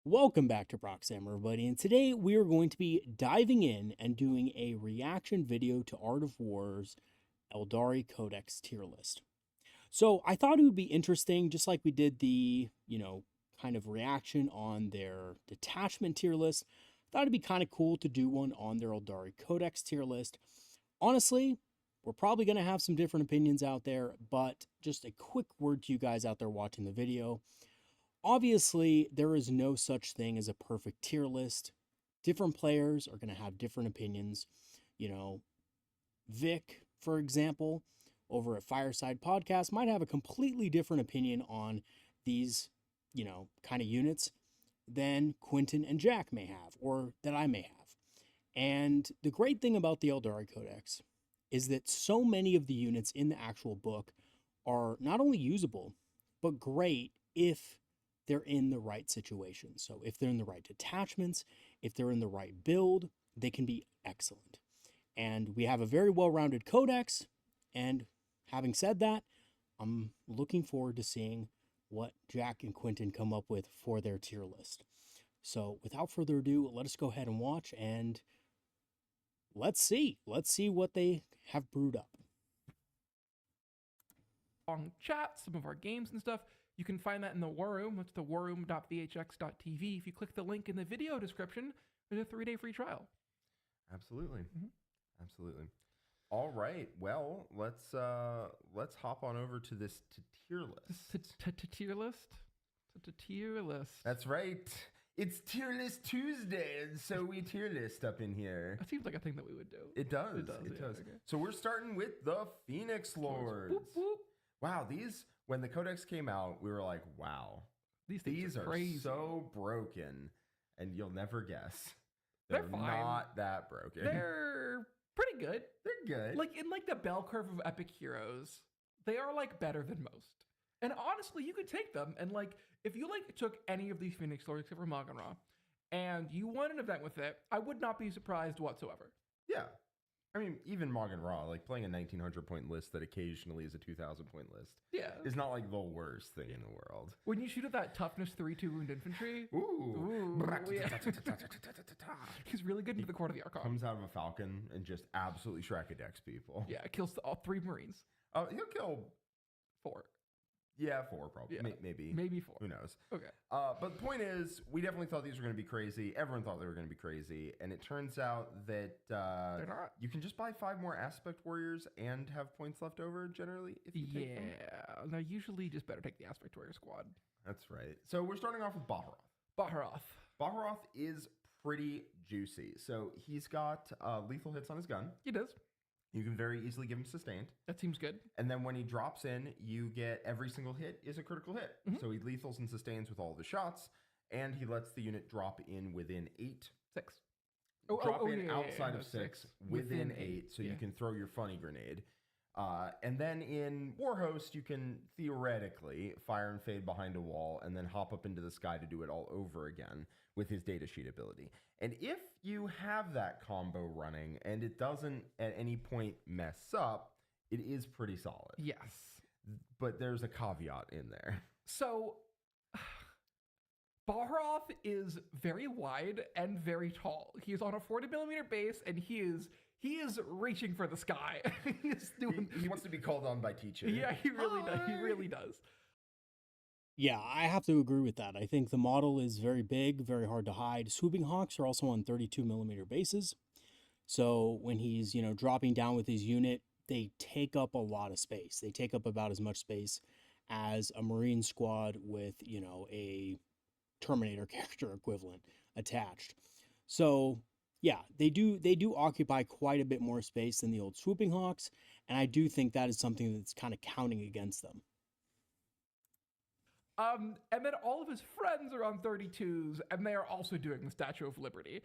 Welcome back to Proxy, everybody, and today we are going to be diving in and doing a reaction video to Art of War's Aeldari Codex tier list. So I thought it would be interesting, just like we did the, kind of reaction on their detachment tier list. I thought it'd be kind of cool to do one on their Aeldari Codex tier list. Honestly, we're probably going to have some different opinions out there, but just a quick word to you guys out there watching the video. Obviously, there is no such thing as a perfect tier list. Different players are going to have different opinions. Vic, for example, over at Fireside Podcast, might have a completely different opinion on these, kind of units than Quentin and Jack may have, or that I may have. And the great thing about the Aeldari Codex is that so many of the units in the actual book are not only usable, but great if they're in the right situation. So if they're in the right detachments, if they're in the right build, they can be excellent. And we have a very well-rounded codex. And having said that, I'm looking forward to seeing what Jack and Quentin come up with for their tier list. So without further ado, let us go ahead and watch, and let's see what they have brewed up. Long chat, some of our games and stuff. You can find that in the War Room. That's the warroom.vhx.tv. If you click the link in the video description, there's a 3-day free trial. Absolutely. Absolutely. All right. Well, let's hop on over to this tier list. Tier list? Tier list. That's right. It's Tier List Tuesday, and so we tier list up in here. That seems like a thing that we would do. It does. It Yeah, does. okay. So we're starting with the Phoenix Lords. Whoop, whoop. Wow, when the Codex came out, we were like, wow, these are crazy. so broken, and you'll never guess. They're fine. Not that broken. They're pretty good. They're good. Like in the bell curve of epic heroes, they are better than most. And honestly, you could take them and if you took any of these Phoenix Lords except for Maugan Ra and you won an event with it, I would not be surprised whatsoever. Yeah. I mean, even Maugan Ra, playing a 1900 point list that occasionally is a 2000 point list, is not the worst thing in the world. When you shoot at that toughness 3/2 wound infantry, Yeah. he's really good into the court of the Archon. Comes out of a falcon and just absolutely Shrek-a-decks people. Yeah, kills all 3 Marines. He'll kill 4. Yeah, 4 probably. Yeah. Maybe 4. Who knows? Okay. But the point is, we definitely thought these were going to be crazy. Everyone thought they were going to be crazy. And it turns out that they're not. You can just buy 5 more Aspect Warriors and have points left over, generally, if you take them. Yeah. No, usually just better take the Aspect Warrior squad. That's right. So we're starting off with Baharroth. Baharroth is pretty juicy. So he's got lethal hits on his gun. He does. You can very easily give him sustained. That seems good. And then when he drops in, you get every single hit is a critical hit. So he lethals and sustains with all of the shots, and he lets the unit drop in within 8. 6. Drop in outside of 6 within 8, so you can throw your funny grenade. And then in Warhost, you can theoretically fire and fade behind a wall and then hop up into the sky to do it all over again with his data sheet ability. And if you have that combo running and it doesn't at any point mess up, it is pretty solid. Yes. But there's a caveat in there. So Baharroth is very wide and very tall. He is on a 40mm base, and he is reaching for the sky. He wants to be called on by teacher. Yeah, he really does. He really does. Yeah, I have to agree with that. I think the model is very big, very hard to hide. Swooping Hawks are also on 32mm bases. So when he's, dropping down with his unit, they take up a lot of space. They take up about as much space as a Marine squad with, a Terminator character equivalent attached. So yeah, they do occupy quite a bit more space than the old Swooping Hawks, and I do think that is something that's kind of counting against them. And then all of his friends are on 32s, and they are also doing the Statue of Liberty.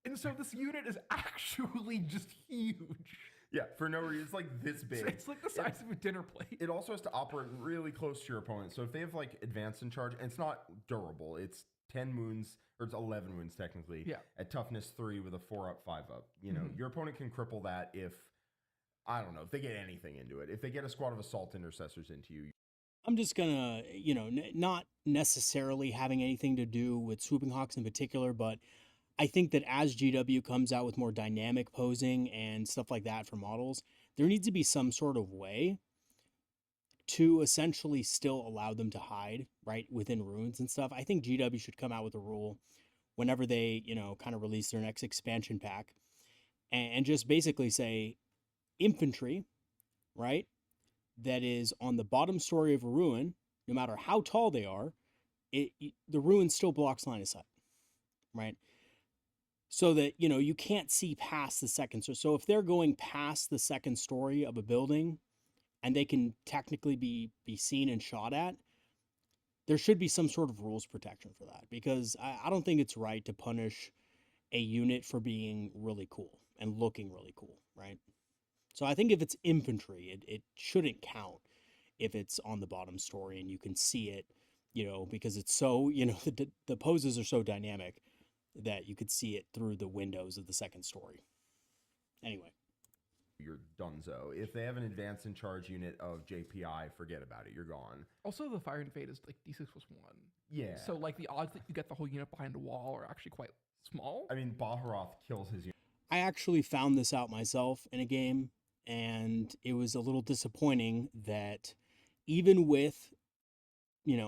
And so this unit is actually just huge. Yeah, for no reason. It's this big. It's the size of a dinner plate. It also has to operate really close to your opponent. So if they have advanced in charge, and it's not durable, it's 10 wounds, or it's 11 wounds technically, at toughness 3 with a 4-up, 5-up. Your opponent can cripple that if, I don't know, if they get anything into it. If they get a squad of assault intercessors into you, I'm just gonna, not necessarily having anything to do with Swooping Hawks in particular, but I think that as GW comes out with more dynamic posing and stuff like that for models, there needs to be some sort of way to essentially still allow them to hide, right, within ruins and stuff. I think GW should come out with a rule whenever they, kind of release their next expansion pack and just basically say infantry, right, that is on the bottom story of a ruin, no matter how tall they are, the ruin still blocks line of sight, right? So that, you can't see past the second. So if they're going past the second story of a building and they can technically be seen and shot at, there should be some sort of rules protection for that, because I don't think it's right to punish a unit for being really cool and looking really cool, right? So I think if it's infantry, it shouldn't count if it's on the bottom story and you can see it, because it's so, the poses are so dynamic that you could see it through the windows of the second story. Anyway. You're donezo. If they have an advance in charge unit of JPI, forget about it. You're gone. Also, the Fire and Fade is like D6 + 1. Yeah. So like the odds that you get the whole unit behind a wall are actually quite small. I mean, Baharroth kills his unit. I actually found this out myself in a game, and it was a little disappointing that even with,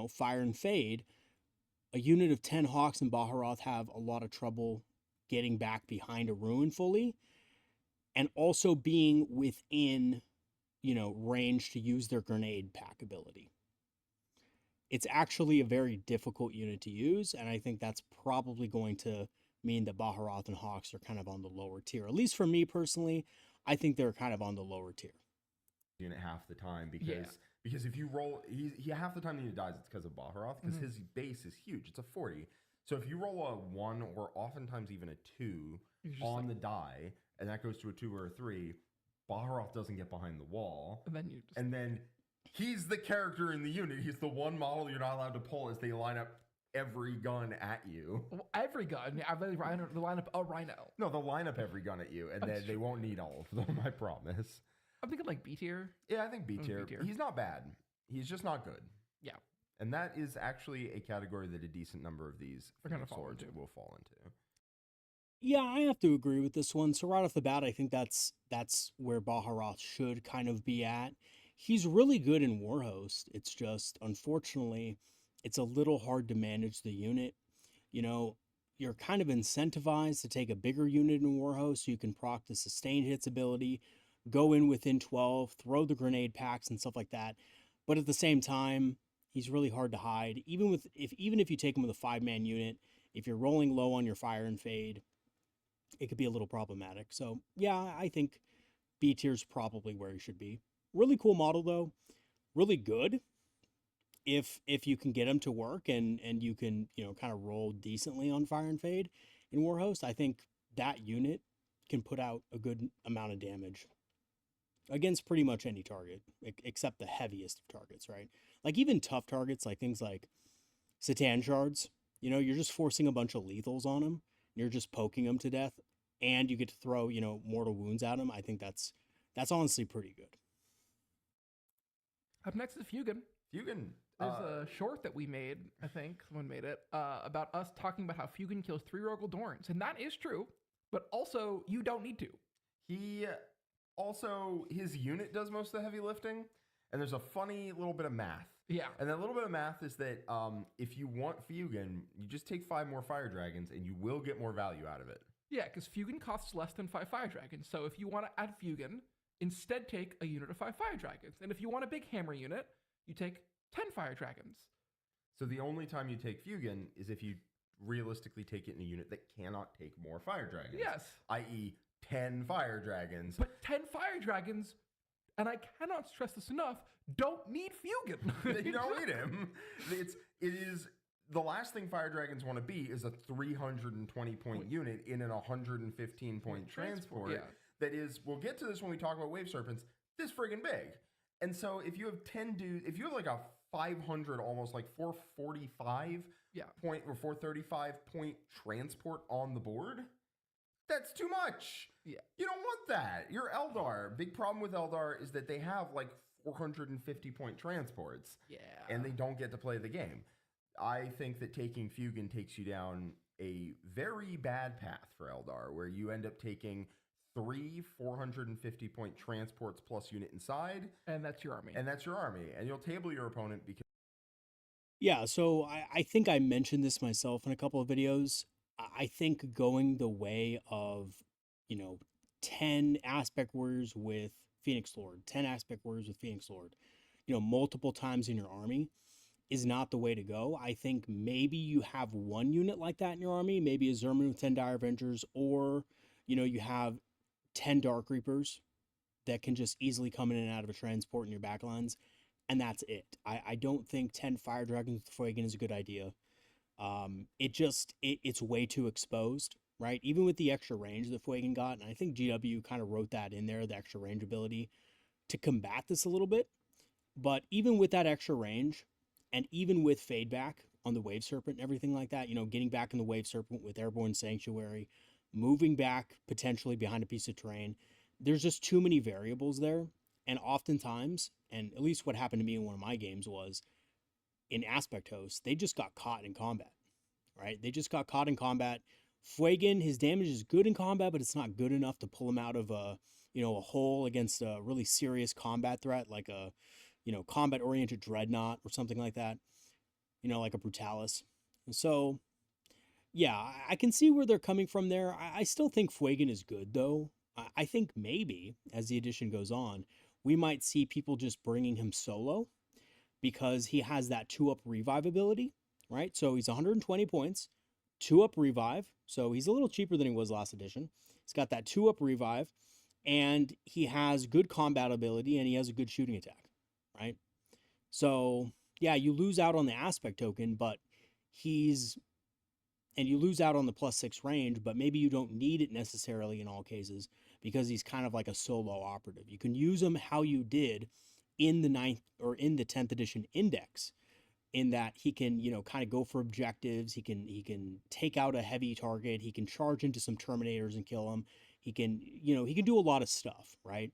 Fire and Fade, a unit of 10 Hawks and Baharroth have a lot of trouble getting back behind a ruin fully, and also being within, range to use their grenade pack ability. It's actually a very difficult unit to use, and I think that's probably going to mean that Baharroth and Hawks are kind of on the lower tier. At least for me personally, I think they're kind of on the lower tier. Unit half the time because if you roll, he half the time the unit dies, it's because of Baharroth, because his base is huge. It's a 40. So if you roll a 1 or oftentimes even a 2 on the die, and that goes to a 2 or a 3, Baharroth doesn't get behind the wall. And then he's the character in the unit. He's the one model you're not allowed to pull as they line up every gun at you. Well, every gun? They line up a rhino. No, they'll line up every gun at you, and then they won't need all of them, I promise. I'm thinking like B tier. Yeah, I think B tier. He's not bad. He's just not good. Yeah. And that is actually a category that a decent number of these swords will fall into. Yeah, I have to agree with this one. So right off the bat, I think that's where Baharroth should kind of be at. He's really good in Warhost. It's just, unfortunately, it's a little hard to manage the unit. You're kind of incentivized to take a bigger unit in Warhost so you can proc the sustained hits ability, go in within 12, throw the grenade packs and stuff like that. But at the same time, he's really hard to hide. Even if you take him with a 5-man unit, if you're rolling low on your Fire and Fade, it could be a little problematic. So yeah, I think B tier's probably where he should be. Really cool model though. Really good if you can get him to work and you can, kind of roll decently on Fire and Fade in Warhost. I think that unit can put out a good amount of damage against pretty much any target, except the heaviest of targets, right? Like even tough targets, like things like Satan Shards, you're just forcing a bunch of lethals on them. You're just poking them to death, and you get to throw, mortal wounds at them. I think that's honestly pretty good. Up next is Fuegan. Fuegan. There's a short that we made, I think someone made it, about us talking about how Fuegan kills 3 Rogue Eldorans. And that is true, but also you don't need to. His unit does most of the heavy lifting, and there's a funny little bit of math. Yeah. And that little bit of math is that if you want Fuegan, you just take 5 more Fire Dragons, and you will get more value out of it. Yeah, because Fuegan costs less than 5 Fire Dragons. So if you want to add Fuegan, instead take a unit of 5 Fire Dragons. And if you want a big hammer unit, you take 10 Fire Dragons. So the only time you take Fuegan is if you realistically take it in a unit that cannot take more Fire Dragons. Yes. I.e. 10 Fire Dragons. But 10 Fire Dragons, and I cannot stress this enough, don't need Fuegan. You don't need him. It is the last thing Fire Dragons want to be is a 320 point unit in an 115 point transport. Yeah. That is, we'll get to this when we talk about Wave Serpents, this friggin' big. And so if you have 10 dudes, if you have like a 500, almost like 445 point or 435 point transport on the board, that's too much. Yeah. You don't want that. You're Eldar. Big problem with Eldar is that they have like 450-point transports. Yeah. And they don't get to play the game. I think that taking Fuegan takes you down a very bad path for Eldar, where you end up taking 3 450-point transports plus unit inside. And that's your army. And you'll table your opponent because... Yeah, so I think I mentioned this myself in a couple of videos. I think going the way of, 10 Aspect Warriors with Phoenix Lord, 10 Aspect Warriors with Phoenix Lord, multiple times in your army is not the way to go. I think maybe you have one unit like that in your army, maybe Asurmen with 10 Dire Avengers, or, you have 10 Dark Reapers that can just easily come in and out of a transport in your backlines, and that's it. I don't think 10 Fire Dragons with Fuegan is a good idea. It's way too exposed, right? Even with the extra range that Fuegan got, and I think GW kind of wrote that in there, the extra range ability, to combat this a little bit. But even with that extra range, and even with fade back on the Wave Serpent and everything like that, getting back in the Wave Serpent with Airborne Sanctuary, moving back potentially behind a piece of terrain, there's just too many variables there. And oftentimes, and at least what happened to me in one of my games was, in Aspect Host, they just got caught in combat, right? They just got caught in combat. Fuegan, his damage is good in combat, but it's not good enough to pull him out of a hole against a really serious combat threat, like a, combat-oriented Dreadnought or something like that, like a Brutalis. So, yeah, I can see where they're coming from there. I still think Fuegan is good, though. I think maybe, as the edition goes on, we might see people just bringing him solo because he has that 2-up revive ability, right? So he's 120 points, 2-up revive. So he's a little cheaper than he was last edition. He's got that 2-up revive, and he has good combat ability, and he has a good shooting attack, right? So, yeah, you lose out on the aspect token, but you lose out on the +6 range, but maybe you don't need it necessarily in all cases because he's kind of like a solo operative. You can use him how you did in the 9th or in the 10th edition index, in that he can, kind of go for objectives. He can take out a heavy target. He can charge into some Terminators and kill them. He can, he can do a lot of stuff, right?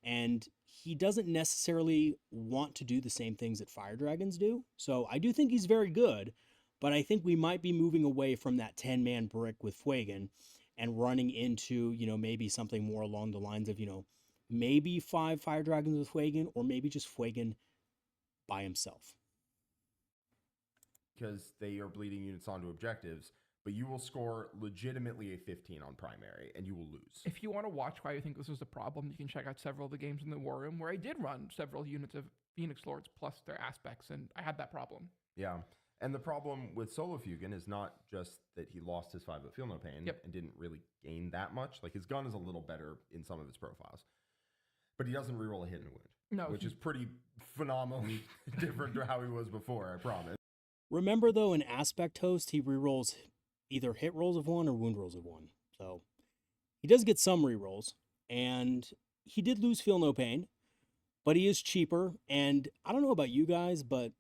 And he doesn't necessarily want to do the same things that Fire Dragons do. So I do think he's very good, but I think we might be moving away from that 10-man brick with Fuegan and running into, maybe something more along the lines of, maybe 5 Fire Dragons with Fuegan, or maybe just Fuegan by himself. Because they are bleeding units onto objectives, but you will score legitimately a 15 on primary, and you will lose. If you want to watch why you think this was a problem, you can check out several of the games in the War Room where I did run several units of Phoenix Lords plus their aspects, and I had that problem. Yeah. And the problem with solo Fuegan is not just that he lost his 5 but feel no pain and didn't really gain that much. Like, his gun is a little better in some of his profiles, but he doesn't reroll a hit and a wound, which is pretty phenomenally different to how he was before, I promise. Remember, though, in Aspect Host, he rerolls either hit rolls of 1 or wound rolls of 1. So he does get some rerolls, and he did lose Feel No Pain, but he is cheaper. And I don't know about you guys, but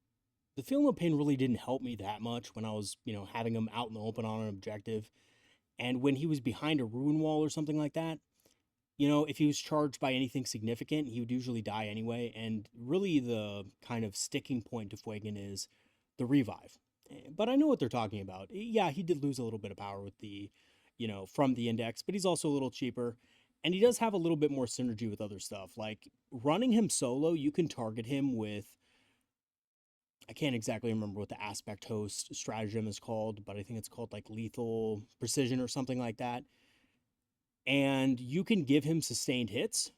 the Feel No Pain really didn't help me that much when I was, having him out in the open on an objective. And when he was behind a ruin wall or something like that, if he was charged by anything significant, he would usually die anyway. And really the kind of sticking point to Fuegan is the revive. But I know what they're talking about. Yeah, he did lose a little bit of power with the, from the index, but he's also a little cheaper. And he does have a little bit more synergy with other stuff. Like, running him solo, you can target him with, I can't exactly remember what the Aspect Host stratagem is called, but I think it's called like Lethal Precision or something like that. And you can give him sustained hits,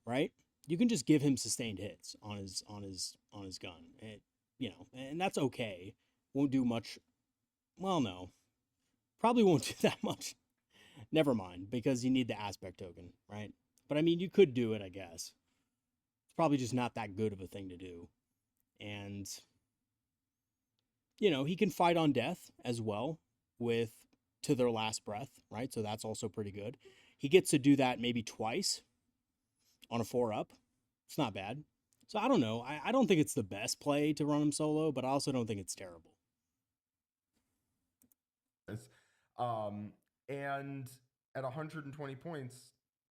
right? You can just give him sustained hits on his gun. And that's okay. Won't do much. Well, no. Probably won't do that much. Never mind, because you need the aspect token, right? But I mean, you could do it, I guess. It's probably just not that good of a thing to do. And, he can fight on death as well with To Their Last Breath, right? So that's also pretty good. He gets to do that maybe twice on a 4-up. It's not bad. So I don't know. I don't think it's the best play to run him solo, but I also don't think it's terrible. And at 120 points,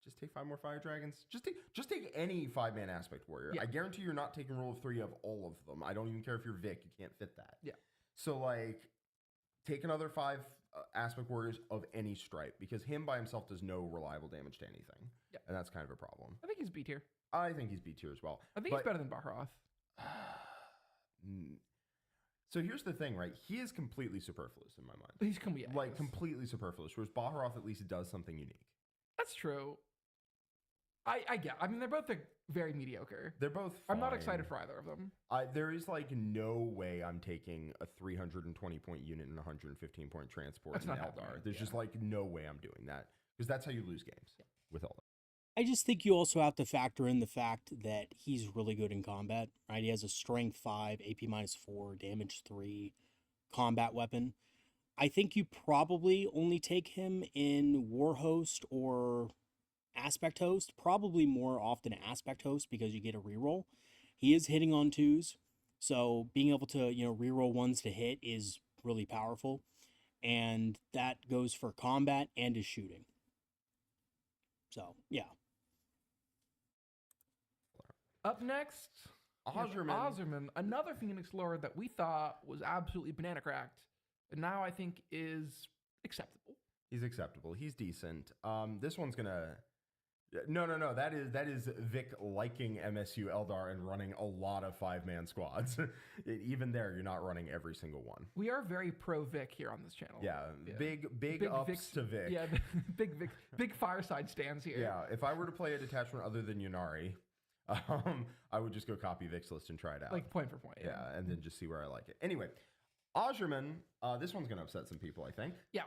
just take 5 more fire dragons. Just take any 5-man aspect warrior. Yeah. I guarantee you're not taking rule of 3 of all of them. I don't even care if you're Vic, you can't fit that. Yeah. So like take another 5 aspect warriors of any stripe, because him by himself does no reliable damage to anything. Yeah. And that's kind of a problem. I think he's B tier. I think he's B tier as well. I think he's better than Baharroth. So here's the thing, right? He is completely superfluous in my mind. He's Completely superfluous, whereas Baharroth at least does something unique. That's true. I get. I mean, they're both like very mediocre. They're both fine. I'm not excited for either of them. There is like no way I'm taking a 320 point unit and 115 point transport That's in not Eldar. happening, There's just like no way I'm doing that, because that's how you lose games with Eldar. I just think you also have to factor in the fact that he's really good in combat, right? He has a strength 5, AP -4, damage 3 combat weapon. I think you probably only take him in Warhost or Aspect Host, probably more often Aspect Host, because you get a reroll. He is hitting on 2s, so being able to, reroll 1s to hit is really powerful, and that goes for combat and his shooting. So, yeah. Up next, Asurmen, another Phoenix Lord that we thought was absolutely banana cracked, and now I think is acceptable. He's acceptable. He's decent. This one's gonna. No. That is Vic liking MSU Eldar and running a lot of 5-man squads. Even there, you're not running every single one. We are very pro Vic here on this channel. Yeah. Big ups to Vic. Yeah, big fireside stands here. Yeah, if I were to play a detachment other than Yunari, I would just go copy Vic's list and try it out. Like point for point. Yeah, and then just see where I like it. Anyway, Asurmen, this one's going to upset some people, I think. Yeah.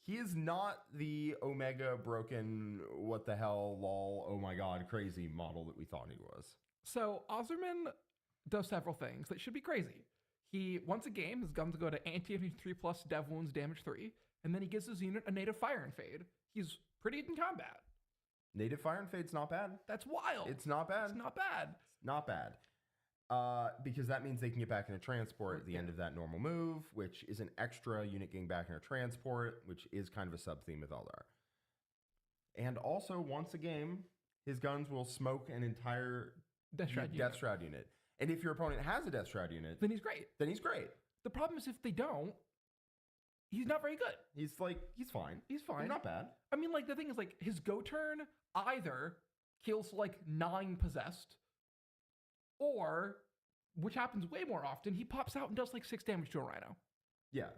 He is not the Omega broken, what the hell, lol, oh my god, crazy model that we thought he was. So Asurmen does several things that should be crazy. He, once a game, his guns go to anti-infantry 3+, dev wounds, damage 3, and then he gives his unit a native fire and fade. He's pretty good in combat. Native fire and fade's not bad. That's wild. It's not bad. It's not bad. Not bad. Because that means they can get back in a transport at the end of that normal move, which is an extra unit getting back in a transport, which is kind of a sub-theme with Eldar. And also, once a game, his guns will smoke an entire Death Shroud unit. And if your opponent has a Death Shroud unit, then he's great. The problem is if they don't, he's not very good. He's fine. He's fine. He's not bad. I mean, like, the thing is, like, his go turn either kills, like, 9 possessed, or, which happens way more often, he pops out and does, like, 6 damage to a Rhino. Yeah,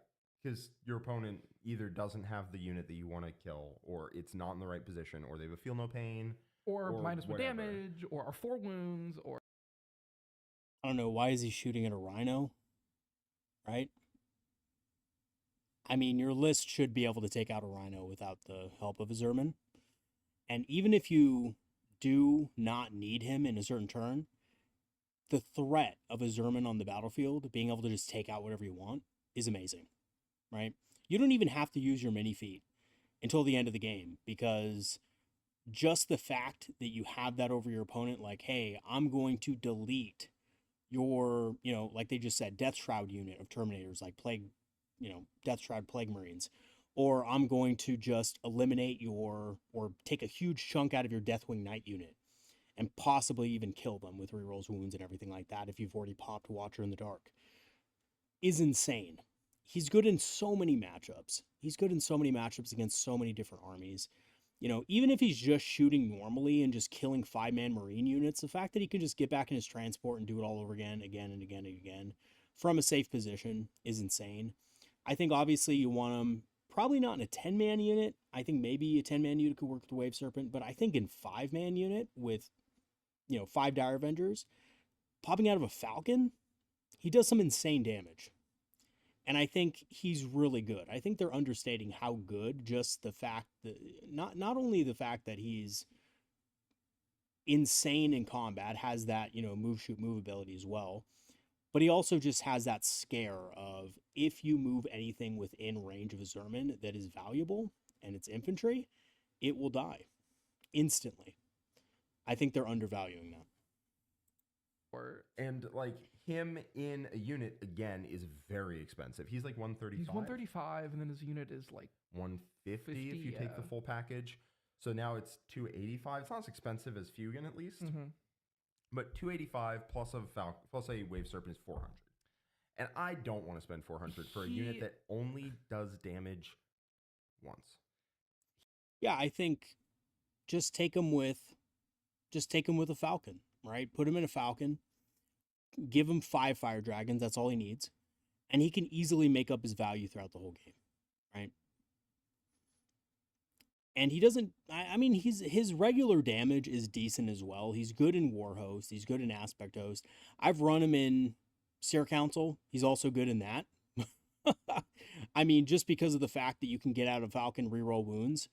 because your opponent either doesn't have the unit that you want to kill, or it's not in the right position, or they have a feel no pain, or -1 damage, or are 4 wounds, or... I don't know, why is he shooting at a Rhino? Right? I mean, your list should be able to take out a Rhino without the help of a Asurmen. And even if you do not need him in a certain turn, the threat of a Asurmen on the battlefield, being able to just take out whatever you want, is amazing, right? You don't even have to use your mini feat until the end of the game, because just the fact that you have that over your opponent, like, hey, I'm going to delete your, like they just said, Death Shroud unit of Terminators, like Plague, Death Shroud Plague Marines, or I'm going to just eliminate or take a huge chunk out of your Deathwing Knight unit and possibly even kill them with rerolls, wounds, and everything like that if you've already popped Watcher in the Dark, is insane. He's good in so many matchups. He's good in so many matchups against so many different armies. Even if he's just shooting normally and just killing 5-man Marine units, the fact that he can just get back in his transport and do it all over again and again from a safe position is insane. I think obviously you want him probably not in a 10-man unit. I think maybe a 10-man unit could work with the Wave Serpent, but I think in 5-man unit with 5 Dire Avengers, popping out of a Falcon, he does some insane damage. And I think he's really good. I think they're understating how good, just the fact that, not only the fact that he's insane in combat, has that, move, shoot, move ability as well, but he also just has that scare of, if you move anything within range of a Asurmen that is valuable, and it's infantry, it will die instantly. I think they're undervaluing that. And like him in a unit again is very expensive. He's like 135. He's 135, and then his unit is like 150 if you take the full package. So now it's 285. It's not as expensive as Fuegan, at least. Mm-hmm. But 285 plus a Wave Serpent is 400. And I don't want to spend 400 for a unit that only does damage once. Yeah, I think just take him with a Falcon, right? Put him in a Falcon, give him 5 Fire Dragons, that's all he needs, and he can easily make up his value throughout the whole game, right? And he doesn't, I mean, his regular damage is decent as well. He's good in War Host, he's good in Aspect Host. I've run him in Seer Council, he's also good in that. I mean, just because of the fact that you can get out of Falcon, reroll wounds.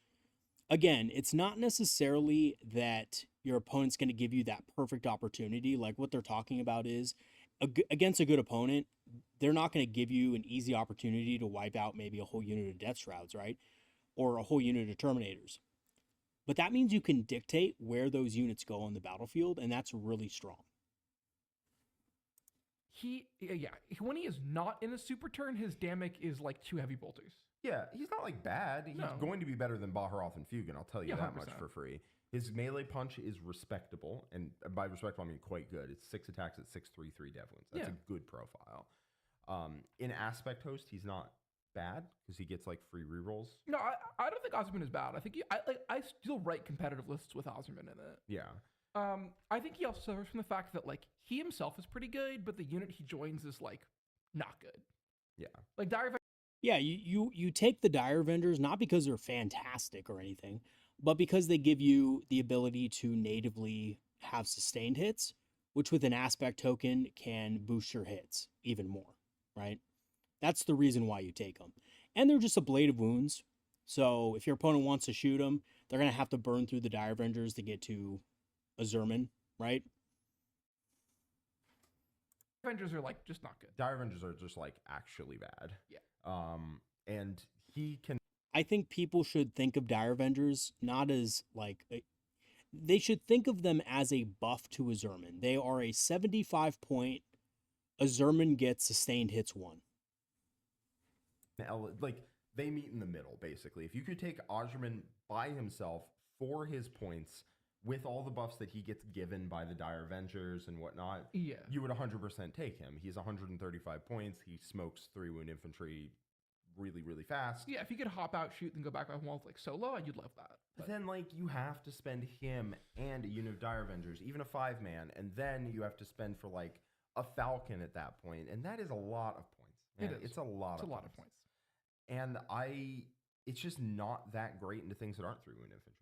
Again, it's not necessarily that your opponent's going to give you that perfect opportunity. Like what they're talking about is against a good opponent, they're not going to give you an easy opportunity to wipe out maybe a whole unit of Death Shrouds, right? Or a whole unit of Terminators. But that means you can dictate where those units go on the battlefield, and that's really strong. When he is not in a super turn, his damage is like 2 heavy bolters. Yeah, he's not like bad. He's going to be better than Baharroth and Fuegan, I'll tell you that 100%. Much for free. His melee punch is respectable, and by respectable I mean quite good. It's 6 attacks at 6/3/3 dev wounds. That's a good profile. In Aspect Host, he's not bad because he gets like free rerolls. No, I don't think Asurmen is bad. I think I still write competitive lists with Asurmen in it. Yeah. I think he also suffers from the fact that like he himself is pretty good, but the unit he joins is like not good. Yeah. Like Dire. Yeah, you take the Dire Avengers not because they're fantastic or anything, but because they give you the ability to natively have sustained hits, which with an aspect token can boost your hits even more, right? That's the reason why you take them. And they're just a blade of wounds. So if your opponent wants to shoot them, they're going to have to burn through the Dire Avengers to get to Asurmen, right? Avengers are like just not good. Dire Avengers are just like actually bad. Yeah. And he can. I think people should think of Dire Avengers not as like they should think of them as a buff to Asurmen. They are a 75 point. Asurmen gets sustained hits 1. Like they meet in the middle basically. If you could take Asurmen by himself for his points with all the buffs that he gets given by the Dire Avengers and whatnot, you would 100% take him. He's 135 points. He smokes 3 wound infantry really, really fast. Yeah, if you could hop out, shoot, and go back on walls like solo, you'd love that. But then, like, you have to spend him and a unit of Dire Avengers, even a 5-man, and then you have to spend for, like, a Falcon at that point, and that is a lot of points. Man, it is. It's a lot of points. And it's just not that great into things that aren't 3 wound infantry.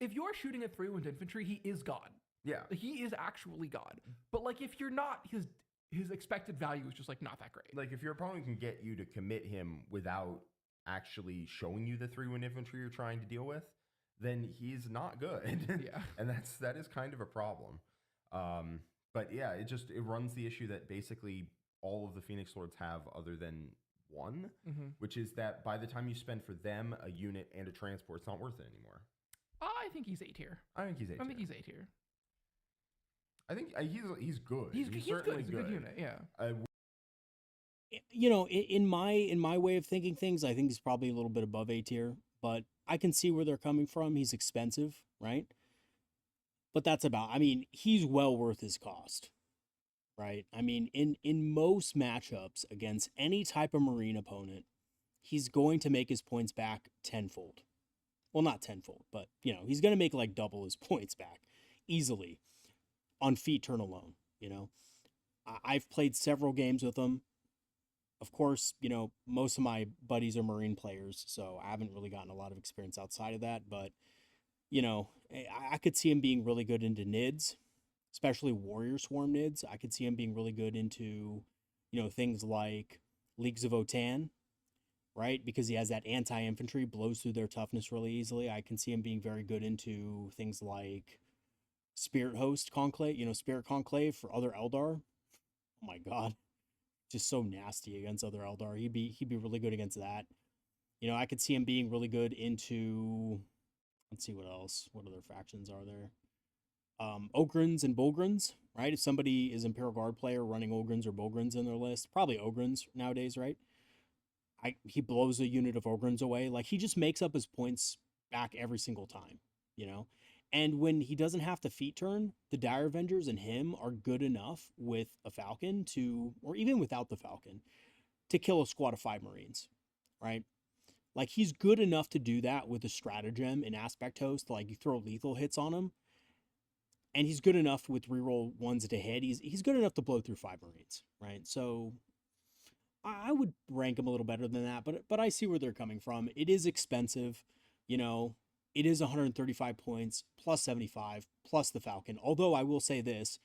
If you're shooting at 3 wound infantry, he is God. Yeah. He is actually God. But, like, if you're not, his expected value is just, like, not that great. Like, if your opponent can get you to commit him without actually showing you the 3 wound infantry you're trying to deal with, then he's not good. Yeah. And that is kind of a problem. But, yeah, it runs the issue that basically all of the Phoenix Lords have other than one, which is that by the time you spend for them a unit and a transport, it's not worth it anymore. I think he's A tier. I think he's A tier. I think he's good. He's certainly good. He's a good unit, yeah. You know, in my way of thinking things, I think he's probably a little bit above A tier, but I can see where they're coming from. He's expensive, right? But he's well worth his cost, right? I mean, in most matchups against any type of Marine opponent, he's going to make his points back tenfold. Well, not tenfold, but, you know, he's going to make like double his points back easily on feat turn alone, you know. I've played several games with him. Of course, you know, most of my buddies are Marine players, so I haven't really gotten a lot of experience outside of that, but, you know, I could see him being really good into NIDs, especially Warrior Swarm NIDs. I could see him being really good into, you know, things like Leagues of Otan, right? Because he has that anti-infantry, blows through their toughness really easily. I can see him being very good into things like Spirit Host Conclave, you know, Spirit Conclave for other Eldar. Oh my god. Just so nasty against other Eldar. He'd be really good against that. You know, I could see him being really good into, let's see what else. What other factions are there? Ogrins and Bolgrins, right? If somebody is Imperial Guard player running Ogrins or Bolgrins in their list, probably Ogrins nowadays, right? He blows a unit of Ogrins away. Like, he just makes up his points back every single time, you know? And when he doesn't have to feat turn, the Dire Avengers and him are good enough with a Falcon to, or even without the Falcon, to kill a squad of 5 Marines, right? Like, he's good enough to do that with a stratagem in Aspect Host. Like, you throw lethal hits on him, and he's good enough with reroll ones to hit. He's good enough to blow through 5 Marines, right? So I would rank him a little better than that, but I see where they're coming from. It is expensive, you know. It is 135 points plus 75 plus the Falcon. Although I will say this,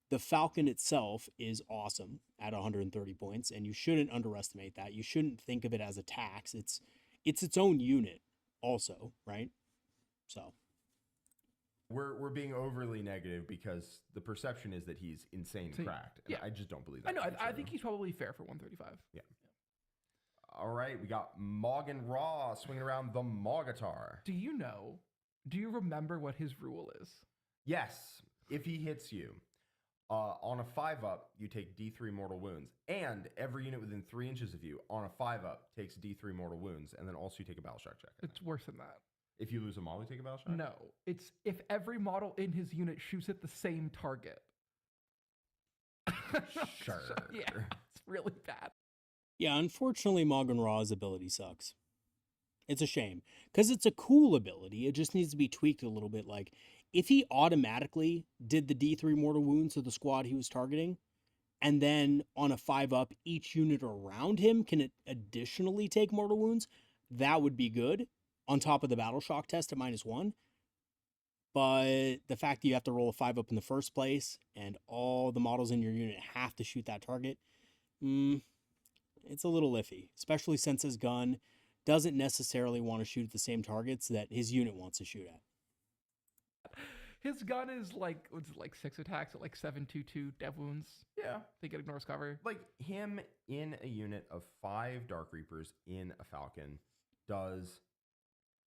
the Falcon itself is awesome at 130 points, and you shouldn't underestimate that. You shouldn't think of it as a tax. It's its own unit also, right? So we're being overly negative because the perception is that he's insane cracked. And I just don't believe that. I know. I think he's probably fair for 135. Yeah. All right, we got Maugan Ra swinging around the Maugatar. Do you remember what his rule is? Yes. If he hits you, on a 5-up, you take D3 mortal wounds. And every unit within 3 inches of you on a 5-up takes D3 mortal wounds. And then also you take a battle shock check. It's worse than that. If you lose a model, you take a battle shock? No. It's if every model in his unit shoots at the same target. Sure. Yeah, it's really bad. yeah, unfortunately, Maugan Ra's ability sucks. It's a shame because it's a cool ability. It just needs to be tweaked a little bit. Like, if he automatically did the D3 mortal wounds to the squad he was targeting, and then on a 5-up, each unit around him can additionally take mortal wounds, that would be good on top of the battle shock test at -1. But the fact that you have to roll a 5-up in the first place and all the models in your unit have to shoot that target, it's a little iffy, especially since his gun doesn't necessarily want to shoot at the same targets that his unit wants to shoot at. His gun is like, what's it, like 6 attacks at like 722 dev wounds? Yeah. I think it ignores cover. Like, him in a unit of 5 Dark Reapers in a Falcon does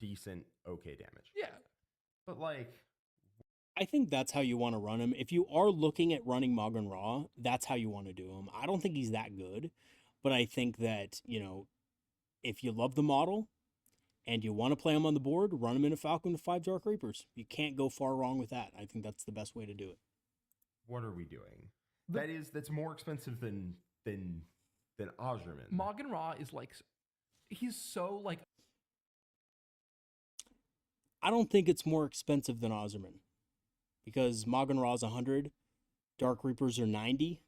decent, okay damage. Yeah. But, like, I think that's how you want to run him. If you are looking at running Maugan Ra, that's how you want to do him. I don't think he's that good, but I think that, you know, if you love the model and you want to play him on the board, run him in a Falcon with 5 Dark Reapers. You can't go far wrong with that. I think that's the best way to do it. what are we doing? That's more expensive than Asurmen. Maugan Ra is like, he's so like. I don't think it's more expensive than Asurmen because Maugan Ra is 100, Dark Reapers are 90.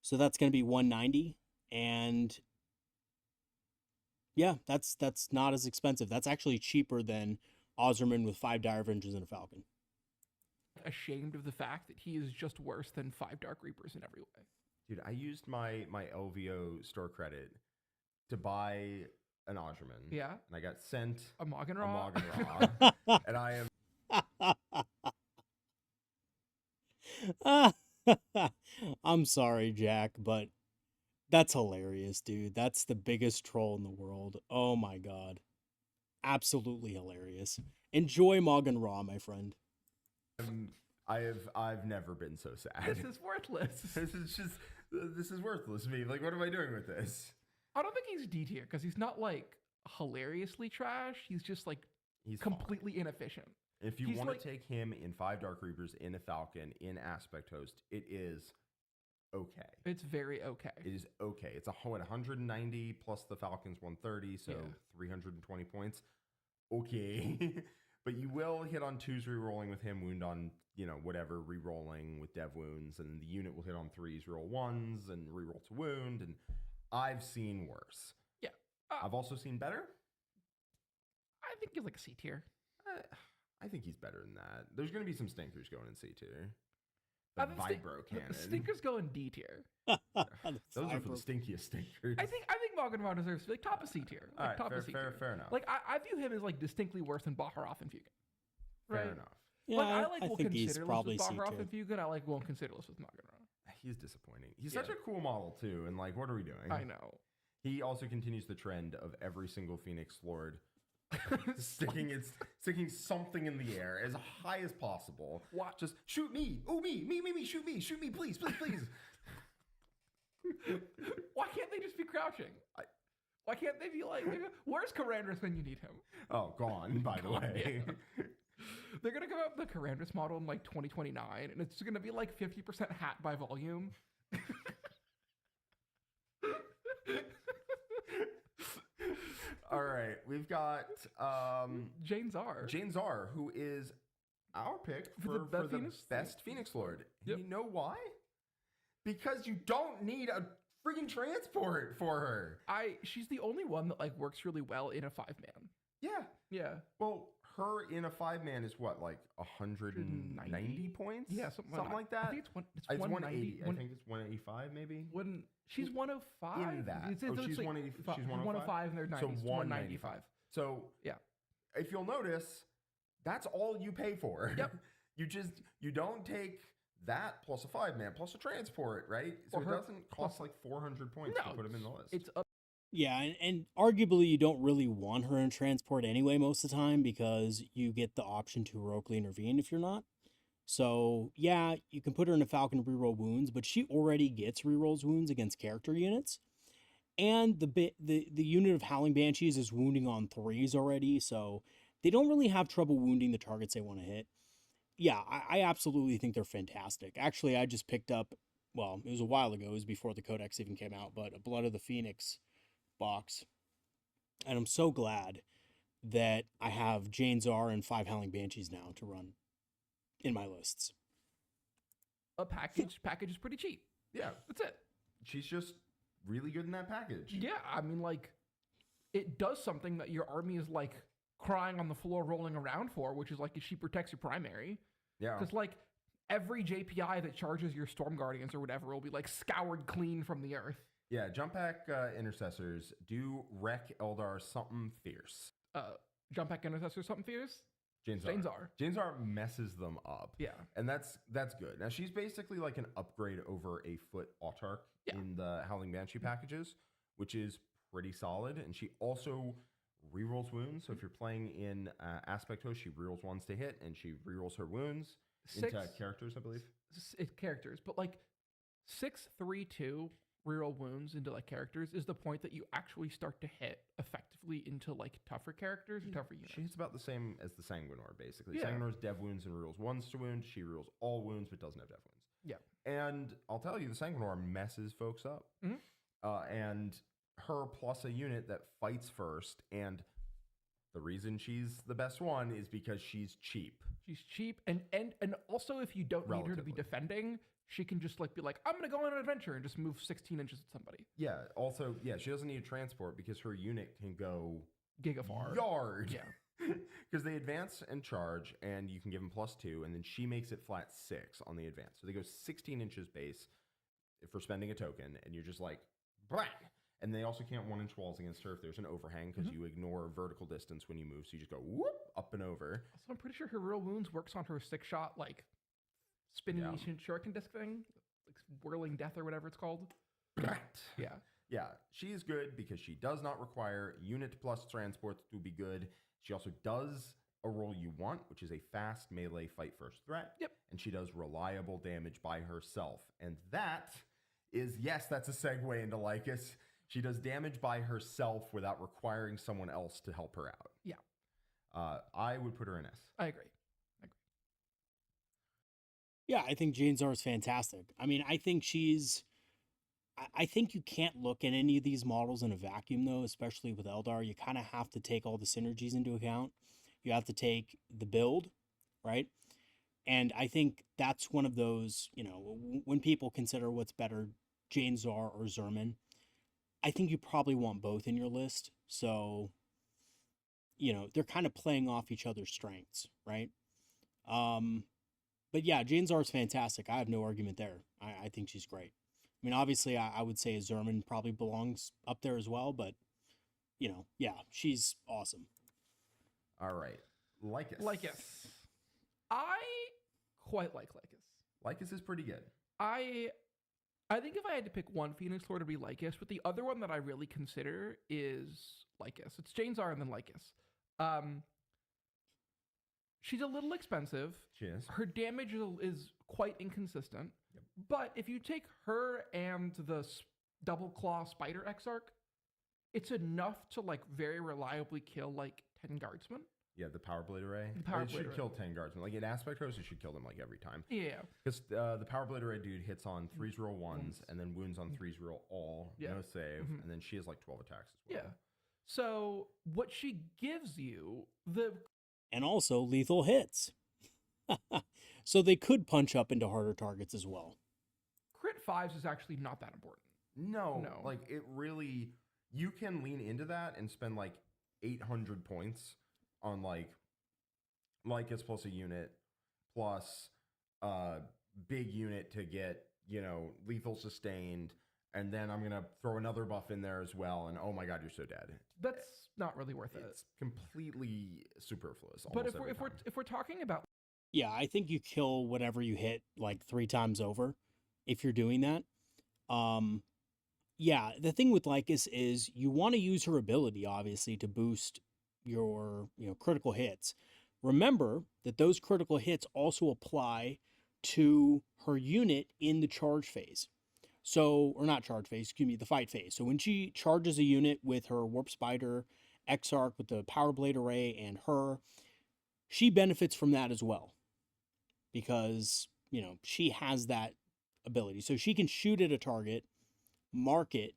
So that's going to be 190, and yeah, that's not as expensive. That's actually cheaper than Asurmen with 5 Dire Avengers and a Falcon. Ashamed of the fact that he is just worse than 5 Dark Reapers in every way. Dude, I used my LVO store credit to buy an Asurmen. Yeah. And I got sent A Maugan a Ra. Maugan Ra. And I am... I'm sorry, Jack, but that's hilarious, dude. That's the biggest troll in the world. Oh my god. Absolutely hilarious. Enjoy Maugan Ra, my friend. I've never been so sad. This is worthless. This is worthless to me. Like, what am I doing with this? I don't think he's D tier because he's not like hilariously trash. He's just like He's completely inefficient. If you He's want like- to take him in 5 Dark Reapers, in a Falcon, in Aspect Host, it is okay. It's very okay. It is okay. It's 190 plus the Falcon's 130, so Yeah. 320 points. Okay. But you will hit on 2s rerolling with him, wound on, whatever, rerolling with dev wounds, and the unit will hit on 3s, reroll 1s, and reroll to wound, and I've seen worse. Yeah. I've also seen better. I think he's like a C tier. I think he's better than that. There's going to be some stinkers going in C tier. The Vibro cannon. The stinkers go in D tier. Those are for the stinkiest stinkers. I think Maugan Ra deserves to be like top of C tier. Like All right, top of C tier. fair enough. Like I view him as like distinctly worse than Baharroth and Fuegan. Fair Right? enough. Yeah, Like I will think he's consider probably this C with Baharroth tier. and Fuegan. I won't consider this with Maugan Ra. He's disappointing. He's Yeah. such a cool model too, and like, what are we doing? I know. He also continues the trend of every single Phoenix Lord sticking something in the air as high as possible. What? Just shoot me! Oh me! Shoot me! Please! Why can't they just be crouching? Why can't they be like, where's Karandras when you need him? Oh, gone, by the way. Yeah. They're going to come out with the Karandras model in like 2029, and it's going to be like 50% hat by volume. All right, we've got Jain Zar. Jain Zar, who is our pick for the best Phoenix Lord. Yep. You know why? Because you don't need a freaking transport for her. She's the only one that like works really well in a 5-man. Yeah. Yeah. Well, her in a 5-man is what, like 190 points? Yeah, something like that. I think it's 180. I think it's 185 maybe. She's 105 in that. She's 180. She's 105 and they're 90. So 195. So yeah, if you'll notice, that's all you pay for. Yep. you don't take that plus a 5-man plus a transport, right? So it doesn't cost like 400 points to put him in the list. It's up. Yeah, and arguably you don't really want her in transport anyway most of the time because you get the option to heroically intervene if you're not. So yeah, you can put her in a Falcon to reroll wounds, but she already gets rerolls wounds against character units. And the unit of Howling Banshees is wounding on 3s already, so they don't really have trouble wounding the targets they want to hit. Yeah, I absolutely think they're fantastic. Actually, I just picked up, well, it was a while ago, it was before the Codex even came out, but a Blood of the Phoenix box. And I'm so glad that I have Jain Zar and 5 Howling Banshees now to run in my lists. A package is pretty cheap. Yeah. That's it. She's just really good in that package. Yeah, I mean, like, it does something that your army is, like, crying on the floor rolling around for, which is, like, she protects your primary. Yeah. Because, like, every JPI that charges your Storm Guardians or whatever will be, like, scoured clean from the earth. Yeah, jump pack intercessors do wreck Eldar something fierce. Jump pack intercessors something fierce? Jain Zar. Jain Zar messes them up. Yeah. And that's good. Now, she's basically like an upgrade over a foot Autarch in the Howling Banshee packages, which is pretty solid. And she also rerolls wounds. So if you're playing in Aspect Host, she rerolls ones to hit, and she rerolls her wounds into characters, I believe. Characters. But like 6-3-2 reroll wounds into like characters is the point that you actually start to hit effectively into like tougher characters or tougher units. She hits about the same as the Sanguinor, basically. Yeah. Sanguinor's dev wounds and rerolls ones to wound. She rerolls all wounds but doesn't have dev wounds. Yeah. And I'll tell you, the Sanguinor messes folks up. Mm-hmm. And her plus a unit that fights first, and the reason she's the best one is because she's cheap. She's cheap, and also if you don't need her to be defending, she can just like be like, I'm gonna go on an adventure and just move 16 inches at somebody. Yeah. Also, yeah, she doesn't need a transport because her unit can go gigafar yard. Yeah. Because they advance and charge, and you can give them +2, and then she makes it flat 6 on the advance. So they go 16 inches base for spending a token, and you're just like, blah. And they also can't 1-inch walls against her if there's an overhang, because you ignore vertical distance when you move. So you just go whoop up and over. Also, I'm pretty sure her real wounds works on her 6-shot, like spinning shuriken disc thing, like whirling death or whatever it's called. Yeah. Yeah, she is good because she does not require unit plus transport to be good. She also does a role you want, which is a fast melee fight first threat. Yep. And she does reliable damage by herself. And that is, yes, that's a segue into Lycus. She does damage by herself without requiring someone else to help her out. Yeah. I would put her in S. I agree. Yeah, I think Jain Zar is fantastic. I mean, I think you can't look at any of these models in a vacuum, though, especially with Eldar. You kind of have to take all the synergies into account. You have to take the build, right? And I think that's one of those, you know, when people consider what's better, Jain Zar or Asurmen, I think you probably want both in your list. So, you know, they're kind of playing off each other's strengths, right? But yeah, Jain Zar is fantastic. I have no argument there. I think she's great. I mean, obviously, I would say Asurmen probably belongs up there as well, but, you know, yeah, she's awesome. All right. Lycus. I quite like Lycus. Lycus is pretty good. I think if I had to pick one Phoenix Lord to be Lycus, but the other one that I really consider is Lycus. It's Jain Zar and then Lycus. She's a little expensive. She is. Her damage is quite inconsistent. Yep. But if you take her and the Double Claw Spider Exarch, it's enough to like very reliably kill like 10 guardsmen. Yeah, the Power Blade Array. It should kill 10 guardsmen. Like in Aspect Host, it should kill them like every time. Yeah. Because the Power Blade Array dude hits on 3s roll 1s and then wounds on 3s roll all, no save, and then she has like 12 attacks as well. Yeah. So what she gives you, and also lethal hits. So they could punch up into harder targets as well. Crit 5s is actually not that important. No. Like it really, you can lean into that and spend like 800 points on like it's plus a unit plus big unit to get, lethal sustained, and then I'm gonna throw another buff in there as well, and oh my god, you're so dead. That's not really worth it. It's completely superfluous. But if we're talking about, yeah, I think you kill whatever you hit like 3 times over if you're doing that. Yeah, the thing with Lycus is you want to use her ability, obviously, to boost your critical hits. Remember that those critical hits also apply to her unit in the charge phase. So, or not charge phase, excuse me, the fight phase. So when she charges a unit with her Warp Spider, Exarch with the Power Blade Array, and her, she benefits from that as well. Because, she has that ability. So she can shoot at a target, mark it,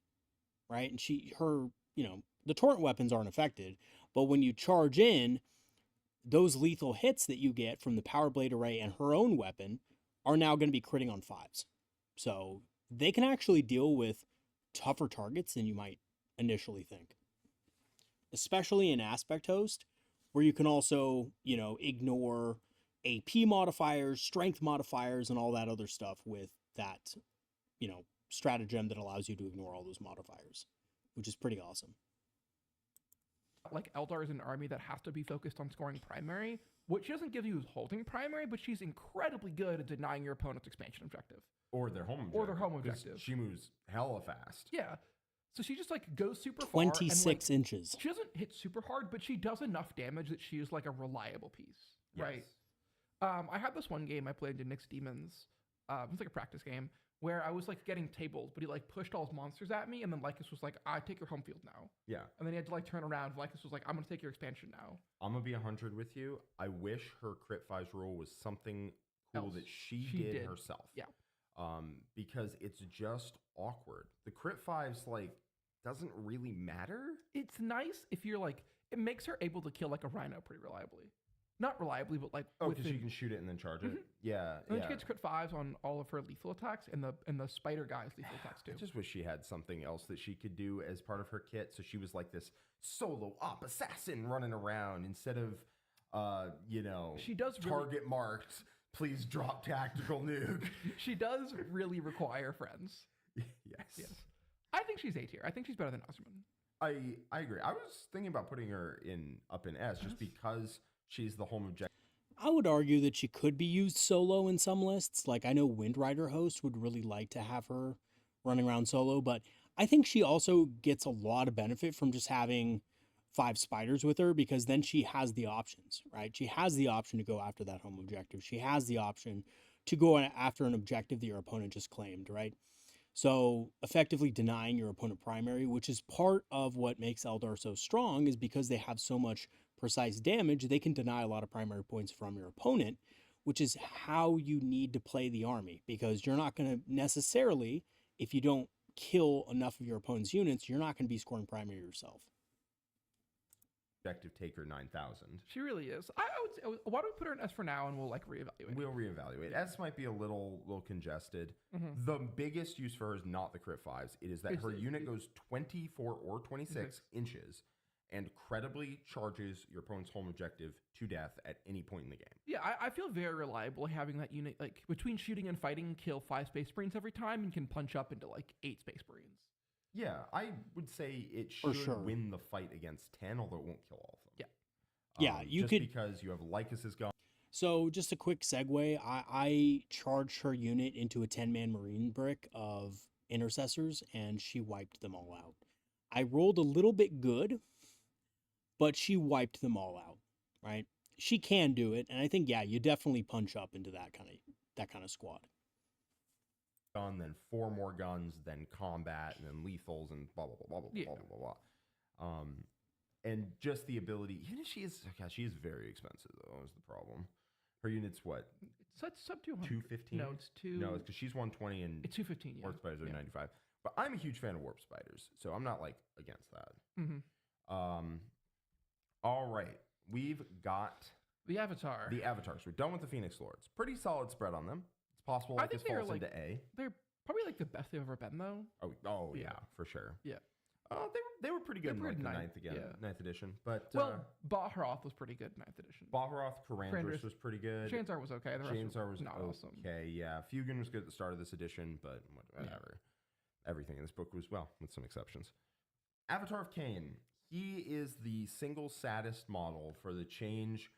right? And the torrent weapons aren't affected, but when you charge in, those lethal hits that you get from the Power Blade Array and her own weapon are now going to be critting on 5s. So they can actually deal with tougher targets than you might initially think. Especially in Aspect Host, where you can also, ignore AP modifiers, strength modifiers, and all that other stuff with that, stratagem that allows you to ignore all those modifiers, which is pretty awesome. Like Eldar is an army that has to be focused on scoring primary. What she doesn't give you is holding primary, but she's incredibly good at denying your opponent's expansion objective. Or their home objective. She moves hella fast. Yeah. So she just like goes super 26 inches. She doesn't hit super hard, but she does enough damage that she is like a reliable piece. Yes. Right. I had this one game I played in Nyx Demons. It was like a practice game where I was like getting tabled, but he like pushed all his monsters at me, and then Lycus was like, "I take your home field now." Yeah. And then he had to like turn around. Lycus was like, "I'm gonna take your expansion now." I'm gonna be 100 with you. I wish her crit 5s rule was something cool that she did herself. Yeah. Because it's just awkward. The crit 5s like doesn't really matter. It's nice if you're like, it makes her able to kill like a rhino pretty reliably. Not reliably, but like because you can shoot it and then charge it. Yeah. And then she gets crit 5s on all of her lethal attacks and the spider guy's lethal attacks too. I just wish she had something else that she could do as part of her kit, so she was like this solo op assassin running around instead of she does target marked. Please drop tactical nuke. She does really require friends. Yes. I think she's A tier. I think she's better than Asurmen. I agree. I was thinking about putting her up in S just because she's the home objective. I would argue that she could be used solo in some lists. Like I know Windrider host would really like to have her running around solo, but I think she also gets a lot of benefit from just having 5 spiders with her, because then she has the options, right? She has the option to go after that home objective. She has the option to go after an objective that your opponent just claimed, right? So effectively denying your opponent primary, which is part of what makes Eldar so strong, is because they have so much precise damage, they can deny a lot of primary points from your opponent, which is how you need to play the army, because you're not going to necessarily, if you don't kill enough of your opponent's units, you're not going to be scoring primary yourself. Objective taker 9,000. She really is. I would say, why don't we put her in S for now and we'll like reevaluate. We'll reevaluate. S might be a little congested. The biggest use for her is not the crit 5s. It is that her unit goes 24 or 26 inches and credibly charges your opponent's home objective to death at any point in the game. Yeah, I feel very reliable having that unit, like between shooting and fighting, kill 5 Space Marines every time and can punch up into like 8 Space Marines. Yeah, I would say it should win the fight against 10, although it won't kill all of them. Yeah. You just could, because you have Lycus's gun. So just a quick segue, I charged her unit into a 10-man Marine brick of intercessors, and she wiped them all out. I rolled a little bit good, but she wiped them all out, right? She can do it, and I think, yeah, you definitely punch up into that kind of squad. Gun, then 4 more guns, then combat, and then lethals, and blah blah blah blah blah blah blah blah. And just the ability, even if she is very expensive though, is the problem. Her unit's what? It's sub 200. 215? No, it's 2. No, it's because she's 120 and it's 215. Warp Spiders are 95. But I'm a huge fan of Warp Spiders, so I'm not like against that. All right, we've got the Avatar. The Avatars. We're done with the Phoenix Lords. Pretty solid spread on them. It's possible like this falls into A. They're probably like the best they've ever been though. Oh yeah, for sure. Yeah. They were pretty good in like the ninth edition. But Baharroth was pretty good in 9th edition. Baharroth, Karandris was pretty good. Jain Zar was okay. Jain Zar was not awesome. Okay, yeah. Fuegan was good at the start of this edition, but whatever. Everything in this book was, well, with some exceptions. Avatar of Khaine. He is the single saddest model for the change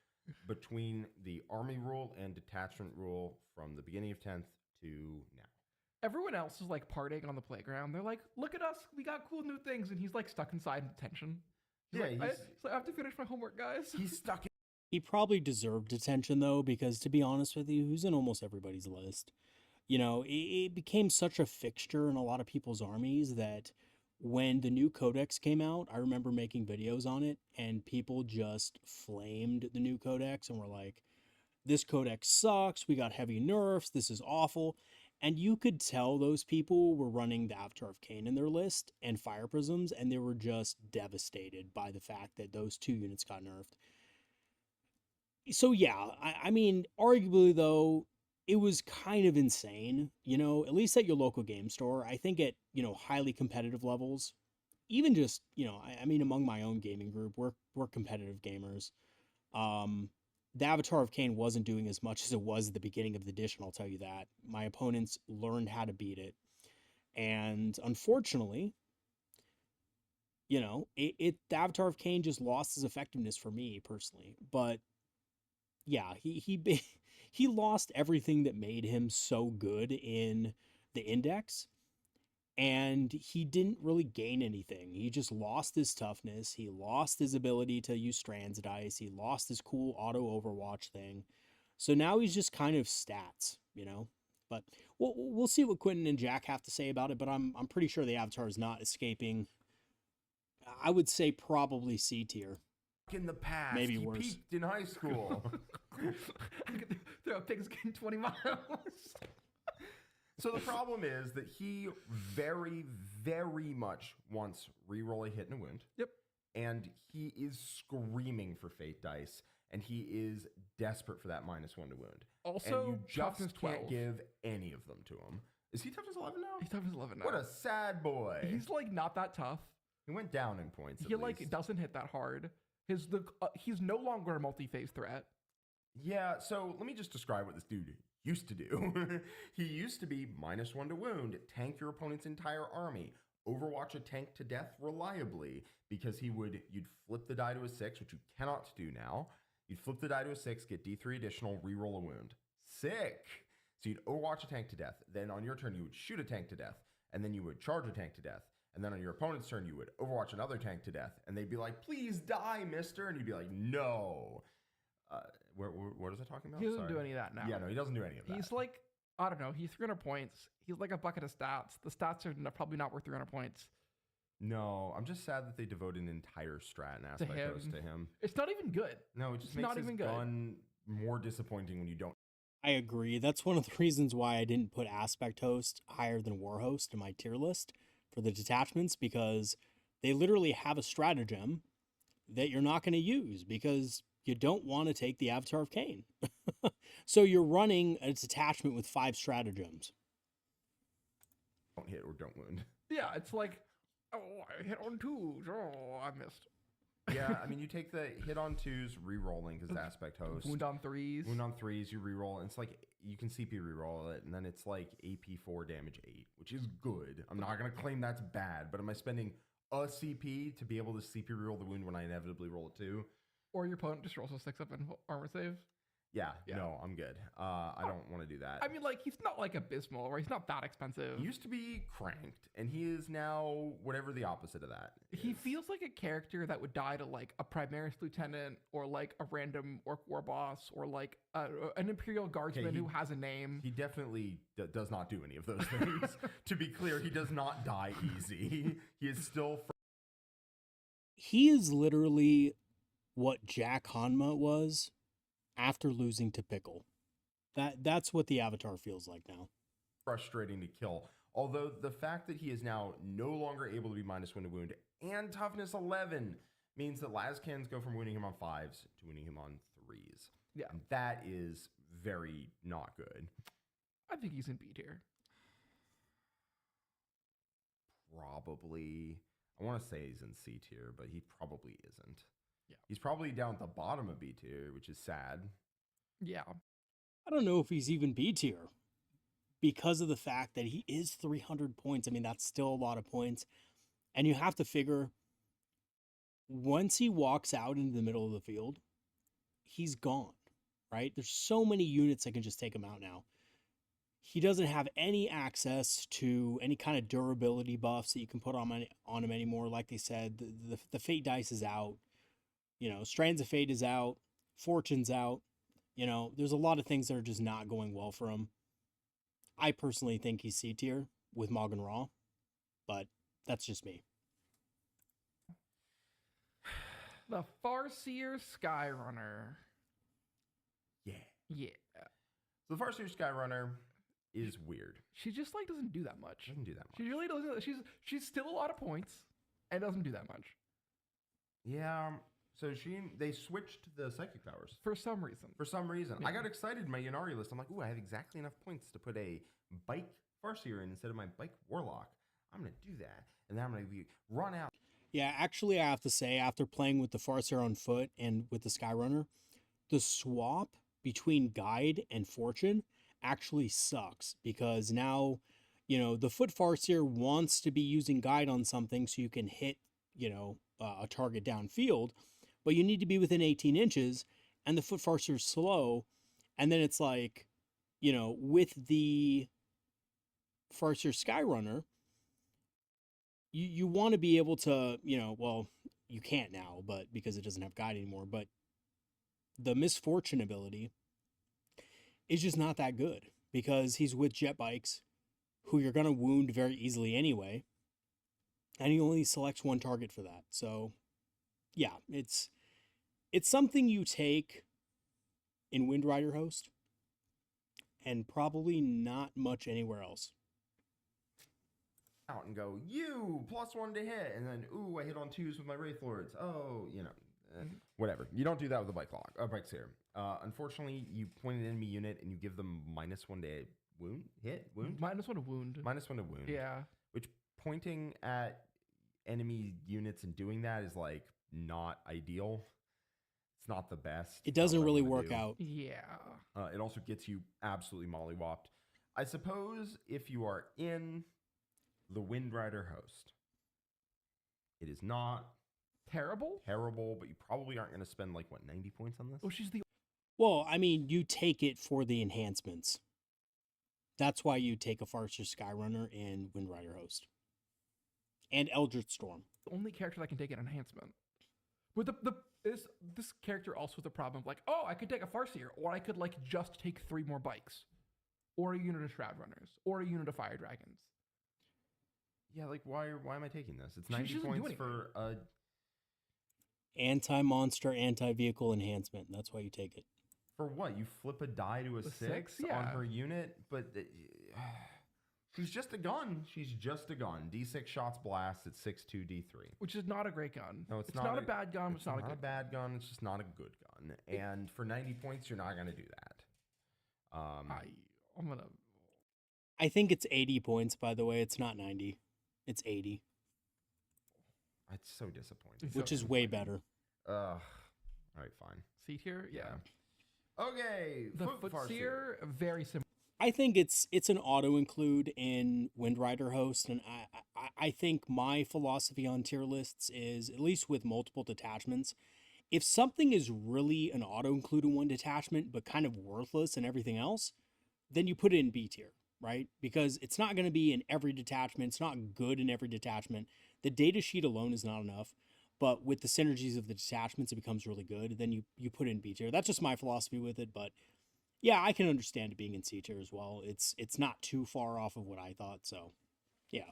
between the army rule and detachment rule from the beginning of 10th to now. Everyone else is like partying on the playground. They're like, look at us, we got cool new things. And he's like stuck inside in detention. He's like, I have to finish my homework, guys. He's stuck in. He probably deserved detention though, because to be honest with you, he's in almost everybody's list. You know, it became such a fixture in a lot of people's armies that when the new codex came out, I remember making videos on it and people just flamed the new codex and were like, this codex sucks, we got heavy nerfs, this is awful. And you could tell those people were running the Avatar of Khaine in their list and Fire Prisms, and they were just devastated by the fact that those 2 units got nerfed. So yeah, I mean, arguably though, it was kind of insane, you know, at least at your local game store. I think at, you know, highly competitive levels, even just, you know, I mean, among my own gaming group, we're competitive gamers. The Avatar of Khaine wasn't doing as much as it was at the beginning of the edition, I'll tell you that. My opponents learned how to beat it. And unfortunately, you know, the Avatar of Khaine just lost his effectiveness for me personally. But yeah, he lost everything that made him so good in the index. And he didn't really gain anything. He just lost his toughness. He lost his ability to use strands dice. He lost his cool auto overwatch thing. So now he's just kind of stats, you know. But we'll see what Quentin and Jack have to say about it. But I'm pretty sure the Avatar is not escaping. I would say probably C tier. In the past, maybe he worse. Peaked in high school. Throw a pig skin 20 miles. So the problem is that he very, very much wants reroll a hit and a wound. Yep. And he is screaming for fate dice, and he is desperate for that -1 to wound. Also, and you just toughness can't 12. give any of them to him. Is he toughness 11 now? He's toughness 11 now. What a sad boy. He's like not that tough. He went down in points. He like doesn't hit that hard. He's no longer a multi-phase threat. Yeah, so let me just describe what this dude used to do. He used to be -1 to wound, tank your opponent's entire army, overwatch a tank to death reliably, because you'd flip the die to a 6, which you cannot do now. You'd flip the die to a 6, get D3 additional, reroll a wound. Sick! So you'd overwatch a tank to death, then on your turn you would shoot a tank to death, and then you would charge a tank to death, and then on your opponent's turn you would overwatch another tank to death, and they'd be like, please die, mister, and you'd be like, no. What is I talking about? He doesn't do any of that now. Yeah, no, he doesn't do any of that. He's like, I don't know, he's 300 points. He's like a bucket of stats. The stats are probably not worth 300 points. No, I'm just sad that they devoted an entire strat and aspect host to him. It's not even good. No, it just makes his gun more disappointing when you don't. I agree. That's one of the reasons why I didn't put aspect host higher than war host in my tier list for the detachments, because they literally have a stratagem that you're not going to use because you don't want to take the Avatar of Khaine. So you're running a detachment with 5 stratagems. Don't hit or don't wound. Yeah, it's like, oh, I hit on 2s. Oh, I missed. Yeah, I mean, you take the hit on 2s, re-rolling because aspect host. Wound on 3s. Wound on 3s, you re-roll. And it's like, you can CP re-roll it, and then it's like AP 4, damage 8, which is good. I'm not going to claim that's bad, but am I spending a CP to be able to CP re-roll the wound when I inevitably roll a 2? Or your opponent just rolls a 6 up in armor save. Yeah, no, I'm good. I don't want to do that. I mean, like, he's not like abysmal, right? He's not that expensive. He used to be cranked, and he is now whatever the opposite of that is. He feels like a character that would die to like a Primaris Lieutenant or like a random Orc War Boss or like an Imperial Guardsman who has a name. He definitely does not do any of those things. To be clear, he does not die easy. He is still... He is literally what Jack Hanma was after losing to Pickle. That's what the Avatar feels like now. Frustrating to kill. Although the fact that he is now no longer able to be -1 to wound and toughness 11 means that Lascans go from winning him on 5s to winning him on 3s. Yeah. And that is very not good. I think he's in B tier. Probably. I want to say he's in C tier, but he probably isn't. Yeah. He's probably down at the bottom of B tier, which is sad. Yeah. I don't know if he's even B tier because of the fact that he is 300 points. I mean, that's still a lot of points. And you have to figure, once he walks out into the middle of the field, he's gone, right? There's so many units that can just take him out now. He doesn't have any access to any kind of durability buffs that you can put on him anymore. Like they said, the Fate dice is out. You know, Strands of Fate is out. Fortune's out. You know, there's a lot of things that are just not going well for him. I personally think he's C tier with Maugan Ra, but that's just me. The Farseer Skyrunner. Yeah. Yeah. So the Farseer Skyrunner is weird. She just like doesn't do that much. Doesn't do that much. She really doesn't. She's still a lot of points and doesn't do that much Yeah. So they switched the psychic powers. for some reason. For some reason. Yeah. I got excited in my Yannari list. I'm like, ooh, I have exactly enough points to put a bike Farseer in instead of my bike Warlock. I'm going to do that. And then I'm going to run out. Yeah, actually, I have to say, after playing with the Farseer on foot and with the Skyrunner, the swap between Guide and Fortune actually sucks because now, you know, the foot Farseer wants to be using Guide on something so you can hit, you know, a target downfield, but you need to be within 18 inches, and the foot Farseer's slow, and then it's like, you know, with the Farseer Skyrunner, you want to be able to, you know, well, you can't now, but because it doesn't have Guide anymore, but the Misfortune ability is just not that good because he's with jet bikes who you're going to wound very easily anyway, and he only selects one target for that. So yeah, it's something you take in Windrider Host and probably not much anywhere else. Out and go, you +1 to hit, and then ooh, I hit on 2s with my Wraith Lords. Oh, you know, whatever. You don't do that with a bike log, bike seer. Unfortunately, you point an enemy unit and you give them -1 to wound, wound, -1 to wound. -1 to wound. Yeah. Which pointing at enemy units and doing that is like not ideal. It's not the best. It doesn't Not what I really wanna work do. out. Yeah. It also gets you absolutely mollywopped. I suppose if you are in the Windrider host, it is not Terrible? terrible, but you probably aren't going to spend like, what, 90 points on this? Oh, she's the Well, I mean, you take it for the enhancements. That's why you take a Farseer Skyrunner in Windrider Host. And Eldritch Storm. only character that can take an enhancement. With this character also with the problem of like, oh, I could take a Farseer, or I could like just take 3 more bikes, or a unit of Shroud Runners, or a unit of Fire Dragons. Yeah, like, why am I taking this? It's She 90 doesn't do points for a... Anti-monster, anti-vehicle enhancement. That's why you take it. For what? You flip a die to a The 6 six? on Yeah. her unit? But she's just a gun. She's just a gun. D6 shots blast at 6/2 D3. Which is not a great gun. No, it's not a bad gun. It's not a good bad gun. It's just not a good gun. And for 90 points, you're not going to do that. I'm gonna. I think it's 80 points, by the way. It's not 90. It's 80, It's so disappointing. which is way better. All right, fine. C tier, yeah. Okay, The Foot Farseer. Footseer, very similar. I think it's an auto include in Windrider Host, and I think my philosophy on tier lists is, at least with multiple detachments, if something is really an auto include in one detachment but kind of worthless in everything else, then you put it in B tier, right? Because it's not going to be in every detachment. It's not good in every detachment. The data sheet alone is not enough. But with the synergies of the detachments, it becomes really good. Then you put it in B tier. That's just my philosophy with it. But yeah, I can understand it being in C tier as well. It's not too far off of what I thought. So yeah.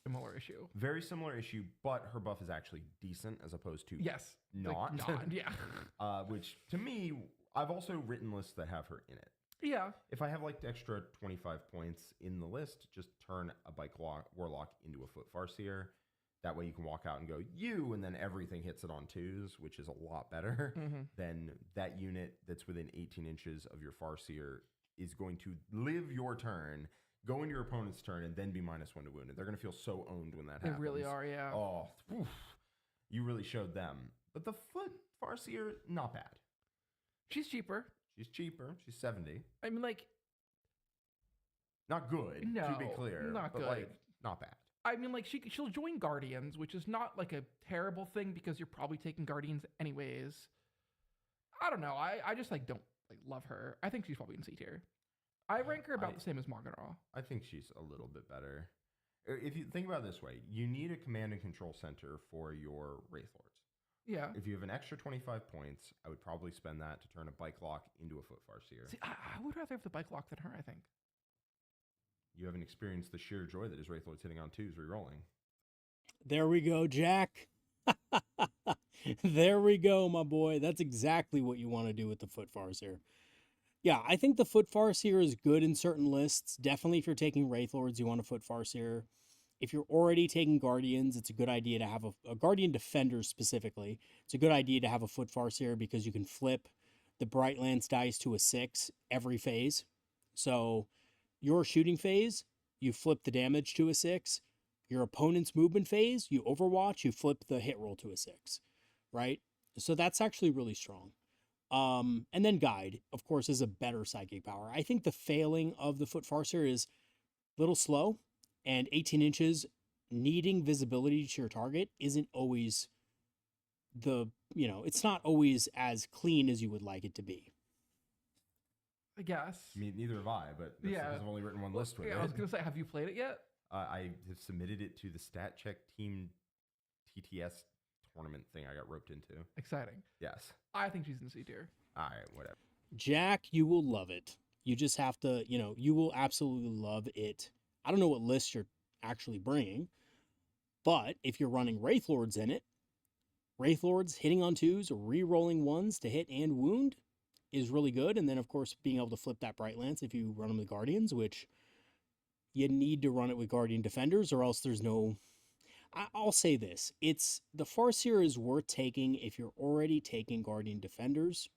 Similar issue. Very similar issue, but her buff is actually decent as opposed to Yes. not. Yeah. Which, to me, I've also written lists that have her in it. Yeah. If I have like the extra 25 points in the list, just turn a Warlock into a Foot Farseer. That way you can walk out and go, and then everything hits it on 2s, which is a lot better than that unit that's within 18 inches of your Farseer is going to live your turn, go into your opponent's turn, and then be -1 to wounded. They're going to feel so owned when that happens. They really are, yeah. Oh, oof, you really showed them. But the Foot Farseer, not bad. She's cheaper. She's cheaper. She's 70. I mean, like... Not good, no, to be clear. not but good. Like, not bad. I mean, like, she'll join Guardians, which is not, like, a terrible thing because you're probably taking Guardians anyways. I don't know. I just, like, don't love her. I think she's probably in C tier. I rank her about the same as Maugan Ra. I think she's a little bit better. If you think about it this way, you need a command and control center for your Wraith Lords. Yeah. If you have an extra 25 points, I would probably spend that to turn a Bike Lock into a Foot Farseer. See, I would rather have the Bike Lock than her, I think. You haven't experienced the sheer joy that is Wraith Lords hitting on 2s re-rolling. There we go, Jack. There we go, my boy. That's exactly what you want to do with the Foot Farseer. Yeah, I think the Foot Farseer is good in certain lists. Definitely if you're taking Wraith Lords, you want a Foot Farseer. If you're already taking Guardians, it's a good idea to have a Guardian Defender specifically. It's a good idea to have a Foot Farseer because you can flip the Bright Lance dice to a 6 every phase. So your shooting phase, you flip the damage to a 6. Your opponent's movement phase, you overwatch, you flip the hit roll to a 6, right? So that's actually really strong. And then Guide, of course, is a better psychic power. I think the failing of the Foot Farseer is a little slow, and 18 inches needing visibility to your target isn't always it's not always as clean as you would like it to be. I guess. I mean, neither have I, but I've only written one list with it. I was going to say, have you played it yet? I have submitted it to the Stat Check Team TTS tournament thing I got roped into. Exciting. Yes. I think she's in C tier. All right, whatever. Jack, you will love it. You just have to, you will absolutely love it. I don't know what list you're actually bringing, but if you're running Wraith Lords in it, Wraith Lords hitting on 2s, re-rolling 1s to hit and wound is really good. And then, of course, being able to flip that Bright Lance if you run them with Guardians, which you need to run it with Guardian Defenders or else there's no... I'll say this. The Farseer is worth taking if you're already taking Guardian Defenders.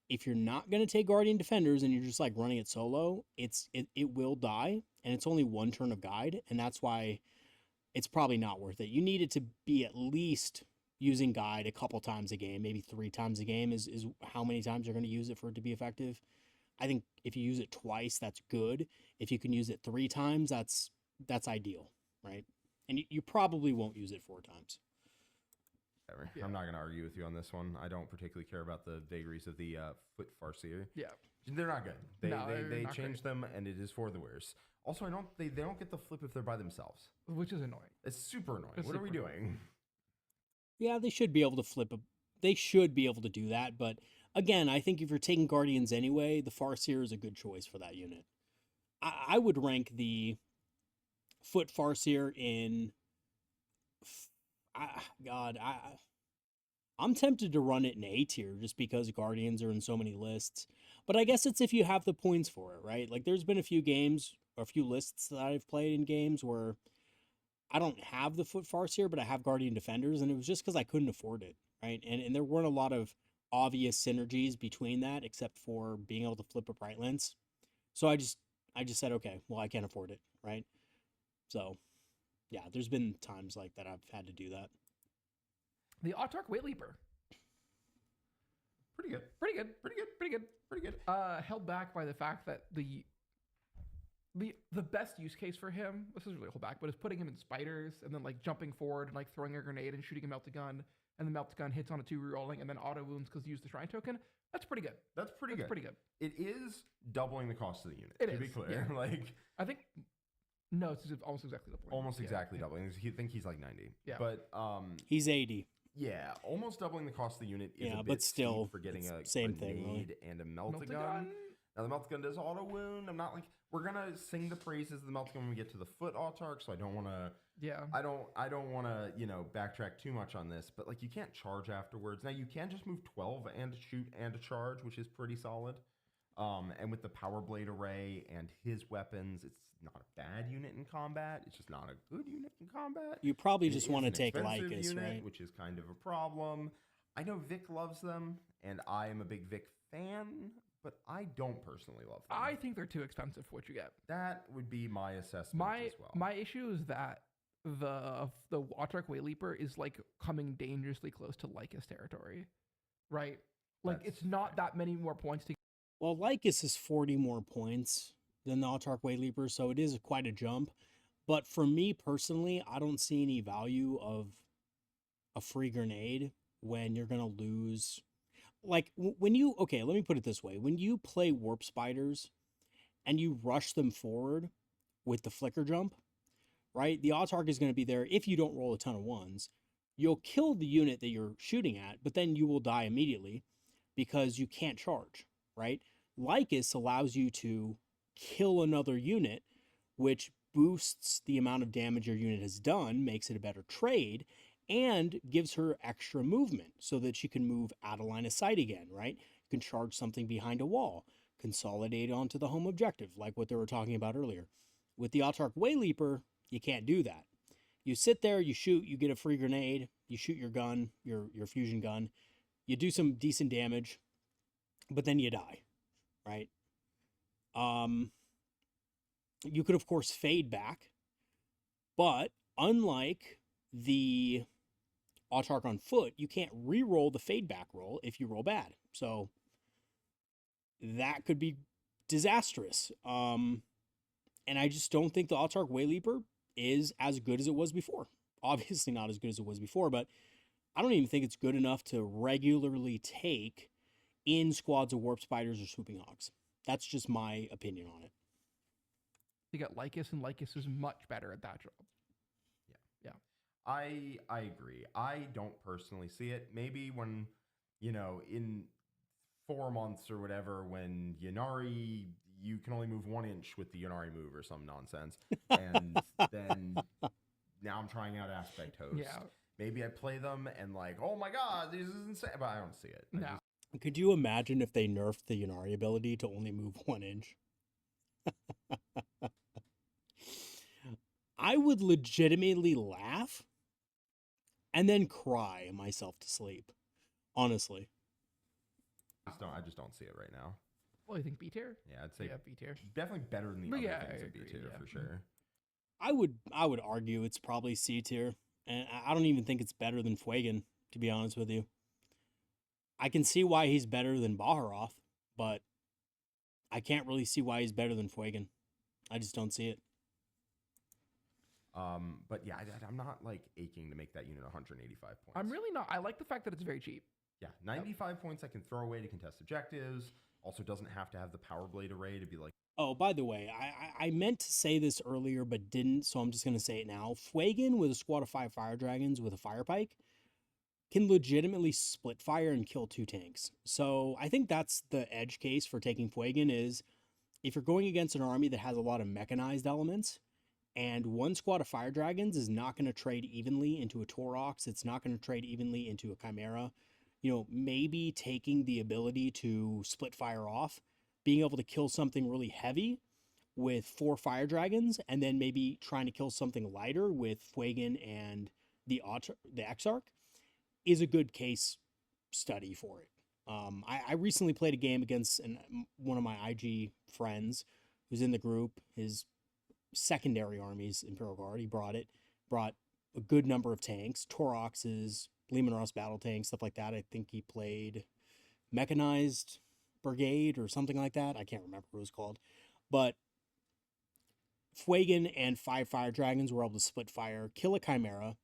If you're not going to take Guardian Defenders and you're just like running it solo, it will die, and it's only 1 turn of Guide, and that's why it's probably not worth it. You need it to be at least using Guide a couple times a game, maybe 3 times a game is how many times you're going to use it for it to be effective. I think if you use it twice, that's good. If you can use it 3 times, that's ideal, right? And you probably won't use it 4 times. Yeah. I'm not going to argue with you on this one. I don't particularly care about the vagaries of the Foot Farseer. Yeah. They're not good. They changed them, and it is for the worse. Also, they don't get the flip if they're by themselves. Which is annoying. It's super annoying. What are we doing? Yeah, they should be able to flip they should be able to do that, but again, I think if you're taking Guardians anyway, the Farseer is a good choice for that unit. I would rank the Foot Farseer in... I'm tempted to run it in A tier just because Guardians are in so many lists. But I guess it's if you have the points for it, right? Like there's been a few games or a few lists that I've played in games where I don't have the Foot Farseer, but I have Guardian Defenders, and it was just because I couldn't afford it, right? And there weren't a lot of obvious synergies between that except for being able to flip a Bright Lance. So I just said, okay, well, I can't afford it, right? So yeah, there's been times like that I've had to do that. The Autarch wayleaper. Pretty good. Pretty good. Pretty good. Pretty good. Pretty good. Held back by the fact that the best use case for him, this is really hold back, but is putting him in spiders and then like jumping forward and like throwing a grenade and shooting a melt gun, and the melt gun hits on a 2 rerolling and then auto wounds because you use the shrine token. That's pretty good. That's pretty good. It is doubling the cost of the unit. To be clear, yeah. Like I think. No, it's almost exactly the point. Almost exactly doubling. I think he's like 90. Yeah. But he's 80. Yeah, almost doubling the cost of the unit is a bit but still steep for getting a same grenade thing, and a melt-a-gun. Now the melt-a-gun does auto wound. I'm not like we're gonna sing the praises of the melt-a-gun when we get to the Foot Autarch, so I don't want to Yeah. I don't want to, backtrack too much on this, but like you can't charge afterwards. Now you can just move 12 and shoot and a charge, which is pretty solid. And with the Power Blade array and his weapons, it's not a bad unit in combat. It's just not a good unit in combat. You probably just want to take Lycus, unit, right? Which is kind of a problem. I know Vic loves them, and I am a big Vic fan, but I don't personally love them. I think they're too expensive for what you get. That would be my assessment as well. My issue is that the Autarch Wayleaper is like coming dangerously close to Lycus territory, right? Like it's not that many more points to. Well, Lycus is 40 more points than the Autarch Wayleaper, so it is quite a jump. But for me personally, I don't see any value of a free grenade when you're going to lose. Like, when you... Okay, let me put it this way. When you play Warp Spiders and you rush them forward with the flicker jump, right? The Autarch is going to be there. If you don't roll a ton of ones, you'll kill the unit that you're shooting at, but then you will die immediately because you can't charge, right? Lycus allows you to kill another unit, which boosts the amount of damage your unit has done, makes it a better trade, and gives her extra movement so that she can move out of line of sight again, right? You can charge something behind a wall, consolidate onto the home objective, like what they were talking about earlier. With the Autarch Wayleaper, you can't do that. You sit there, you shoot, you get a free grenade, you shoot your gun, your fusion gun, you do some decent damage, but then you die, right? You could, of course, fade back, but unlike the Autarch on foot, you can't re-roll the fade back roll if you roll bad. So that could be disastrous. And I just don't think the Autarch Wayleaper is as good as it was before. Obviously not as good as it was before, but I don't even think it's good enough to regularly take in squads of Warp Spiders or Swooping Hogs. That's just my opinion on it. You got Lycus, and Lycus is much better at that job. Yeah. I agree. I don't personally see it. Maybe when, in 4 months or whatever, when Ynnari, you can only move 1 inch with the Ynnari move or some nonsense. And then now I'm trying out Aspect Host. Yeah. Maybe I play them and like, oh my god, this is insane. But I don't see it. No. Could you imagine if they nerfed the Ynnari ability to only move 1 inch? I would legitimately laugh and then cry myself to sleep. Honestly. I just don't see it right now. Well, you think B tier? Yeah, I'd say B tier. definitely better than the other things in B agree, tier yeah. for sure. I would argue it's probably C tier, and I don't even think it's better than Fuegan, to be honest with you. I can see why he's better than Baharroth, but I can't really see why he's better than Fuegan. I just don't see it. But yeah, I'm not like aching to make that unit 185 points. I'm really not. I like the fact that it's very cheap. Yeah, 95 points I can throw away to contest objectives. Also doesn't have to have the Power Blade array to be like... Oh, by the way, I meant to say this earlier but didn't, so I'm just going to say it now. Fuegan with a squad of 5 Fire Dragons with a Fire Pike can legitimately split fire and kill 2 tanks. So I think that's the edge case for taking Fuegan is if you're going against an army that has a lot of mechanized elements, and 1 squad of Fire Dragons is not going to trade evenly into a Taurox, it's not going to trade evenly into a Chimera, maybe taking the ability to split fire off, being able to kill something really heavy with 4 Fire Dragons, and then maybe trying to kill something lighter with Fuegan and the Exarch is a good case study for it. I recently played a game against one of my IG friends who's in the group. His secondary armies, Imperial Guard, he brought a good number of tanks, Tauroxes, Leman Russ battle tanks, stuff like that. I think he played Mechanized Brigade or something like that. I can't remember what it was called. But Fuegan and 5 Fire Dragons were able to split fire, kill a Chimera,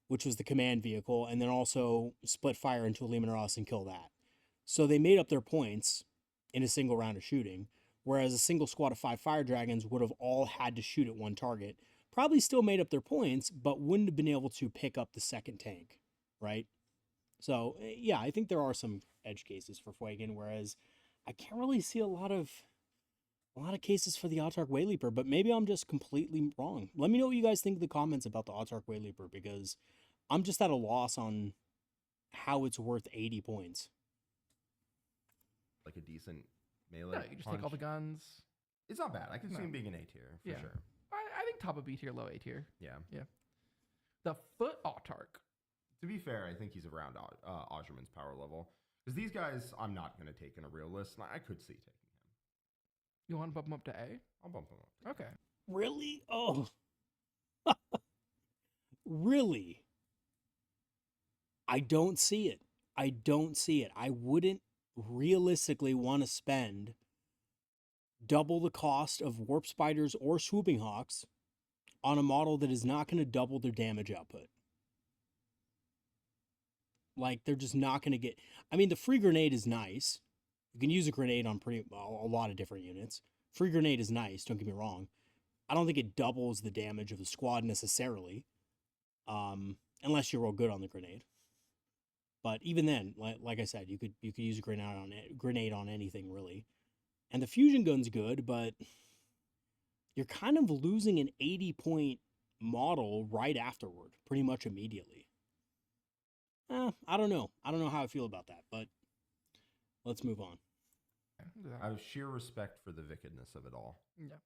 which was the command vehicle, and then also split fire into a Leman Russ and kill that. So they made up their points in a single round of shooting, whereas a single squad of 5 Fire Dragons would have all had to shoot at one target. Probably still made up their points, but wouldn't have been able to pick up the second tank, right? So, yeah, I think there are some edge cases for Fuegan, whereas I can't really see a lot of a lot of cases for the Autarch Wayleaper, but maybe I'm just completely wrong. Let me know what you guys think in the comments about the Autarch Wayleaper, because I'm just at a loss on how it's worth 80 points. Like a decent melee. No, you just take all the guns. It's not bad. I can see him being an A tier for sure. I think top of B tier, low A tier. Yeah. The Foot Autarch. To be fair, I think he's around Asurmen's power level. Because these guys, I'm not going to take in a real list. I could see taking him. You want to bump him up to A? I'll bump him up. Okay. Really? Oh. Really? I don't see it. I don't see it. I wouldn't realistically want to spend double the cost of Warp Spiders or Swooping Hawks on a model that is not going to double their damage output. Like, they're just not going to get... I mean, the free grenade is nice. You can use a grenade on a lot of different units. Free grenade is nice, don't get me wrong. I don't think it doubles the damage of the squad necessarily. Unless you're real good on the grenade. But even then, like I said, you could use a grenade on anything, really. And the fusion gun's good, but you're kind of losing an 80-point model right afterward, pretty much immediately. I don't know. I don't know how I feel about that, but let's move on. I have sheer respect for the wickedness of it all. Yeah.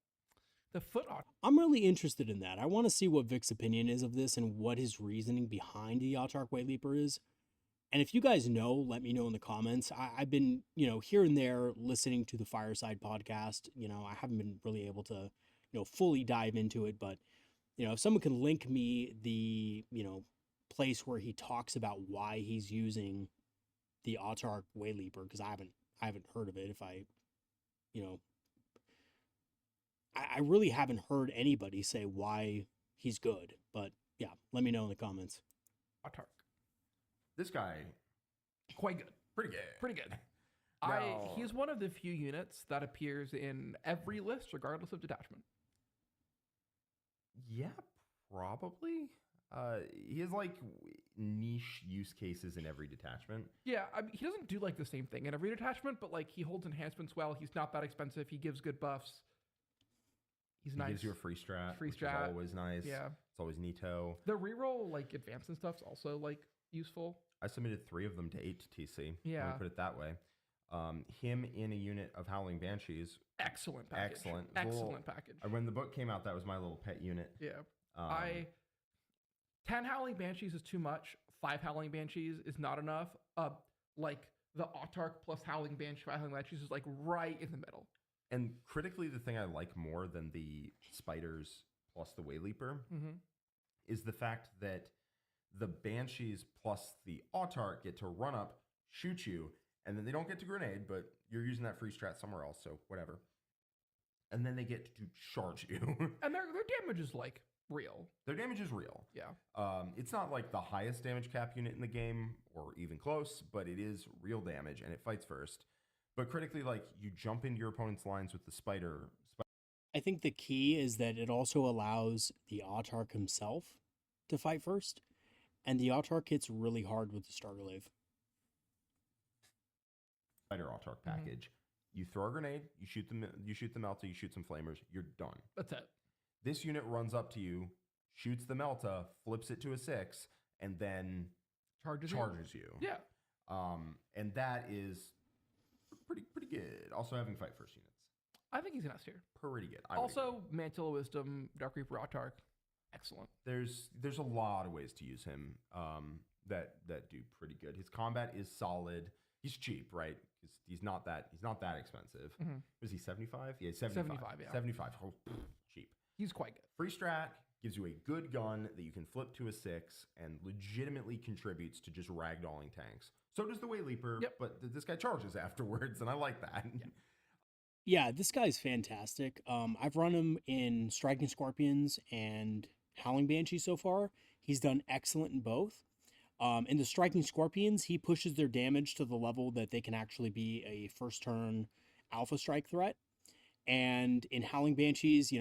The Foot Autarch. I'm really interested in that. I want to see what Vic's opinion is of this and what his reasoning behind the Autarch Wayleaper is. And if you guys know, let me know in the comments. I've been, here and there listening to the Fireside podcast. I haven't been really able to, fully dive into it. But, if someone can link me the, place where he talks about why he's using the Autarch Wayleaper, because I haven't heard of it. If I really haven't heard anybody say why he's good. But yeah, let me know in the comments. Autarch. This guy, quite good. Pretty good. Pretty good. Now, He's one of the few units that appears in every list, regardless of detachment. Yeah, probably. He has niche use cases in every detachment. Yeah, he doesn't do the same thing in every detachment, but he holds enhancements well. He's not that expensive. He gives good buffs. He nice. Gives you a free strat. Which is always nice. Yeah. It's always neato. The reroll advance and stuff's also useful. I submitted 3 of them to 8 TC. Yeah. Let me put it that way. Him in a unit of Howling Banshees. Excellent package. Excellent package. When the book came out, that was my little pet unit. Yeah. 10 Howling Banshees is too much. 5 Howling Banshees is not enough. The Autarch plus Howling Banshees is right in the middle. And critically, the thing I like more than the Spiders plus the Wayleaper is the fact that the Banshees plus the Autarch get to run up, shoot you, and then they don't get to grenade, but you're using that free strat somewhere else, so whatever. And then they get to charge you. And their damage is real. Their damage is real. Yeah. It's not the highest damage cap unit in the game, or even close, but it is real damage, and it fights first. But critically, you jump into your opponent's lines with the Spider. I think the key is that it also allows the Autarch himself to fight first. And the Autarch hits really hard with the Starglaive. Spider Autarch package. You throw a grenade, you shoot the Melta, you shoot some flamers, you're done. That's it. This unit runs up to you, shoots the Melta, flips it to a 6, and then charges you. Yeah. And that is pretty good. Also having fight first units. I think he's an S tier. Pretty good. Also, Mantle of Wisdom, Dark Reaper Autarch. Excellent. There's a lot of ways to use him that do pretty good. His combat is solid. He's cheap, right? He's not that expensive. Was he 75? Yeah, 75. 75. Oh, cheap. He's quite good. Free strat gives you a good gun that you can flip to a 6 and legitimately contributes to just ragdolling tanks. So does the Wayleaper, but this guy charges afterwards, and I like that. Yeah, this guy's fantastic. I've run him in Striking Scorpions and Howling Banshee so far. He's done excellent in both. In the Striking Scorpions, he pushes their damage to the level that they can actually be a first turn alpha strike threat. And in Howling Banshees,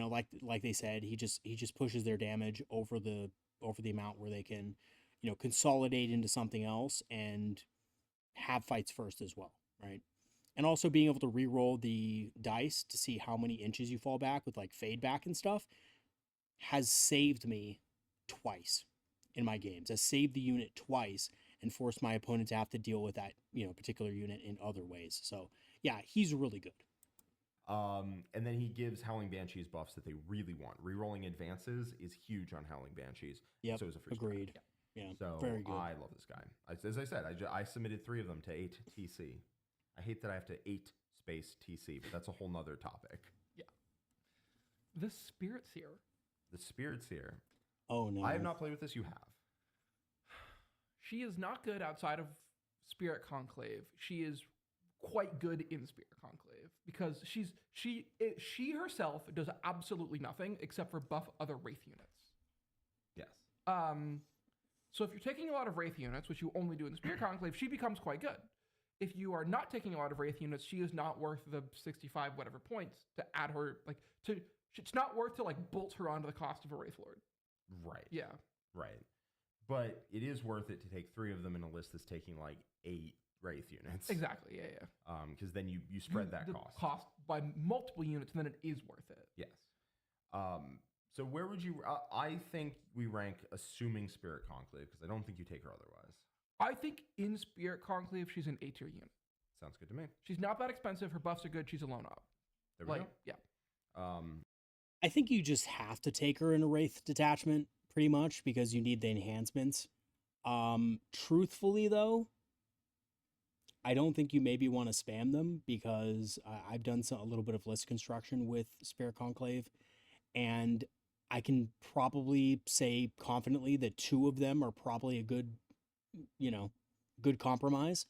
like they said, he just pushes their damage over the amount where they can, consolidate into something else and have fights first as well, right? and also being able to re-roll the dice to see how many inches you fall back with like fade back and stuff has saved me twice in my games. Has saved the unit twice and forced my opponent to have to deal with that, particular unit in other ways. So yeah, he's really good. And then he gives Howling Banshees buffs that they really want. Rerolling advances is huge on Howling Banshees. Yep, so is a free agreed. Yeah, so very good. I love this guy. As I said, I submitted 3 of them to 8 TC. I hate that I have to 8 space TC, but that's a whole nother topic. Yeah. The Spiritseer. The Spiritseer. Oh no, I have not played with this. You have. She is not good outside of Spirit Conclave. She is quite good in Spirit Conclave because she herself does absolutely nothing except for buff other Wraith units. Yes. So if you're taking a lot of Wraith units, which you only do in the Spirit Conclave, she becomes quite good. If you are not taking a lot of Wraith units, she is not worth the 65 whatever points to add her it's not worth to bolt her onto the cost of a Wraith Lord. Right. Yeah. Right. But it is worth it to take 3 of them in a list that's taking 8 Wraith units. Exactly. Yeah. Because then you spread that cost by multiple units, and then it is worth it. Yes. So where would you? I think we rank assuming Spirit Conclave because I don't think you take her otherwise. I think in Spirit Conclave she's an A-tier unit. Sounds good to me. She's not that expensive. Her buffs are good. She's a lone op. There we go. Yeah. I think you just have to take her in a Wraith detachment pretty much because you need the enhancements. Truthfully though, I don't think you maybe want to spam them because I've done a little bit of list construction with Spirit Conclave, and I can probably say confidently that 2 of them are probably a good compromise.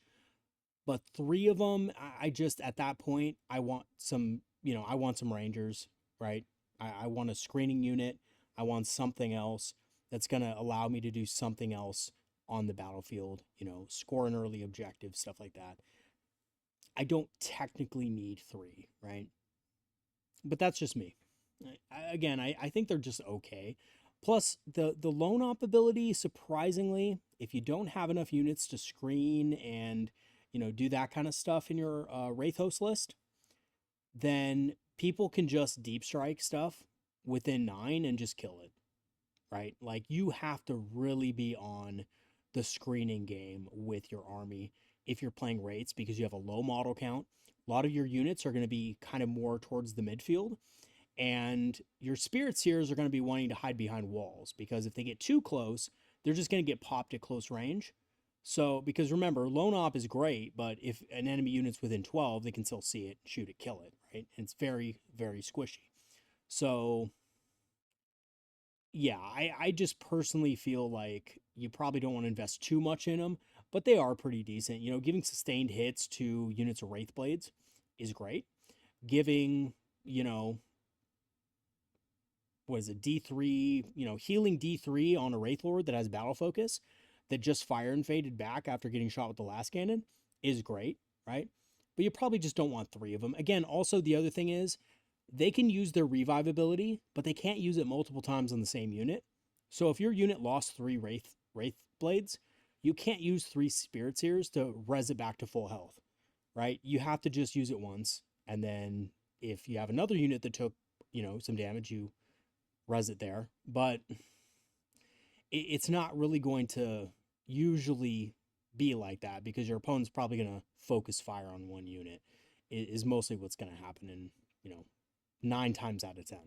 But 3 of them, I just, at that point, I want some Rangers, right? I want a screening unit. I want something else that's going to allow me to do something else on the battlefield, score an early objective, stuff like that. I don't technically need 3, right? But that's just me. I think they're just okay. Plus, the lone op ability, surprisingly, if you don't have enough units to screen and, do that kind of stuff in your Wraith host list, then people can just deep strike stuff within 9 and just kill it, right? You have to really be on the screening game with your army if you're playing Wraiths because you have a low model count. A lot of your units are going to be kind of more towards the midfield, and your Spiritseers are going to be wanting to hide behind walls because if they get too close, they're just going to get popped at close range. So, because remember, lone op is great, but if an enemy unit's within 12, they can still see it, shoot it, kill it, right? And it's very, very squishy. So, yeah, I just personally feel like you probably don't want to invest too much in them, but they are pretty decent. Giving sustained hits to units of Wraith Blades is great. Giving, what is it, D3, healing D3 on a Wraith Lord that has battle focus that just fire and faded back after getting shot with the last cannon is great, right? But you probably just don't want 3 of them. Again, also the other thing is they can use their revive ability, but they can't use it multiple times on the same unit. So if your unit lost 3 Wraith Blades, you can't use 3 Spiritseers to res it back to full health, right? You have to just use it once. And then if you have another unit that took, some damage, you res it there. But it's not really going to usually be like that because your opponent's probably going to focus fire on one unit is mostly what's going to happen in, 9 times out of 10.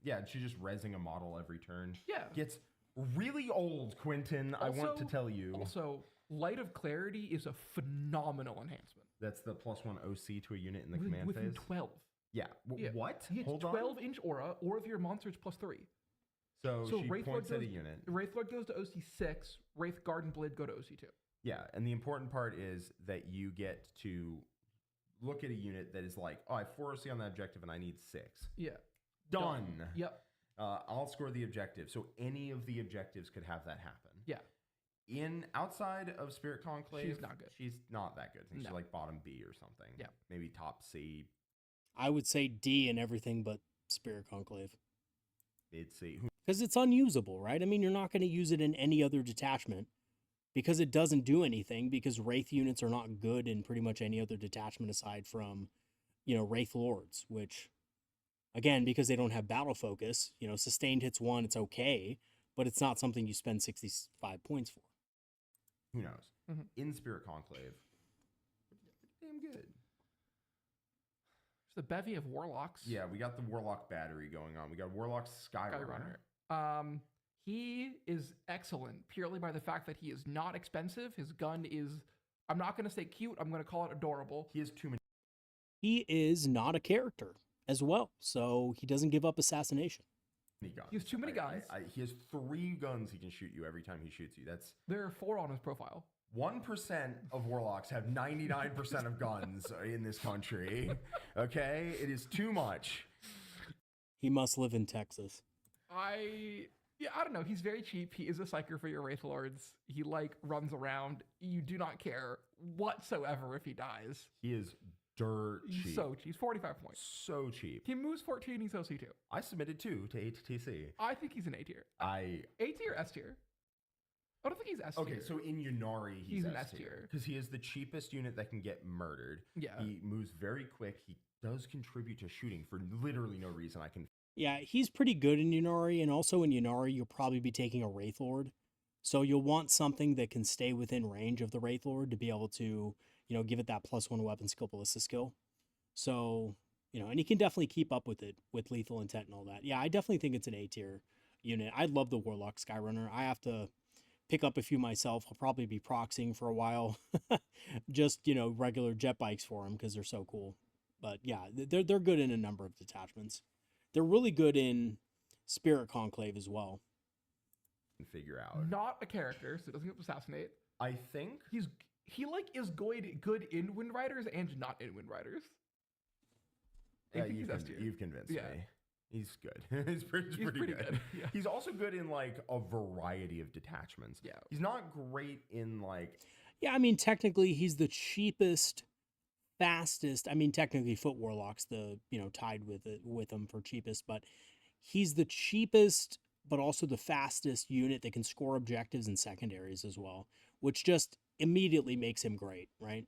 Yeah, she's just rezzing a model every turn. Yeah. Gets really old, Quentin, I want to tell you. Also, Light of Clarity is a phenomenal enhancement. That's the +1 OC to a unit in the command within phase? 12. Yeah. What? It's Hold 12-inch aura, or if your monster's +3. So she Wraith points Lord at a unit. Wraith Lord goes to OC6, Wraith Guard and Blade go to OC2. Yeah, and the important part is that you get to look at a unit that is like, I have 4 OC on that objective and I need 6. Yeah. Done. Yep. I'll score the objective. So any of the objectives could have that happen. Yeah. Outside of Spirit Conclave, she's not good. She's not that good. I think No. she's like bottom B or something. Yeah. Maybe top C. I would say D in everything but Spirit Conclave. Mid C. Because it's unusable, right? I mean, you're not going to use it in any other detachment. because it doesn't do anything, because Wraith units are not good in pretty much any other detachment aside from, Wraith Lords, which, again, because they don't have battle focus, sustained hits 1, it's okay, but it's not something you spend 65 points for. Who knows? In Spirit Conclave, damn good. There's a bevy of Warlocks. Yeah, we got the Warlock battery going on. We got Warlock Skyrunner. He is excellent purely by the fact that he is not expensive. His gun is, I'm not going to say cute, I'm going to call it adorable. He has too many. He is not a character as well, so he doesn't give up assassination. Guns. He has too many guns. He has 3 guns he can shoot you every time he shoots you. There are 4 on his profile. 1% of Warlocks have 99% of guns in this country. Okay? It is too much. He must live in Texas. I don't know. He's very cheap. He is a psyker for your Wraith Lords. He runs around. You do not care whatsoever if he dies. He is dirt cheap. He's so cheap. He's 45 points. So cheap. He moves 14. He's OC2. I submitted 2 to ATTC. I think he's an A tier. A tier, S tier. I don't think he's S tier. Okay, so in Yunari, he's an S tier. Because he is the cheapest unit that can get murdered. Yeah. He moves very quick. He does contribute to shooting for literally no reason. Yeah, he's pretty good in Yunari, and also in Yunari, you'll probably be taking a Wraith Lord. So you'll want something that can stay within range of the Wraith Lord to be able to, give it that +1 weapon skill, ballista skill. So, and he can definitely keep up with it with lethal intent and all that. Yeah, I definitely think it's an A tier unit. I love the Warlock Skyrunner. I have to pick up a few myself. I'll probably be proxying for a while. Just, regular jet bikes for them because they're so cool. But yeah, they're good in a number of detachments. They're really good in Spirit Conclave as well. Figure out. Not a character, so it doesn't get assassinate. I think he is good in Windriders and not in Windriders. Yeah, you've convinced me. He's good. He's pretty good. Yeah. He's also good in a variety of detachments. Yeah. He's not great in Yeah, I mean technically he's the cheapest, fastest. I mean technically Foot Warlock's the tied with him for cheapest, but he's the cheapest but also the fastest unit that can score objectives and secondaries as well, which just immediately makes him great, right?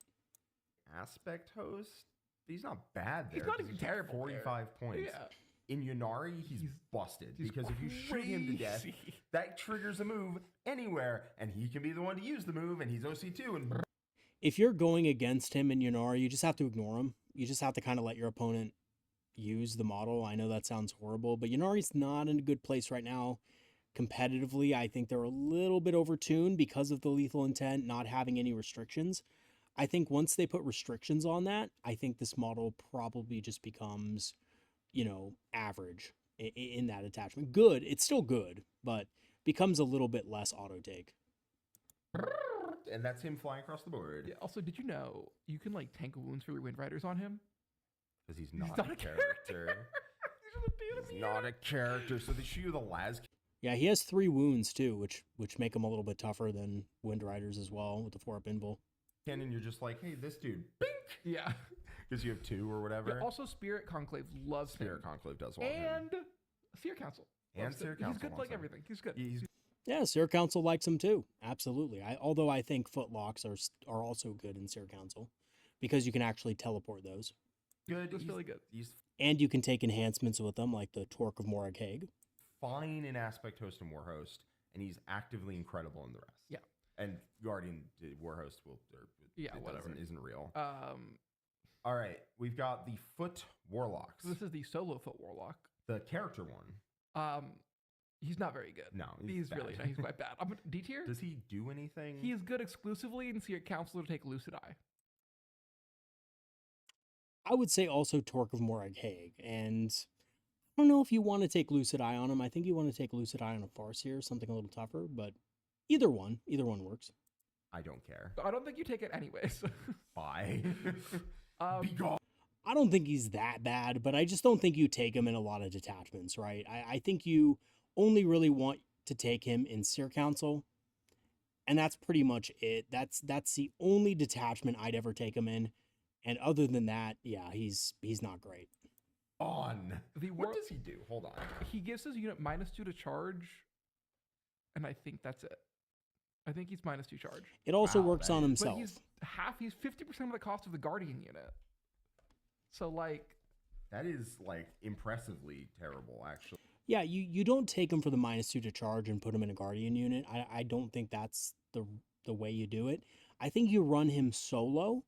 Aspect host, he's not bad there. He's not even terrible. 45 points. Yeah. In Yunari, he's busted he's because if you shoot him to death, that triggers a move anywhere, and he can be the one to use the move, and he's OC2. And if you're going against him in Yunari, you just have to ignore him. You just have to kind of let your opponent use the model. I know that sounds horrible, but Yunari's not in a good place right now. Competitively, I think they're a little bit overtuned because of the lethal intent not having any restrictions. I think once they put restrictions on that, I think this model probably just becomes, average in that attachment. Good, it's still good, but becomes a little bit less auto take. And that's him flying across the board. Yeah, also, did you know you can tank wounds for your Windriders on him? Because he's not a character. He's not a character. So they shoot you the las. Yeah, he has 3 wounds too, which make him a little bit tougher than Windriders as well with the 4-up invul. And you're just like, hey, this dude, bink! Yeah. Because you have 2 or whatever. Yeah, also, Spirit Conclave loves Spirit Conclave does want him. And Seer Council. And Seer Council. He's good everything. He's good. Yeah, Seer Council likes him too. Absolutely. Although I think Footlocks are also good in Seer Council because you can actually teleport those. Good. That's really good. And you can take enhancements with them like the Torque of Morag Hague. Fine in Aspect Host and Warhost, and he's actively incredible in the rest. Yeah. And Guardian Warhost isn't real. All right, we've got the Foot Warlocks. So this is the solo Foot Warlock. The character one. He's not very good. No, he's quite bad. I'm D tier. Does he do anything? He is good exclusively in Seer Council to take Lucid Eye. I would say also Torque of Morag Hague, and I don't know if you want to take Lucid Eye on him. I think you want to take Lucid Eye on a Farseer, something a little tougher, but either one works. I don't care. I don't think you take it anyways. Bye. Be gone. I don't think he's that bad, but I just don't think you take him in a lot of detachments, right? I think you only really want to take him in Seer Council, and that's pretty much it. That's the only detachment I'd ever take him in, and other than that, yeah, he's not great. What does he do? Hold on. He gives his unit -2 to charge, and I think that's it. I think he's -2 charge. It also Wow, works that on is- himself. But he's 50% of the cost of the Guardian unit. So like That is like impressively terrible, actually. Yeah, you don't take him for the -2 to charge and put him in a Guardian unit. I don't think that's the way you do it. I think you run him solo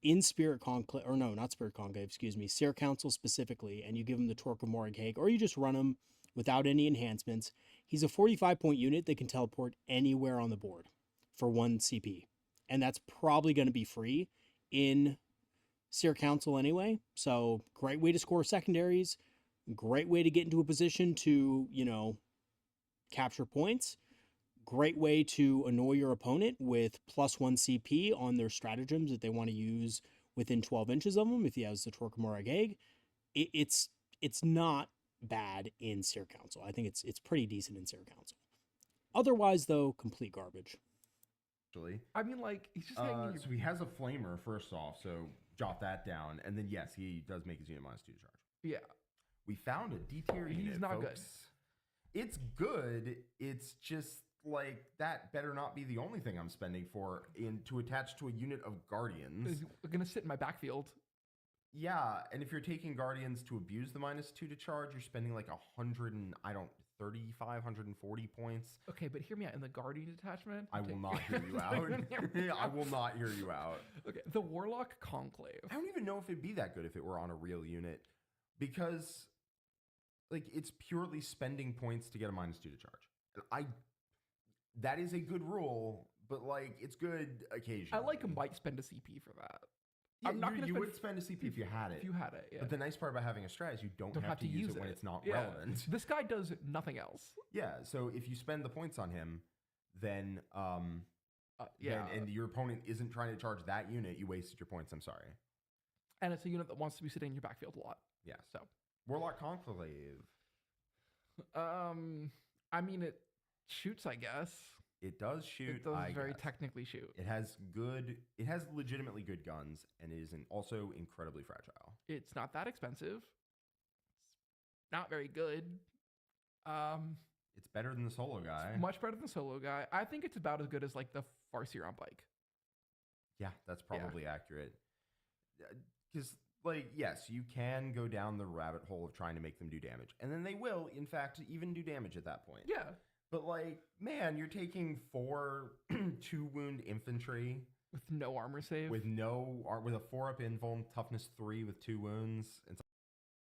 in Spirit Conclave, or no, not Spirit Conclave, excuse me, Seer Council specifically, and you give him the Torque of Morag, or you just run him without any enhancements. He's a 45-point unit that can teleport anywhere on the board for 1 CP. And that's probably going to be free in Seer Council anyway. So great way to score secondaries. Great way to get into a position to, capture points. Great way to annoy your opponent with +1 CP on their stratagems that they want to use within 12 inches of them if he has the Torque of Morag. It's not bad in Seer Council. I think it's pretty decent in Seer Council. Otherwise, though, complete garbage. Actually, I mean, like, he's just hanging. so he has a flamer first off, so jot that down, and then yes, he does make his unit -2 to charge. Yeah. We found a D tier unit. He's not folks. Good. It's good. It's just like that better not be the only thing I'm spending for to attach to a unit of Guardians. He's gonna sit in my backfield. Yeah, and if you're taking Guardians to abuse the -2 to charge, you're spending like 140 points. Okay, but hear me out. In the Guardian detachment, I will not hear you out. I will not hear you out. Okay, the Warlock Conclave. I don't even know if it'd be that good if it were on a real unit, because like it's purely spending points to get a -2 to charge. And that is a good rule, but like it's good occasionally. I like might spend a CP for that. Yeah, I'm not gonna you spend would spend a CP if you had it. If you had it, yeah. But the nice part about having a strat is you don't have to use it when it's not relevant. This guy does nothing else. Yeah, so if you spend the points on him, then and your opponent isn't trying to charge that unit, you wasted your points. I'm sorry. And it's a unit that wants to be sitting in your backfield a lot. Yeah. So Warlock Conclave. I mean, it shoots, I guess. It does shoot. It does very technically shoot. It has legitimately good guns, and it is also incredibly fragile. It's not that expensive. It's not very good. It's better than the solo guy. It's much better than the solo guy. I think it's about as good as like the Farseer on bike. Yeah, that's probably accurate. Because, like, yes, you can go down the rabbit hole of trying to make them do damage. And then they will, in fact, even do damage at that point. Yeah. But, like, man, you're taking 4 2-wound infantry. With no armor save. With a 4-up invuln, toughness 3 with 2 wounds. And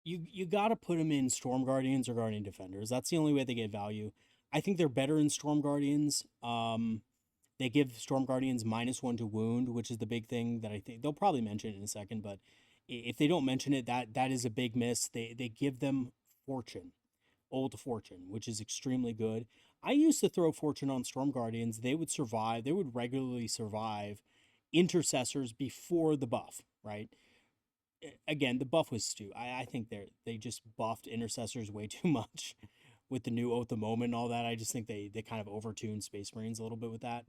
You got to put them in Storm Guardians or Guardian Defenders. That's the only way they get value. I think they're better in Storm Guardians. They give Storm Guardians -1 to wound, which is the big thing that I think they'll probably mention in a second. But if they don't mention it, that is a big miss. They give them Fortune, Old Fortune, which is extremely good. I used to throw Fortune on Storm Guardians. They would survive. They would regularly survive Intercessors before the buff, right? Again, the buff was Stu. I think they just buffed Intercessors way too much with the new Oath of Moment and all that. I just think they kind of overtuned Space Marines a little bit with that,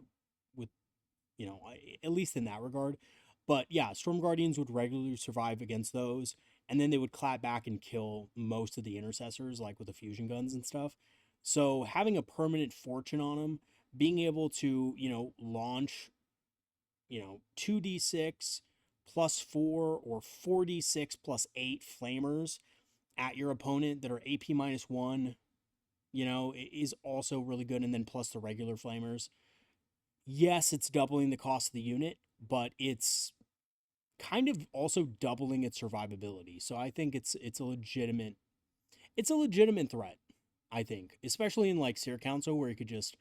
at least in that regard. But yeah, Storm Guardians would regularly survive against those, and then they would clap back and kill most of the Intercessors, like with the fusion guns and stuff. So having a permanent Fortune on them, being able to, launch, 2d6 +4 or 4d6 +8 flamers at your opponent that are AP -1, is also really good. And then plus the regular flamers. Yes, it's doubling the cost of the unit, but it's kind of also doubling its survivability. So I think it's a legitimate threat, I think, especially in like Seer Council where you could just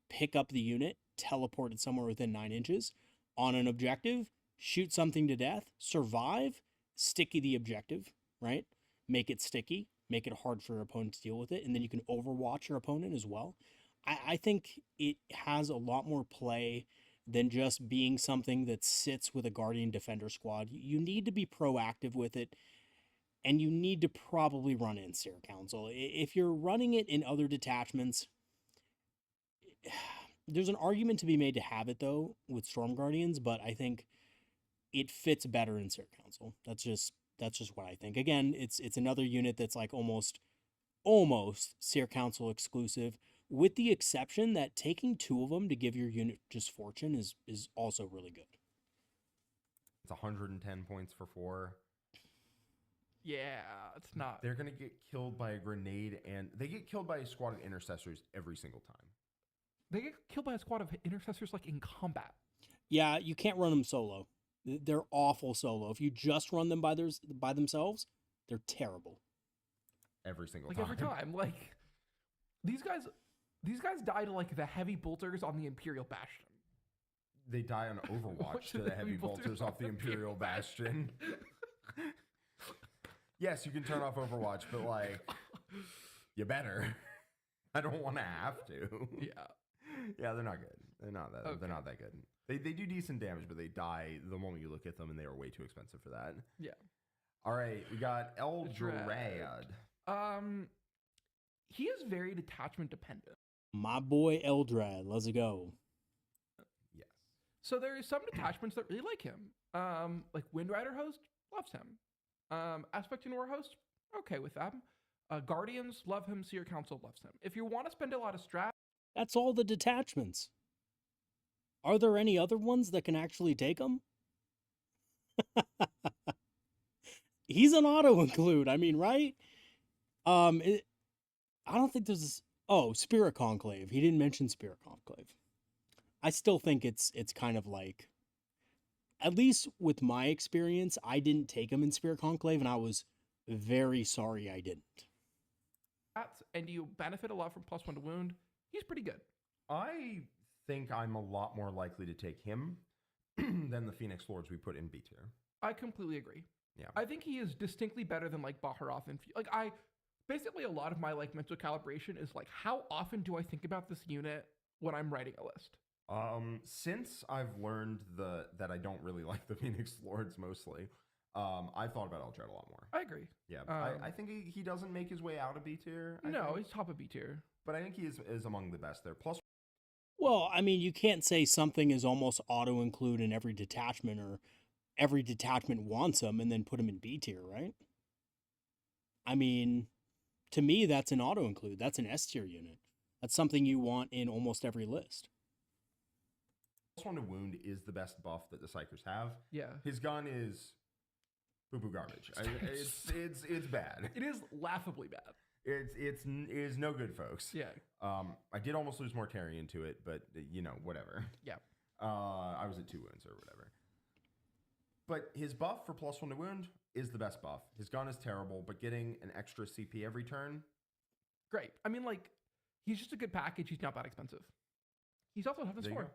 pick up the unit, teleport it somewhere within 9 inches on an objective, shoot something to death, survive, sticky the objective, right? Make it sticky, make it hard for your opponent to deal with it, and then you can overwatch your opponent as well. I think it has a lot more play than just being something that sits with a Guardian Defender squad. You need to be proactive with it, and you need to probably run in Seer Council. If you're running it in other detachments, there's an argument to be made to have it, though, with Storm Guardians, but I think it fits better in Seer Council. That's just what I think. Again, it's another unit that's like almost Seer Council exclusive, with the exception that taking 2 of them to give your unit just fortune is also really good. It's 110 points for 4. Yeah, it's not. They're going to get killed by a grenade, and they get killed by a squad of intercessors every single time. They get killed by a squad of intercessors like in combat. Yeah, you can't run them solo. They're awful solo. If you just run them by themselves, they're terrible. Every single like time. Every time. Like these guys die to like the heavy bolters on the Imperial Bastion. They die on Overwatch to the heavy bolters off the Imperial Bastion. Yes, you can turn off Overwatch, but like, you better. I don't want to have to. Yeah, they're not good. They're not that. Okay. They're not that good. They do decent damage, but they die the moment you look at them, and they are way too expensive for that. Yeah. All right, we got Eldrad. He is very detachment dependent. My boy Eldrad, let's go. Yes. So there is some detachments that really like him. Like Windrider host loves him. Aspect and War host, okay with them. Guardians love him. Seer Council loves him. If you want to spend a lot of strat, That's all the detachments. Are there any other ones that can actually take them? He's an auto include. I mean, right? I don't think there's. Oh, Spirit Conclave. He didn't mention Spirit Conclave. I still think it's kind of like, at least with my experience, I didn't take him in Spirit Conclave, and I was very sorry I didn't. and you benefit a lot from +1 to wound, he's pretty good. I think I'm a lot more likely to take him than the Phoenix Lords we put in B tier. I completely agree. Yeah. I think he is distinctly better than like Baharroth and like basically a lot of my like mental calibration is like how often do I think about this unit when I'm writing a list? Since I've learned that I don't really like the Phoenix Lords mostly, I've thought about Eldrad a lot more. I agree. Yeah, I think he doesn't make his way out of B tier. He's top of B tier. But I think he is among the best there. Plus, Well, I mean, you can't say something is almost auto-include in every detachment or every detachment wants him and then put him in B tier, right? I mean, to me, that's an auto-include. That's an S tier unit. That's something you want in almost every list. +1 to wound is the best buff that the Psychers have. Yeah. His gun is poo-poo garbage. It's bad. It is laughably bad. It is no good, folks. Yeah. I did almost lose Mortarion to it, but whatever. Yeah. I was at 2 wounds or whatever. But his buff for +1 to wound is the best buff. His gun is terrible, but getting an extra CP every turn, great. I mean, like, he's just a good package. He's not that expensive. He's also toughness 4.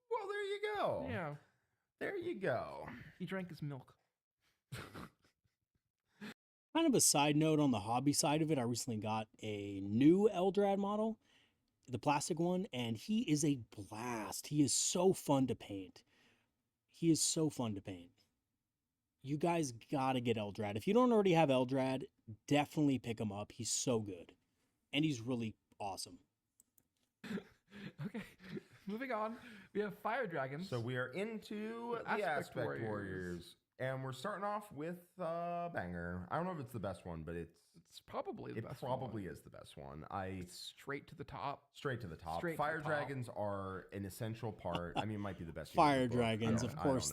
Well, there you go. Yeah. There you go. He drank his milk. Kind of a side note on the hobby side of it, I recently got a new Eldrad model, the plastic one, and he is a blast. He is so fun to paint. He is so fun to paint. You guys gotta get Eldrad. If you don't already have Eldrad, definitely pick him up. He's so good. And he's really awesome. Okay, moving on. We have Fire Dragons. So we are into the Aspect Warriors. And we're starting off with Banger. I don't know if it's the best one, but it's probably the best one. It probably is the best one. Straight to the top. Straight to the top. Straight Fire to the top. Dragons are an essential part. I mean, it might be the best. Fire Dragons, of course,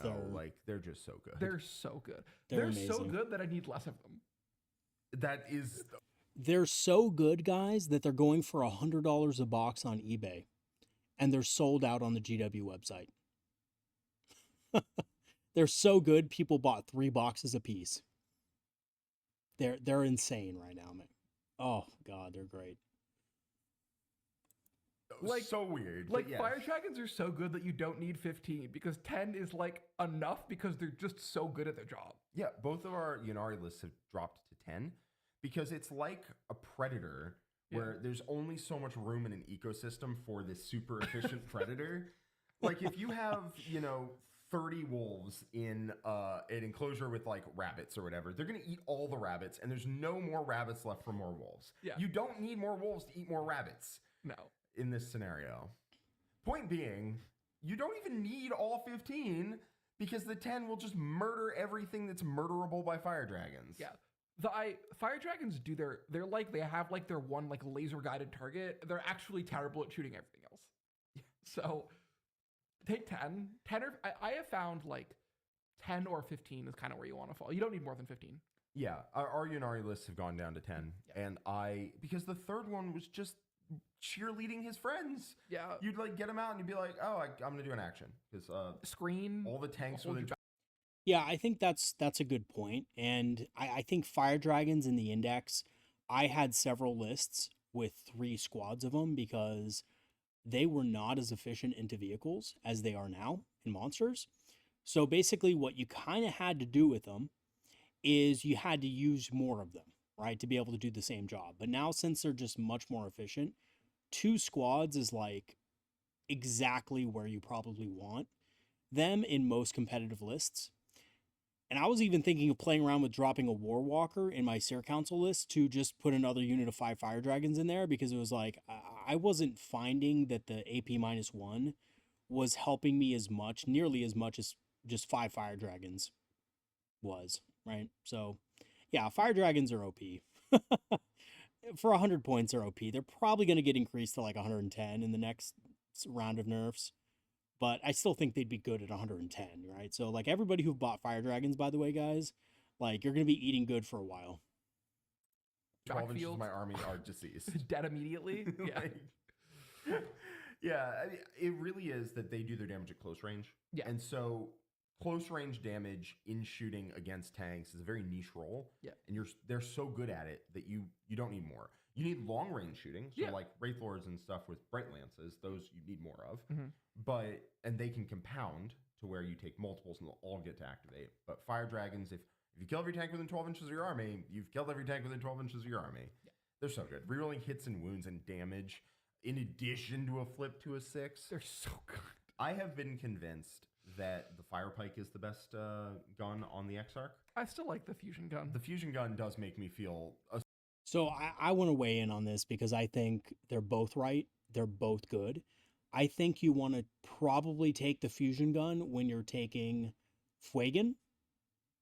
they're just so good. They're so good. They're so amazing. good that I need less of them. That is. They're so good, guys, that they're going for $100 a box on eBay. And they're sold out on the GW website. They're so good, people bought 3 boxes a piece. They're insane right now, man. Oh, God, they're great. Like, so weird. Like, yes. Fire Dragons are so good that you don't need 15, because 10 is, like, enough because they're just so good at their job. Yeah, both of our Ynnari lists have dropped to 10, because it's like a Predator, where there's only so much room in an ecosystem for this super efficient Predator. Like, if you have, 30 wolves in an enclosure with like rabbits or whatever, they're going to eat all the rabbits, and there's no more rabbits left for more wolves. Yeah. You don't need more wolves to eat more rabbits. No. In this scenario. Point being, you don't even need all 15 because the 10 will just murder everything that's murderable by Fire Dragons. Yeah. Fire dragons do they're like they have like their one like laser guided target. They're actually terrible at shooting everything else. So take 10 or I have found like 10 or 15 is kind of where you want to fall. You don't need more than 15. Yeah, our Yunari lists have gone down to 10, and because the third one was just cheerleading his friends. Yeah, you'd like get him out and you'd be like, oh, I'm gonna do an action because screen all the tanks within. Yeah, I think that's a good point, and I think fire dragons in the index, I had several lists with 3 squads of them because they were not as efficient into vehicles as they are now in monsters. So basically, what you kind of had to do with them is you had to use more of them, right, to be able to do the same job. But now, since they're just much more efficient, 2 squads is like exactly where you probably want them in most competitive lists. And I was even thinking of playing around with dropping a War Walker in my Seer Council list to just put another unit of 5 Fire Dragons in there, because it was like, I wasn't finding that the AP -1 was helping me nearly as much as just 5 Fire Dragons was, right? So, yeah, Fire Dragons are OP. For 100 points, they're OP. They're probably going to get increased to like 110 in the next round of nerfs. But I still think they'd be good at 110, right? So, like, everybody who bought Fire Dragons, by the way, guys, like, you're going to be eating good for a while. 12 inches of my army are deceased. Dead immediately? Yeah. Yeah, I mean, it really is that they do their damage at close range. Yeah. And so close range damage in shooting against tanks is a very niche role. Yeah. And they're so good at it that you don't need more. You need long range shooting, so like Wraith Lords and stuff with Bright Lances, those you need more of. And they can compound to where you take multiples and they'll all get to activate. But Fire Dragons, if you kill every tank within 12 inches of your army, you've killed every tank within 12 inches of your army. Yeah. They're so good. Rerolling hits and wounds and damage, in addition to a flip to a 6. They're so good. I have been convinced that the Fire Pike is the best gun on the Exarch. I still like the fusion gun. The fusion gun does make me feel... So I want to weigh in on this because I think they're both right. They're both good. I think you want to probably take the fusion gun when you're taking Fuegan.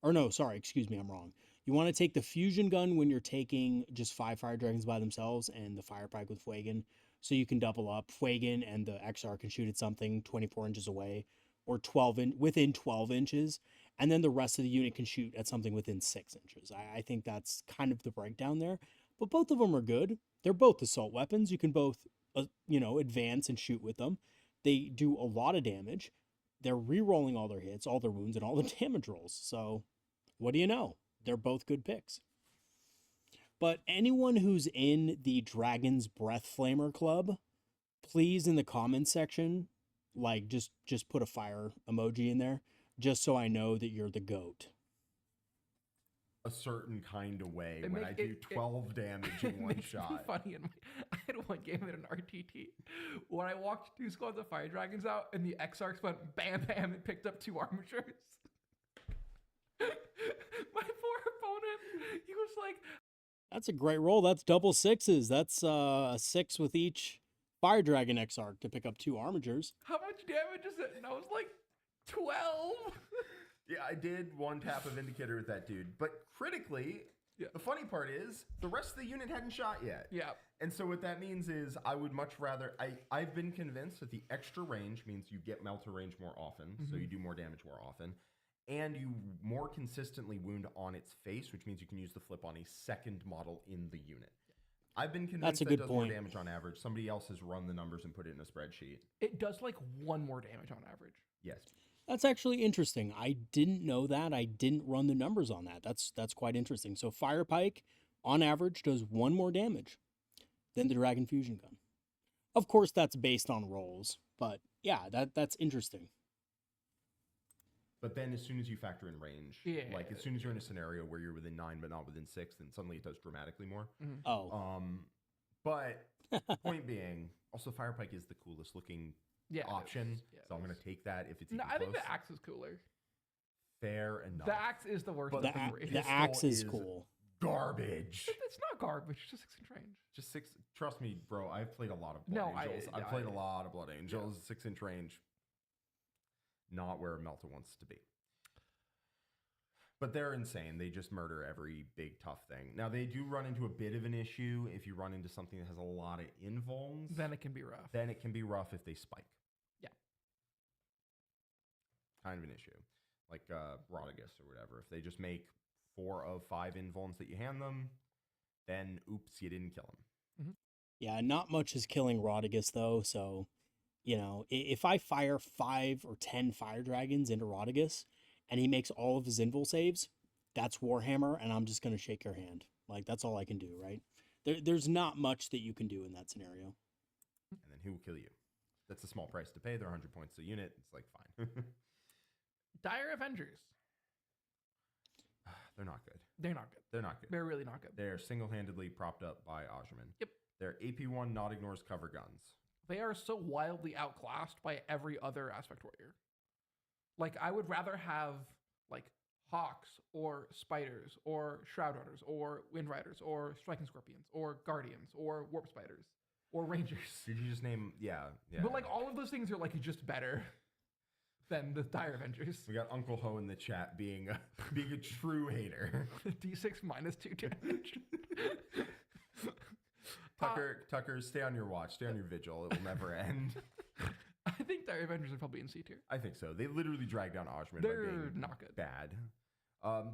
Or no, sorry, excuse me, I'm wrong. You want to take the fusion gun when you're taking just 5 Fire Dragons by themselves and the Fire Pike with Fuegan. So you can double up Fuegan and the XR can shoot at something 24 inches away or within 12 inches. And then the rest of the unit can shoot at something within 6 inches. I think that's kind of the breakdown there. But both of them are good. They're both assault weapons. You can both, advance and shoot with them. They do a lot of damage. They're re-rolling all their hits, all their wounds, and all the damage rolls. So what do you know? They're both good picks. But anyone who's in the Dragon's Breath Flamer Club, please in the comments section, like just put a fire emoji in there, just so I know that you're the GOAT. A certain kind of way when I do 12 damage in one shot. Funny. I had one game in an RTT when I walked 2 squads of Fire Dragons out and the Exarchs went bam bam and picked up 2 armatures. My poor opponent, he was like, that's a great roll. That's double 6s. That's a 6 with each Fire Dragon Exarch to pick up 2 armatures. How much damage is it? And I was like, 12. Yeah, I did 1 tap of Indicator with that dude. But critically, the funny part is the rest of the unit hadn't shot yet. Yeah. And so what that means is I would much rather... I've been convinced that the extra range means you get melter range more often, so you do more damage more often. And you more consistently wound on its face, which means you can use the flip on a second model in the unit. I've been convinced that does more damage on average. Somebody else has run the numbers and put it in a spreadsheet. It does like 1 more damage on average. Yes. That's actually interesting. I didn't know that. I didn't run the numbers on that. That's quite interesting. So Fire Pike, on average, does 1 more damage than the Dragon Fusion Gun. Of course, that's based on rolls, but yeah, that's interesting. But then as soon as you factor in range, like as soon as you're in a scenario where you're within 9 but not within 6, then suddenly it does dramatically more. Oh. But point being, also Fire Pike is the coolest looking option, so I'm going to take that if it's even I think the axe is cooler. Fair enough. The axe is the worst. But the axe is cool. Garbage. It's not garbage. It's just 6 inch range. Just 6. Trust me, bro. I've played a lot of Blood Angels. I've played a lot of Blood Angels. 6 inch range. Not where Melta wants to be. But they're insane. They just murder every big tough thing. Now, they do run into a bit of an issue if you run into something that has a lot of invulns. Then it can be rough. Then it can be rough if they spike. Yeah. Kind of an issue. Like Rodigus or whatever. If they just make 4 of 5 invulns that you hand them, then oops, you didn't kill him. Mm-hmm. Yeah, not much is killing Rodigus, though, so, you know, if I fire 5 or 10 fire dragons into Rodigus, and he makes all of his invul saves, that's Warhammer, and I'm just going to shake your hand. Like, that's all I can do, right? There's not much that you can do in that scenario. And then who will kill you? That's a small price to pay. They're 100 points a unit. It's like, fine. Dire Avengers. They're not good. They're not good. They're not good. They're really not good. They're single-handedly propped up by Asurmen. Yep. Their AP1 not ignores cover guns. They are so wildly outclassed by every other aspect warrior. Like, I would rather have, like, Hawks or Spiders or Shroud Runners or Windriders or Striking Scorpions or Guardians or Warp Spiders or Rangers. Did you just name... Yeah. But, like, all of those things are, like, just better than the Dire Avengers. We got Uncle Ho in the chat being a true hater. D6 -2 damage. Tucker, stay on your watch. Stay on your vigil. It will never end. I think Dire Avengers are probably in C tier. I think so. They literally drag down Asurmen. They're by being not good. Bad.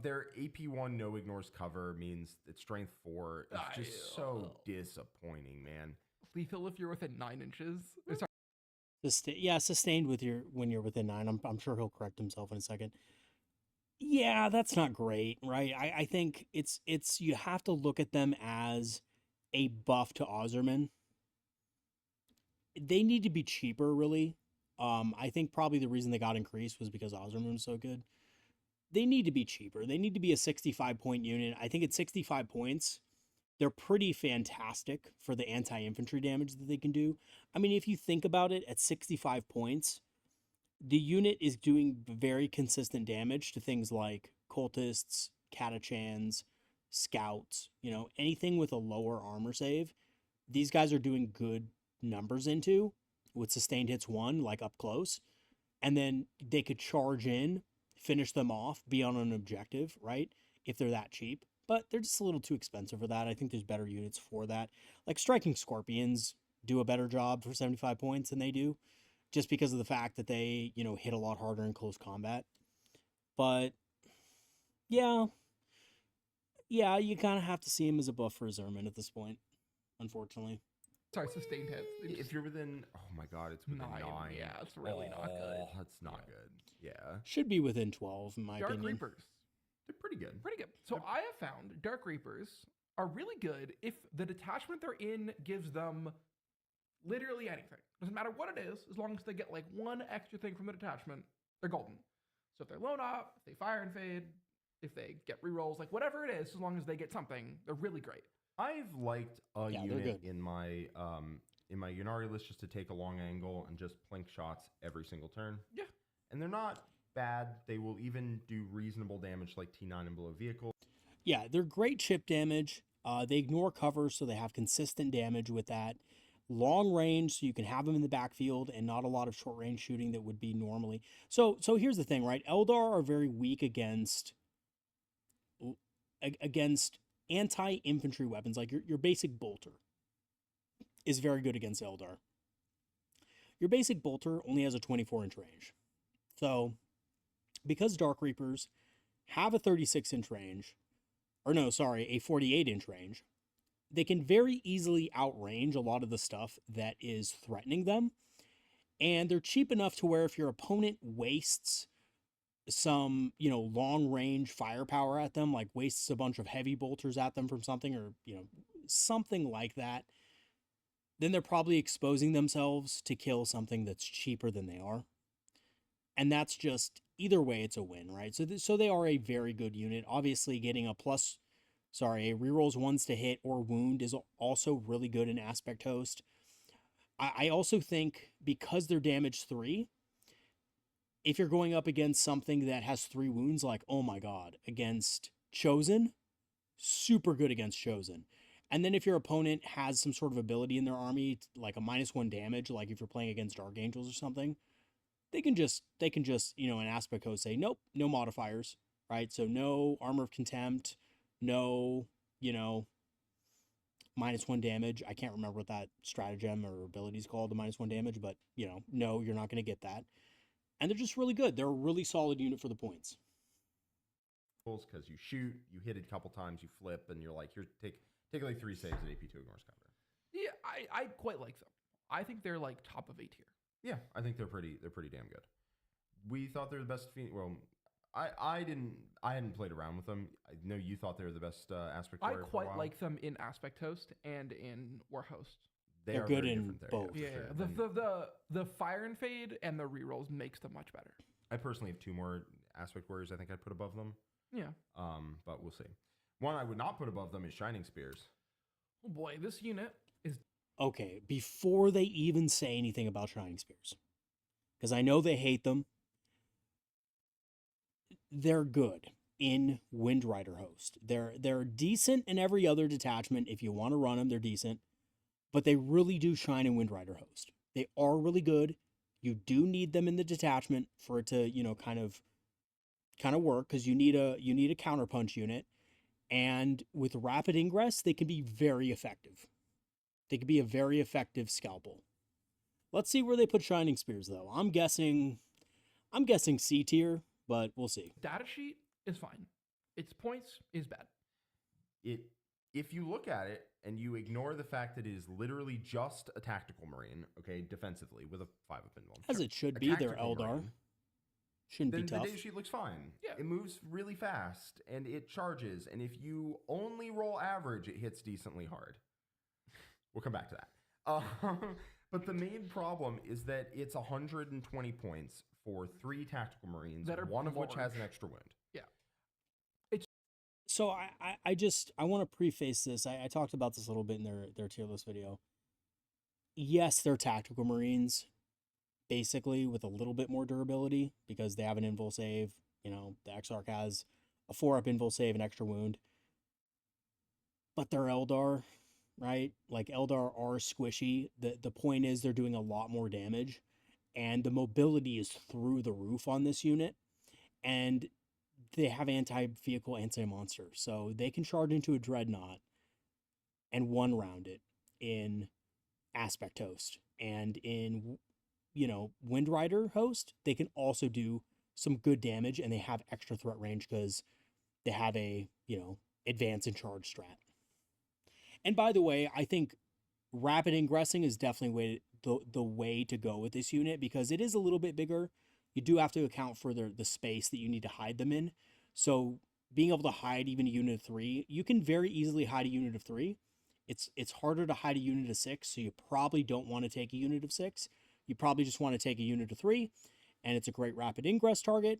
Their AP1 no ignores cover means it's strength 4. It's just so disappointing, man. Lethal if you're within 9 inches. Yeah, sustained when you're within 9. I'm sure he'll correct himself in a second. Yeah, that's not great, right? I think it's you have to look at them as a buff to Asurmen. They need to be cheaper, really. I think probably the reason they got increased was because Asurmen was so good. They need to be cheaper. They need to be a 65-point unit. I think at 65 points, they're pretty fantastic for the anti-infantry damage that they can do. I mean, if you think about it, at 65 points, the unit is doing very consistent damage to things like cultists, catachans, scouts, you know, anything with a lower armor save. These guys are doing good numbers into with sustained hits 1, like up close, and then they could charge in, finish them off, be on an objective, right? If they're that cheap. But they're just a little too expensive for that. I think there's better units for that. Like Striking Scorpions do a better job for 75 points than they do, just because of the fact that they, you know, hit a lot harder in close combat. But yeah, you kind of have to see him as a buff for Asurmen at this point, unfortunately. Sorry, sustained hits. If you're within, oh my god, it's within 9. Yeah, it's really not good. That's not good. Yeah. Should be within 12, in my Dark opinion. Reapers. They're pretty good. Pretty good. So I have found Dark Reapers are really good if the detachment they're in gives them literally anything. Doesn't matter what it is, as long as they get like 1 extra thing from the detachment, they're golden. So if they're lone op, if they fire and fade, if they get rerolls, like whatever it is, as long as they get something, they're really great. I've liked a unit in my Ynnari list just to take a long angle and just plink shots every single turn. Yeah. And they're not bad. They will even do reasonable damage like T9 and below vehicles. Yeah, they're great chip damage. They ignore cover, so they have consistent damage with that. Long range, so you can have them in the backfield and not a lot of short range shooting that would be normally. So here's the thing, right? Eldar are very weak against anti-infantry weapons. Like your basic bolter is very good against Eldar. Your basic bolter only has a 24-inch range. So because Dark Reapers have a 36-inch range, or no, sorry, a 48-inch range, they can very easily outrange a lot of the stuff that is threatening them. And they're cheap enough to where if your opponent wastes some, you know, long range firepower at them, like wastes a bunch of heavy bolters at them from something, or, you know, something like that, then they're probably exposing themselves to kill something that's cheaper than they are. And that's just, either way, it's a win, right? So they are a very good unit. Obviously, getting a rerolls 1s to hit or wound is also really good in Aspect Host. I also think because they're damage 3, if you're going up against something that has 3 wounds, like, oh my god, against Chosen, super good against Chosen. And then if your opponent has some sort of ability in their army, like a -1 damage, like if you're playing against Dark Angels or something, they can just, you know, in Aspect Host say, nope, no modifiers. right? So no Armor of Contempt, no, -1 damage. I can't remember what that stratagem or ability is called, the -1 damage, but, no, you're not going to get that. And they're just really good. They're a really solid unit for the points. Because you shoot, you hit it a couple times, you flip, and you're like, take like 3 saves at AP2 ignores counter. Yeah, I quite like them. I think they're like top of A tier. Yeah, I think they're pretty damn good. We thought they're the best. Well, I hadn't played around with them. I know you thought they were the best aspect warrior. I quite like them in Aspect Host and in War Host. They're good in both. Yeah, sure. The Fire and Fade and the rerolls makes them much better. I personally have 2 more aspect warriors I think I'd put above them. Yeah. But we'll see. One I would not put above them is Shining Spears. Oh boy, this unit is... Okay, before they even say anything about Shining Spears, because I know they hate them, they're good in Windrider Host. They're decent in every other detachment. If you want to run them, they're decent. But they really do shine in Windrider Host. They are really good. You do need them in the detachment for it to, kind of work, because you need a counterpunch unit. And with Rapid Ingress, they can be very effective. They could be a very effective scalpel. Let's see where they put Shining Spears, though. I'm guessing C tier, but we'll see. Data sheet is fine. Its points is bad. If you look at it and you ignore the fact that it is literally just a tactical marine, okay, defensively with a 5 up invuln. As it should be, their Eldar. Shouldn't be tough. The data sheet looks fine. Yeah. It moves really fast and it charges. And if you only roll average, it hits decently hard. We'll come back to that. But the main problem is that it's 120 points for 3 tactical marines, one of which has an extra wound. Yeah. So I want to preface this. I talked about this a little bit in their tier list video. Yes, they're tactical marines, basically with a little bit more durability because they have an invul save. The Exarch has a 4-up invul save and extra wound. But they're Eldar, right? Like, Eldar are squishy. The point is they're doing a lot more damage, and the mobility is through the roof on this unit. And they have anti-vehicle, anti-monster. So they can charge into a Dreadnought and 1-round it in Aspect Host. And in, Windrider Host, they can also do some good damage, and they have extra threat range because they have a, advance and charge strat. And by the way, I think rapid ingressing is definitely the way to go with this unit, because it is a little bit bigger. You do have to account for the space that you need to hide them in. So being able to hide even a unit of 3, you can very easily hide a unit of 3. It's harder to hide a unit of 6, so you probably don't want to take a unit of 6. You probably just want to take a unit of 3, and it's a great rapid ingress target.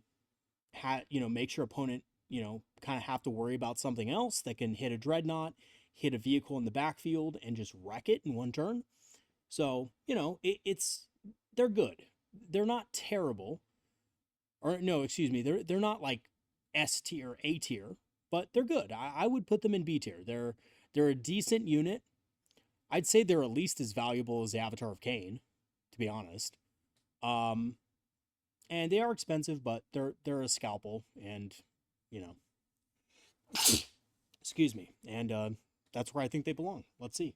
Makes your opponent, kind of have to worry about something else that can hit a Dreadnought, hit a vehicle in the backfield, and just wreck it in 1 turn. So, they're good. They're not terrible. Or no, excuse me, they're not like S tier, A tier, but they're good. I would put them in B tier. They're a decent unit. I'd say they're at least as valuable as the Avatar of Khaine, to be honest. And they are expensive, but they're a scalpel, and excuse me. And that's where I think they belong. Let's see.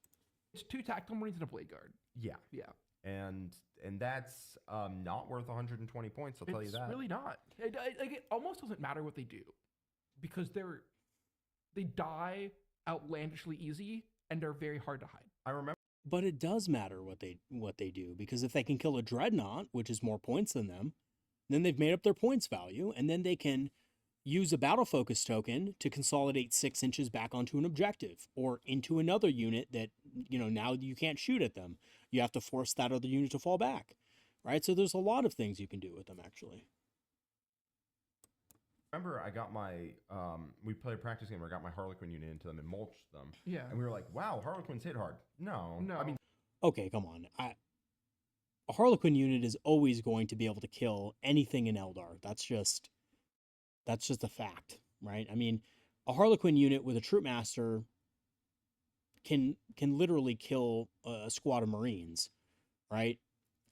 It's 2 tactical marines and a blade guard. Yeah. And that's not worth 120 points, I'll tell you that. It's really not. It almost doesn't matter what they do, because they die outlandishly easy, and they're very hard to hide. I remember. But it does matter what they do, because if they can kill a Dreadnought, which is more points than them, then they've made up their points value, and then they can use a battle focus token to consolidate 6 inches back onto an objective or into another unit that, now you can't shoot at them. You have to force that other unit to fall back, right? So there's a lot of things you can do with them, actually. Remember, I got my, we played a practice game where I got my Harlequin unit into them and mulched them. Yeah. And we were like, wow, Harlequins hit hard. No. I mean, okay, come on. A Harlequin unit is always going to be able to kill anything in Eldar. That's just a fact, right? I mean, a Harlequin unit with a Troop Master can literally kill a squad of Marines, right?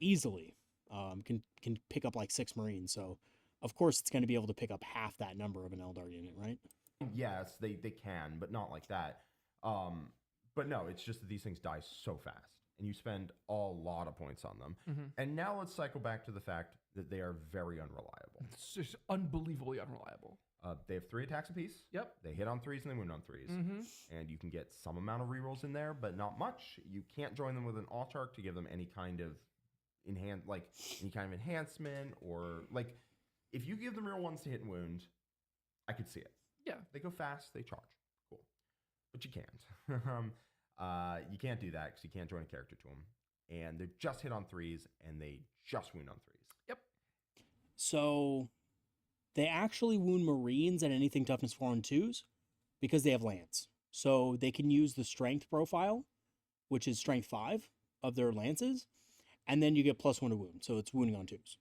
Easily. Can pick up like 6 Marines. So Of course, it's going to be able to pick up half that number of an Eldar unit, right? Yes, they can, but not like that. But no, it's just that these things die so fast, and you spend a lot of points on them. And now let's cycle back to the fact that they are very unreliable. It's just unbelievably unreliable. They have 3 attacks apiece. Yep. They hit on 3s and they wound on 3s. And you can get some amount of rerolls in there, but not much. You can't join them with an Autarch to give them any kind of enhancement, or like if you give them real ones to hit and wound, I could see it. Yeah. They go fast, they charge. Cool. But you can't. You can't do that because you can't join a character to them. And they're just hit on 3s and they just wound on 3s. Yep. So they actually wound Marines at anything toughness 4 and 2s because they have lance. So they can use the strength profile, which is strength 5 of their lances, and then you get +1 to wound. So it's wounding on 2s.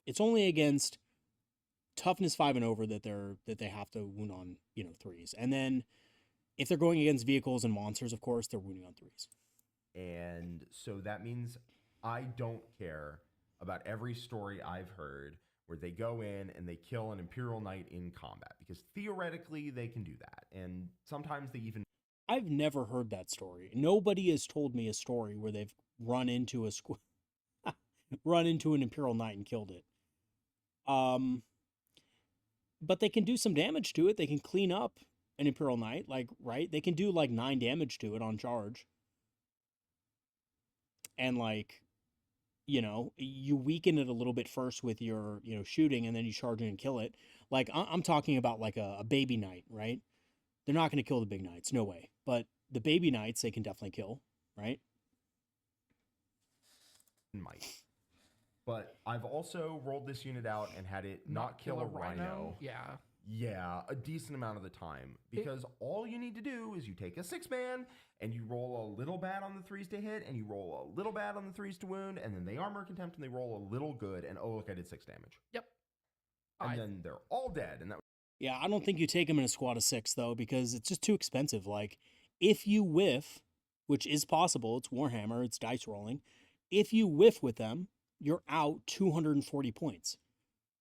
It's only against toughness 5 and over that they have to wound on 3s. And then if they're going against vehicles and monsters, of course, they're wounding on 3s. And so that means I don't care about every story I've heard where they go in and they kill an Imperial Knight in combat, because theoretically they can do that. And sometimes they even... I've never heard that story. Nobody has told me a story where they've run into an Imperial Knight and killed it. But they can do some damage to it. They can clean up an Imperial Knight, right? They can do 9 damage to it on charge. And you weaken it a little bit first with your, shooting, and then you charge in and kill it. I'm talking about a baby knight, right? They're not going to kill the big knights, no way. But the baby knights, they can definitely kill, right? Might. But I've also rolled this unit out and had it not kill a rhino. Yeah. Yeah, a decent amount of the time. Because all you need to do is you take a 6-man and you roll a little bad on the 3s to hit, and you roll a little bad on the 3s to wound, and then they armor contempt and they roll a little good, and oh look, I did 6 damage. Yep. And then they're all dead. And that. Yeah, I don't think you take them in a squad of 6 though, because it's just too expensive. If you whiff, which is possible, it's Warhammer, it's dice rolling. If you whiff with them, you're out 240 points,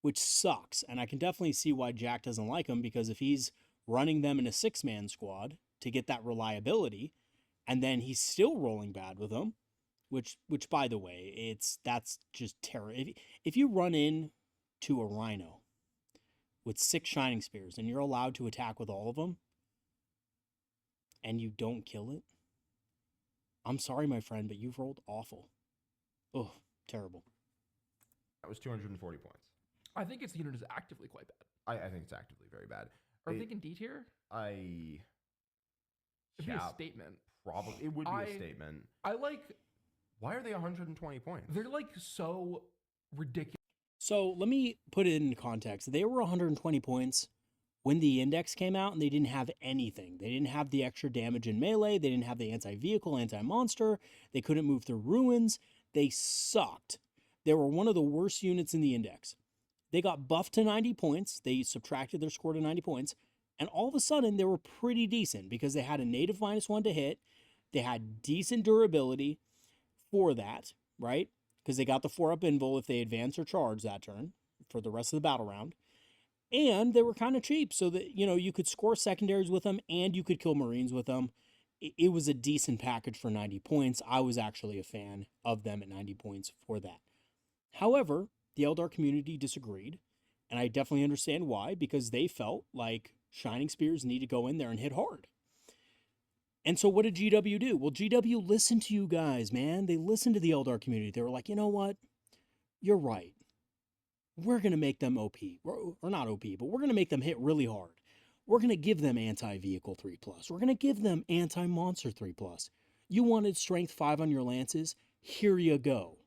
which sucks. And I can definitely see why Jack doesn't like them, because if he's running them in a 6-man squad to get that reliability, and then he's still rolling bad with them, which by the way, that's just terror. If you run in to a rhino with 6 Shining Spears and you're allowed to attack with all of them, and you don't kill it, I'm sorry, my friend, but you've rolled awful. Oh, terrible. That was 240 points. I think its unit is actively quite bad. I think it's actively very bad. Are we thinking D tier? It'd be a statement. Probably. It would be a statement. Why are they 120 points? They're so ridiculous. So let me put it in context. They were 120 points when the index came out, and they didn't have anything. They didn't have the extra damage in melee. They didn't have the anti-vehicle, anti-monster. They couldn't move through ruins. They sucked. They were one of the worst units in the index. They got buffed to 90 points. They subtracted their score to 90 points. And all of a sudden, they were pretty decent because they had a native -1 to hit. They had decent durability for that, right? Because they got the 4-up invul if they advance or charge that turn for the rest of the battle round. And they were kind of cheap, so that, you could score secondaries with them and you could kill Marines with them. It was a decent package for 90 points. I was actually a fan of them at 90 points for that. However, the Eldar community disagreed, and I definitely understand why, because they felt like Shining Spears need to go in there and hit hard. And so what did GW do? Well, GW listened to you guys, man. They listened to the Eldar community. They were like, you know what? You're right. We're going to make them OP. Or not OP, but we're going to make them hit really hard. We're going to give them anti-vehicle 3+. We're going to give them anti-monster 3+. You wanted strength 5 on your lances? Here you go.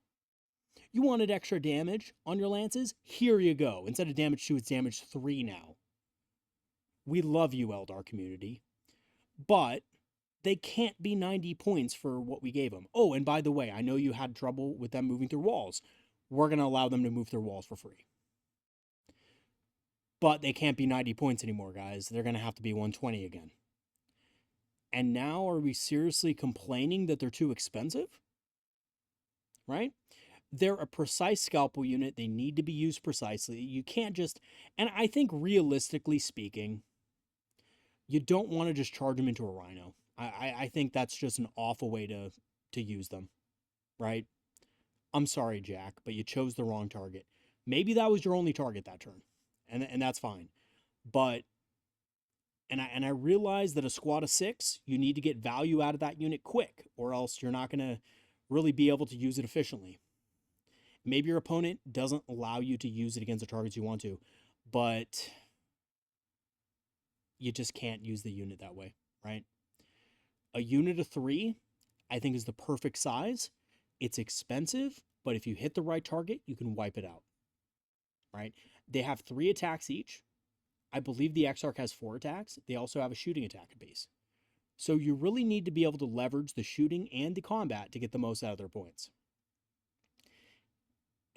You wanted extra damage on your lances? Here you go. Instead of damage 2, it's damage 3 now. We love you, Eldar community. But they can't be 90 points for what we gave them. Oh, and by the way, I know you had trouble with them moving through walls. We're going to allow them to move through walls for free. But they can't be 90 points anymore, guys. They're going to have to be 120 again. And now are we seriously complaining that they're too expensive? Right? they're a precise scalpel unit. They need to be used precisely. You can't just, and I think realistically speaking, you don't want to just charge them into a rhino. I think that's just an awful way to use them, right? I'm sorry, Jack, but you chose the wrong target. Maybe that was your only target that turn, and that's fine. But and I realize that a squad of 6, you need to get value out of that unit quick, or else you're not going to really be able to use it efficiently. Maybe your opponent doesn't allow you to use it against the targets you want to, but you just can't use the unit that way, right? A unit of 3, I think, is the perfect size. It's expensive, but if you hit the right target, you can wipe it out, right? They have 3 attacks each. I believe the Exarch has 4 attacks. They also have a shooting attack at base. So you really need to be able to leverage the shooting and the combat to get the most out of their points.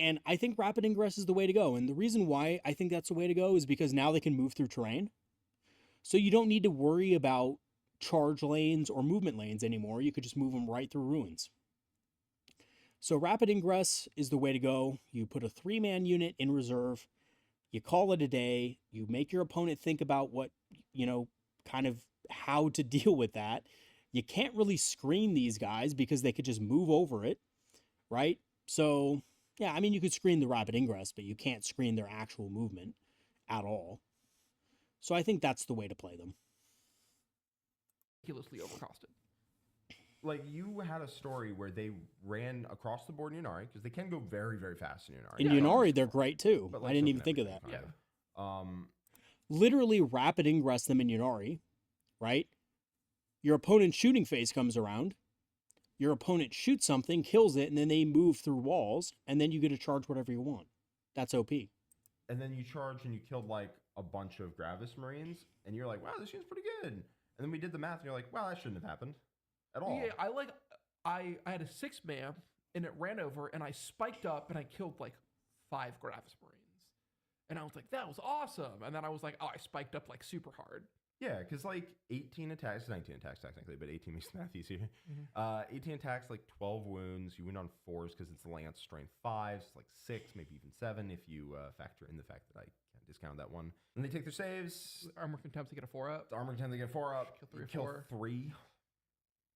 And I think Rapid Ingress is the way to go. And the reason why I think that's the way to go is because now they can move through terrain. So you don't need to worry about charge lanes or movement lanes anymore. You could just move them right through ruins. So Rapid Ingress is the way to go. You put a 3-man unit in reserve. You call it a day. You make your opponent think about what, kind of how to deal with that. You can't really screen these guys because they could just move over it, right? So, yeah, I mean, you could screen the Rapid Ingress, but you can't screen their actual movement at all. So I think that's the way to play them. Ridiculously overcosted. Like, you had a story where they ran across the board in Ynnari, because they can go very, very fast in Ynnari. In Ynnari, they're great too. But, like, I didn't so even can think of that. everything, kind of. Literally Rapid Ingress them in Ynnari, right? Your opponent's shooting phase comes around. Your opponent shoots something, kills it, and then they move through walls, and then you get to charge whatever you want. That's OP. And then you charge and you killed, like, a bunch of Gravis Marines, and you're like, wow, this seems pretty good. And then we did the math, and you're like, wow, that shouldn't have happened at all. Yeah, I had a 6-man, and it ran over, and I spiked up, and I killed, like, 5 Gravis Marines. And I was like, that was awesome. And then I was like, oh, I spiked up, like, super hard. Yeah, because, like, 18 attacks, 19 attacks technically, but 18 makes the math easier. 18 attacks, like 12 wounds. You win on 4s because it's Lance strength 5s, like 6, maybe even 7 if you factor in the fact that I can't discount that one. And they take their saves. Armor contempt to get a 4-up. The armor contempt to get 4-up. Kill 3.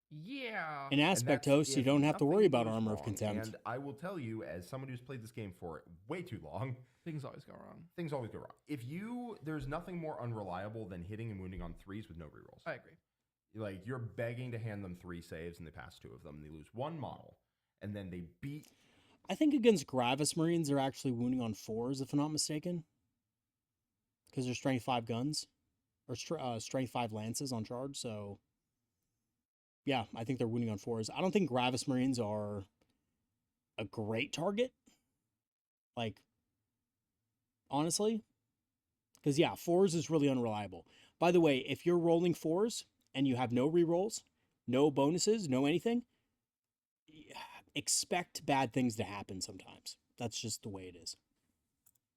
Yeah. In Aspect Host, you don't have to worry about Armor of Contempt. And I will tell you, as someone who's played this game for way too long, things always go wrong. Things always go wrong. There's nothing more unreliable than hitting and wounding on 3s with no rerolls. I agree. Like, you're begging to hand them 3 saves and they pass 2 of them. They lose 1 model, and then they beat. I think against Gravis Marines, they're actually wounding on 4s, if I'm not mistaken, because they're strength 5 guns or strength 5 lances on charge. So, yeah, I think they're wounding on 4s. I don't think Gravis Marines are a great target. Like, honestly, because, yeah, 4s is really unreliable. By the way, if you're rolling 4s and you have no rerolls, no bonuses, no anything, expect bad things to happen sometimes. That's just the way it is.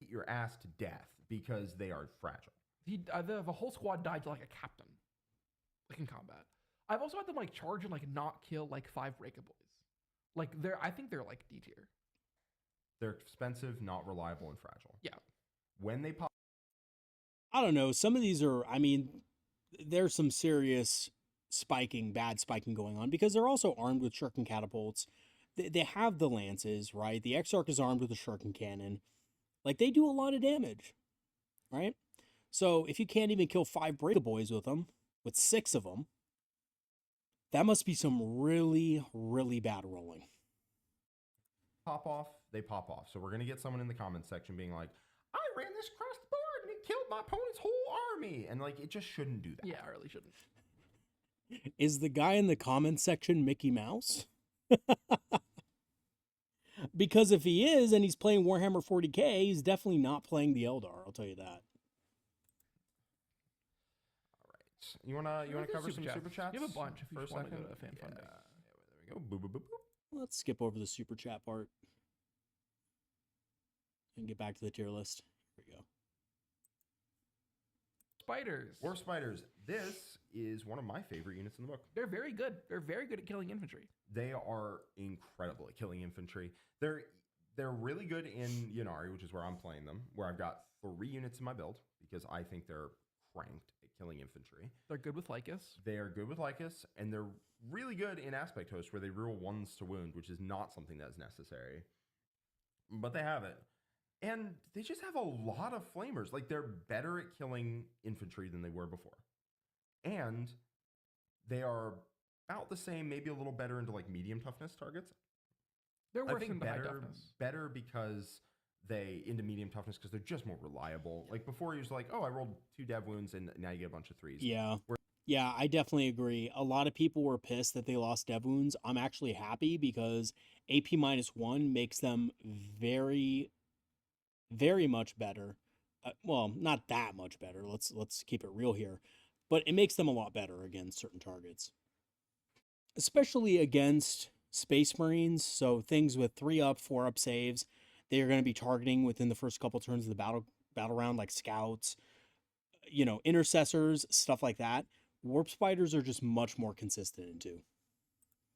Eat your ass to death because they are fragile. The whole squad died like a captain, like in combat. I've also had them like charge and like not kill like 5 breakables. Like I think they're like D tier. They're expensive, not reliable, and fragile. Yeah. When they pop, I don't know. Some of these are, I mean, there's some serious bad spiking going on because they're also armed with shuriken catapults. They have the lances, right? The Exarch is armed with a shuriken cannon. Like, they do a lot of damage, right? So if you can't even kill 5 breakaboys with them, with 6 of them, that must be some really, really bad rolling. Pop off, they pop off. So we're going to get someone in the comments section being like, I ran this across the board and it killed my opponent's whole army. And like, it just shouldn't do that. Yeah, I really shouldn't. Is the guy in the comments section Mickey Mouse? Because if he is and he's playing Warhammer 40k, he's definitely not playing the Eldar, I'll tell you that. You wanna cover some super chats? You have a bunch if you first want to second? go to fan funding. There we go. Boop, boop, boop, boop. Let's skip over the super chat part and get back to the tier list. Here we go. Spiders. War Spiders. This is one of my favorite units in the book. They're very good. They're very good at killing infantry. They are incredible at killing infantry. They're They're really good in Ynnari, which is where I'm playing them, where I've got 3 units in my build because I think they're cranked at killing infantry. They're good with Lycus. They are good with Lycus, and they're really good in Aspect Host, where they reroll 1s to wound, which is not something that's necessary. But they have it. And they just have a lot of flamers. Like, they're better at killing infantry than they were before. And they are about the same, maybe a little better into, like, medium toughness targets. They're worse than the high toughness. Better because into medium toughness because they're just more reliable. Like before, you was like, oh, I rolled 2 dev wounds and now you get a bunch of 3s. Yeah. Yeah, I definitely agree. A lot of people were pissed that they lost dev wounds. I'm actually happy because AP -1 makes them very, very much better. Well, not that much better. Let's keep it real here. But it makes them a lot better against certain targets. Especially against Space Marines, so things with 3-up, 4-up saves, they are going to be targeting within the first couple turns of the battle round, like scouts, intercessors, stuff like that. Warp Spiders are just much more consistent in 2.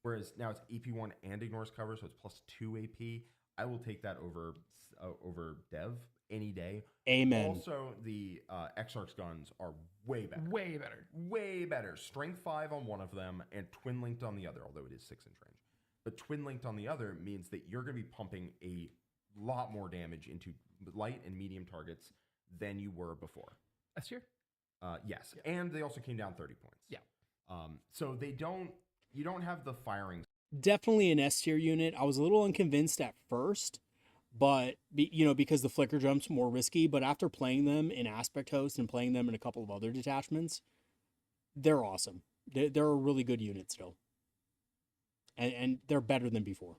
Whereas now it's AP1 and ignores cover, so it's +2 AP. I will take that over dev any day. Amen. Also, the Exarch's guns are way better. Way better. Way better. Strength 5 on one of them and twin linked on the other, although it is 6-inch range. But twin linked on the other means that you're going to be pumping a lot more damage into light and medium targets than you were before. S tier? Yes. Yeah. And they also came down 30 points. Yeah. So you don't have the firing. Definitely an S tier unit. I was a little unconvinced at first, but because the flicker jump's more risky, but after playing them in Aspect Host and playing them in a couple of other detachments, they're awesome. They're a really good unit still. And they're better than before.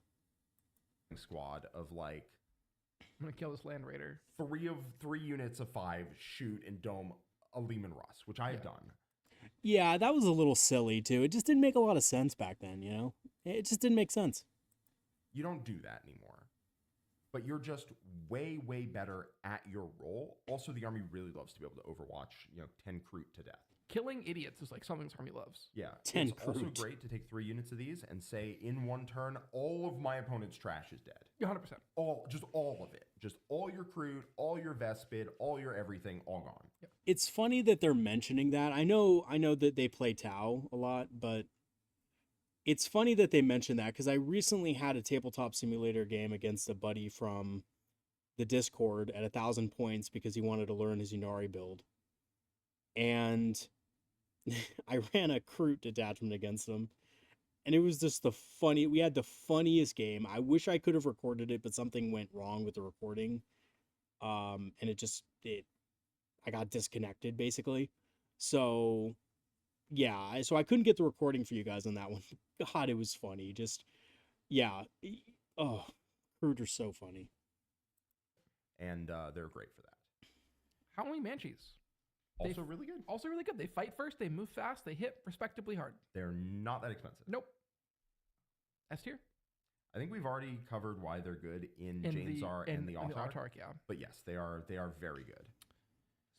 Squad of like, I'm gonna kill this Land Raider. 3 units of 5 shoot and dome a Lehman Russ, which I have done. Yeah, that was a little silly too. It just didn't make a lot of sense back then, It just didn't make sense. You don't do that anymore. But you're just way, way better at your role. Also, the army really loves to be able to overwatch, 10 Kroot to death. Killing idiots is like something this army loves. Yeah. 10 It's also great to take 3 units of these and say, in one turn, all of my opponent's trash is dead. 100%. Just all of it. Just all your Kroot, all your Vespid, all your everything, all gone. Yep. It's funny that they're mentioning that. I know that they play Tau a lot, but it's funny that they mention that because I recently had a tabletop simulator game against a buddy from the Discord at 1,000 points because he wanted to learn his Ynnari build. And I ran a Kroot detachment against him. And it was just we had the funniest game. I wish I could have recorded it, but something went wrong with the recording. And I got disconnected basically. So yeah, so I couldn't get the recording for you guys on that one. God, it was funny. Kroot are so funny. And they're great for that. Howling Banshees. Also really good. Also really good. They fight first, they move fast, they hit respectably hard. They're not that expensive. Nope. S tier? I think we've already covered why they're good in Jain Zar and the Autarch. Yeah. But yes, they are very good.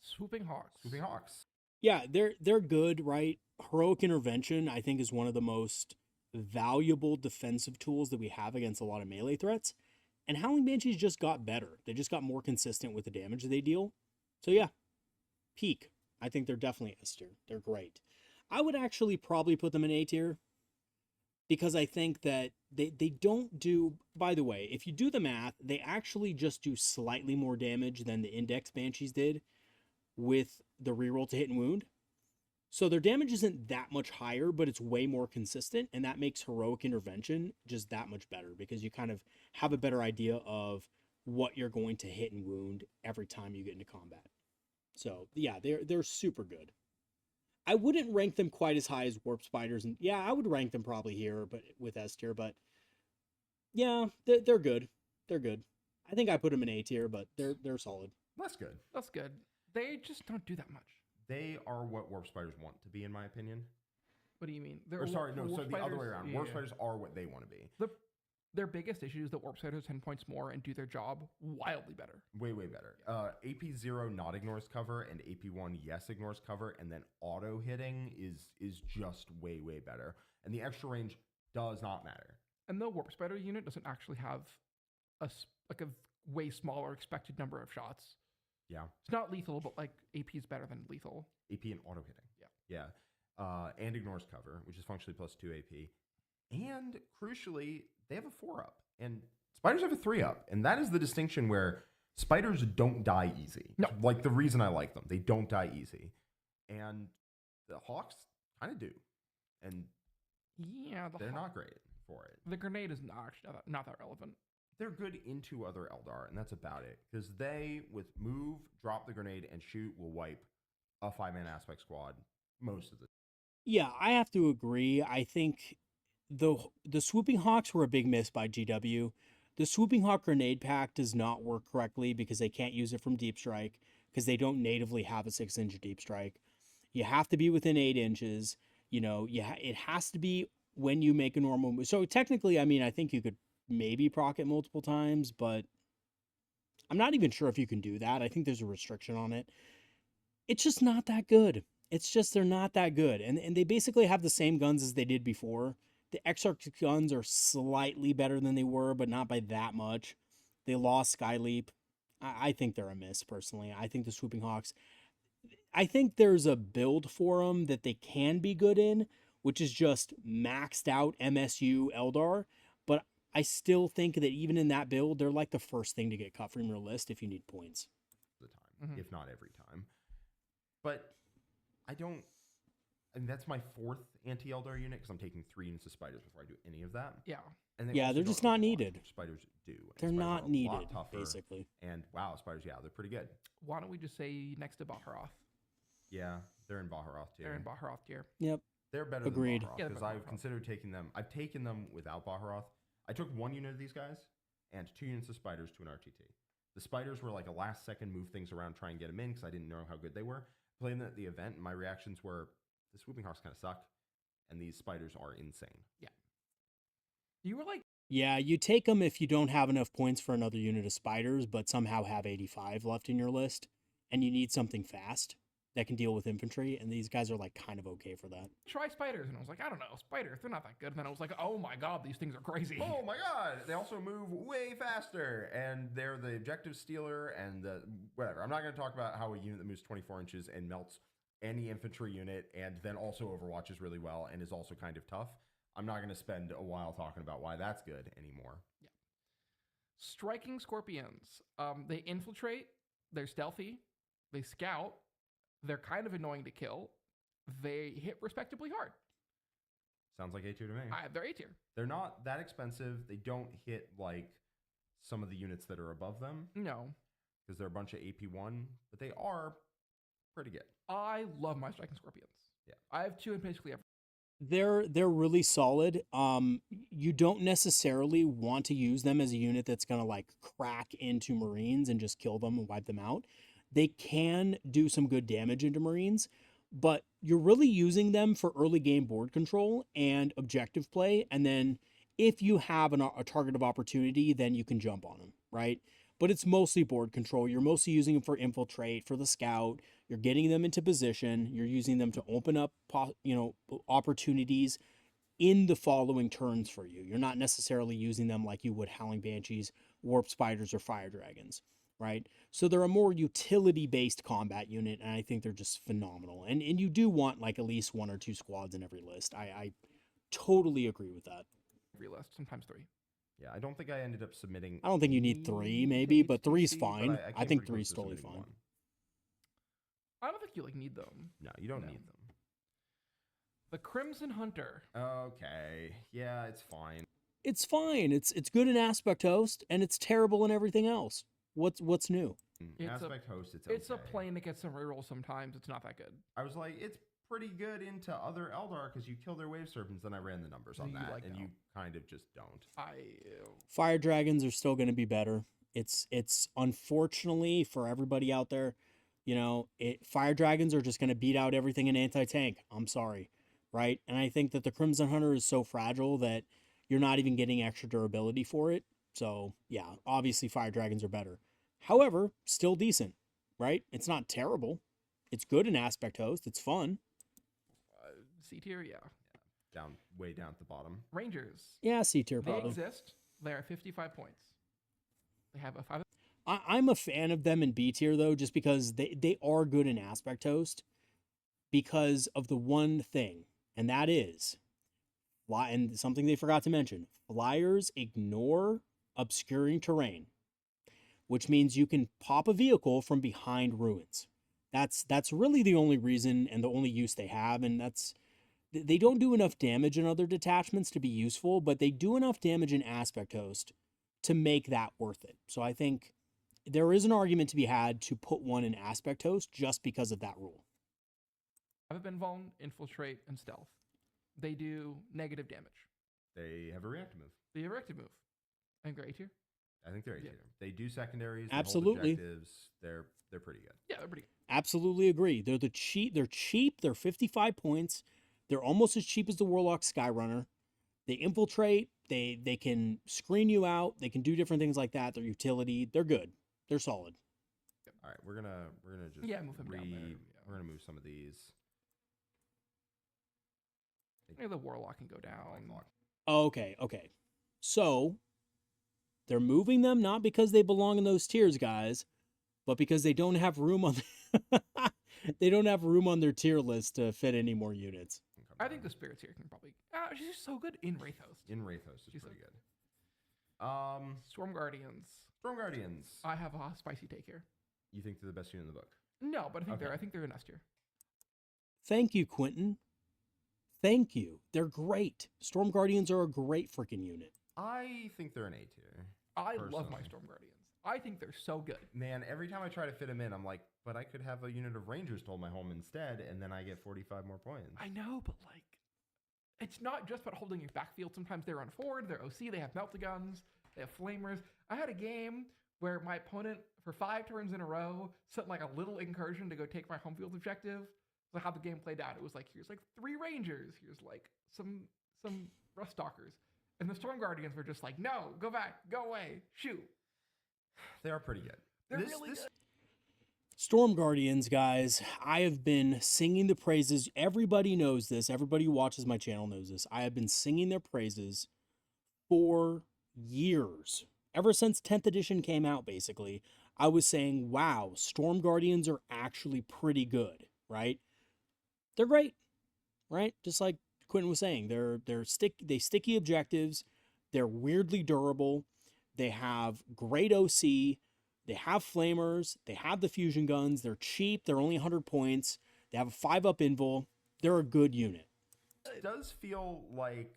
Swooping Hawks. Yeah, they're good, right? Heroic Intervention, I think, is one of the most valuable defensive tools that we have against a lot of melee threats. And Howling Banshees just got better. They just got more consistent with the damage they deal. So yeah, peak. I think they're definitely S tier. They're great. I would actually probably put them in A tier because I think that they don't do, by the way, if you do the math, they actually just do slightly more damage than the Index Banshees did with the reroll to hit and wound. So their damage isn't that much higher, but it's way more consistent, and that makes Heroic Intervention just that much better because you kind of have a better idea of what you're going to hit and wound every time you get into combat. So yeah, they're super good. I wouldn't rank them quite as high as Warp Spiders, and yeah, I would rank them probably here, but with S tier. But yeah, they're good. They're good. I think I put them in A tier, but they're solid. That's good. That's good. They just don't do that much. They are what Warp Spiders want to be, in my opinion. What do you mean? So the other way around. Warp Spiders are what they want to be. Their biggest issue is that Warp Spiders 10 points more and do their job wildly better. Way, way better. AP 0 not ignores cover, and AP 1 yes ignores cover, and then auto hitting is just way, way better. And the extra range does not matter. And the Warp Spider unit doesn't actually have a like a way smaller expected number of shots. Yeah. It's not lethal, but like AP is better than lethal. AP and auto hitting. Yeah. Yeah. And ignores cover, which is functionally +2 AP. And crucially, they have a 4-up. And spiders have a 3-up. And that is the distinction where spiders don't die easy. No. Like the reason I like them. They don't die easy. And the hawks kind of do. And yeah, they're not great for it. The grenade is not that relevant. They're good into other Eldar, and that's about it. Because they, with move, drop the grenade, and shoot, will wipe a 5-man aspect squad most of the time. Yeah, I have to agree. I think the Swooping Hawks were a big miss by GW. The Swooping Hawk grenade pack does not work correctly because they can't use it from Deep Strike because they don't natively have a 6-inch Deep Strike. You have to be within 8 inches. You know, it has to be when you make a normal move. So technically, I mean, I think you could maybe proc it multiple times, but I'm not even sure if you can do that. I think there's a restriction on it. It's just not that good. It's just they're not that good. And they basically have the same guns as they did before. The Exarch guns are slightly better than they were, but not by that much. They lost Skyleap. I think they're a miss, personally. I think the Swooping Hawks, I think there's a build for them that they can be good in, which is just maxed out MSU Eldar. But I still think that even in that build, they're like the first thing to get cut from your list if you need points. The time, if not every time. But I don't, and that's my 4th anti-Eldar unit because I'm taking 3 units of spiders before I do any of that. Yeah. And Yeah, they're just not needed. Spiders do. And They're spiders not are a needed, lot tougher. basically. And wow, spiders, yeah, they're pretty good. Why don't we just say next to Baharroth? Yeah, they're in Baharroth tier. They're in Baharroth tier. Yep. They're better Agreed. than Baharroth Yeah, because they're I've Baharroth. considered taking them. I've taken them without Baharroth. I took 1 unit of these guys and 2 units of spiders to an RTT. The spiders were like a last second move things around, try and get them in because I didn't know how good they were. Playing them at the event, and my reactions were, the Swooping Hawks kind of suck, and these spiders are insane. Yeah. You were like, Yeah, you take them if you don't have enough points for another unit of spiders, but somehow have 85 left in your list, and you need something fast that can deal with infantry, and these guys are like kind of okay for that. try spiders. And I was like, I don't know, spiders, they're not that good. And then I was like, oh my God, these things are crazy. Oh my god! They also move way faster, and they're the objective stealer and the whatever. I'm not going to talk about how a unit that moves 24 inches and melts any infantry unit, and then also overwatches really well and is also kind of tough. I'm not going to spend a while talking about why that's good anymore. Yeah. Striking scorpions. They infiltrate. They're stealthy. They scout. They're kind of annoying to kill. They hit respectably hard. Sounds like A tier to me. They're A tier. They're not that expensive. They don't hit like some of the units that are above them No. because they're a bunch of AP1, but they are pretty good. I love my striking scorpions. Yeah. I have 2 in basically every. They're really solid. You don't necessarily want to use them as a unit that's gonna like crack into Marines and just kill them and wipe them out. They can do some good damage into Marines, but you're really using them for early game board control and objective play. And then if you have a target of opportunity, then you can jump on them, right? But it's mostly board control. You're mostly using them for infiltrate, for the scout. You're getting them into position. You're using them to open up, opportunities in the following turns for you. You're not necessarily using them like you would Howling Banshees, Warp Spiders, or Fire Dragons, right? So they're a more utility-based combat unit, and I think they're just phenomenal. And you do want like at least 1 or 2 squads in every list. I totally agree with that. Every list, sometimes 3. Yeah, I don't think I ended up submitting. I don't think you need 3, maybe, but 3's fine. I think 3's totally fine. I don't think you need them. No, you don't No. need them. The Crimson Hunter. Okay, yeah, it's fine. It's fine. It's good in Aspect Host, and it's terrible in everything else. What's new? It's Aspect Host, it's okay. It's a plane that gets some rerolls sometimes. It's not that good. I was like, it's pretty good into other Eldar because you kill their wave serpents. Then I ran the numbers on You that, like and that. you kind of just don't. Fire Dragons are still going to be better. It's unfortunately for everybody out there, Fire Dragons are just going to beat out everything in anti-tank. I'm sorry, right? And I think that the Crimson Hunter is so fragile that you're not even getting extra durability for it. So yeah, obviously Fire Dragons are better. However, still decent, right? It's not terrible. It's good in Aspect Host. It's fun. C tier, yeah. Way down at the bottom. Rangers. Yeah, C tier They probably. exist. They are 55 points. They have a 5. I'm a fan of them in B tier though, just because they are good in aspect host because of the one thing, and that is and something they forgot to mention. Flyers ignore obscuring terrain, which means you can pop a vehicle from behind ruins. That's really the only reason and the only use they have, and they don't do enough damage in other detachments to be useful, but they do enough damage in aspect host to make that worth it. So I think there is an argument to be had to put one in aspect host just because of that rule. I've been vuln, infiltrate, and stealth. They do negative damage. They have a reactive move. They have a reactive move. I think they're A tier. I think they're A tier. They do secondaries. Absolutely. They hold objectives. They're pretty good. Yeah, they're pretty good. Absolutely agree. They're cheap. They're 55 points. They're almost as cheap as the Warlock Skyrunner. They infiltrate. They can screen you out. They can do different things like that. Their utility. They're good. They're solid. All right, we're gonna just move them down there. We're gonna move some of these. Maybe the Warlock can go down. Okay. So they're moving them not because they belong in those tiers, guys, but because they don't have room on they don't have room on their tier list to fit any more units. I think the Spiritseer can probably. She's just so good in Wraithhost. In Wraithhost is pretty good. Storm Guardians. Storm Guardians. I have a spicy take here. You think they're the best unit in the book? No, but I think they're in S tier. Thank you, Quentin. Thank you. They're great. Storm Guardians are a great freaking unit. I think they're an A tier. I love my Storm Guardians. I think they're so good. Man, every time I try to fit them in, I'm like, but I could have a unit of Rangers to hold my home instead, and then I get 45 more points. I know, but like, it's not just about holding your backfield. Sometimes they run forward, they're OC, they have melt-a-guns, they have flamers. I had a game where my opponent, for 5 turns in a row, sent like a little incursion to go take my home field objective. So how the game played out, it was like, here's like 3 Rangers, here's like some Rust Stalkers. And the Storm Guardians were just like, no, go back, go away, shoot. They are pretty good. They're really good. Storm Guardians, guys, I have been singing the praises. Everybody knows this. Everybody who watches my channel knows this. I have been singing their praises for years. Ever since 10th edition came out, basically, I was saying, wow, Storm Guardians are actually pretty good, right? They're great, right? Just like Quentin was saying, they sticky objectives. They're weirdly durable. They have great OC. They have flamers. They have the fusion guns. They're cheap. They're only 100 points. They have a 5-up invul. They're a good unit. It does feel like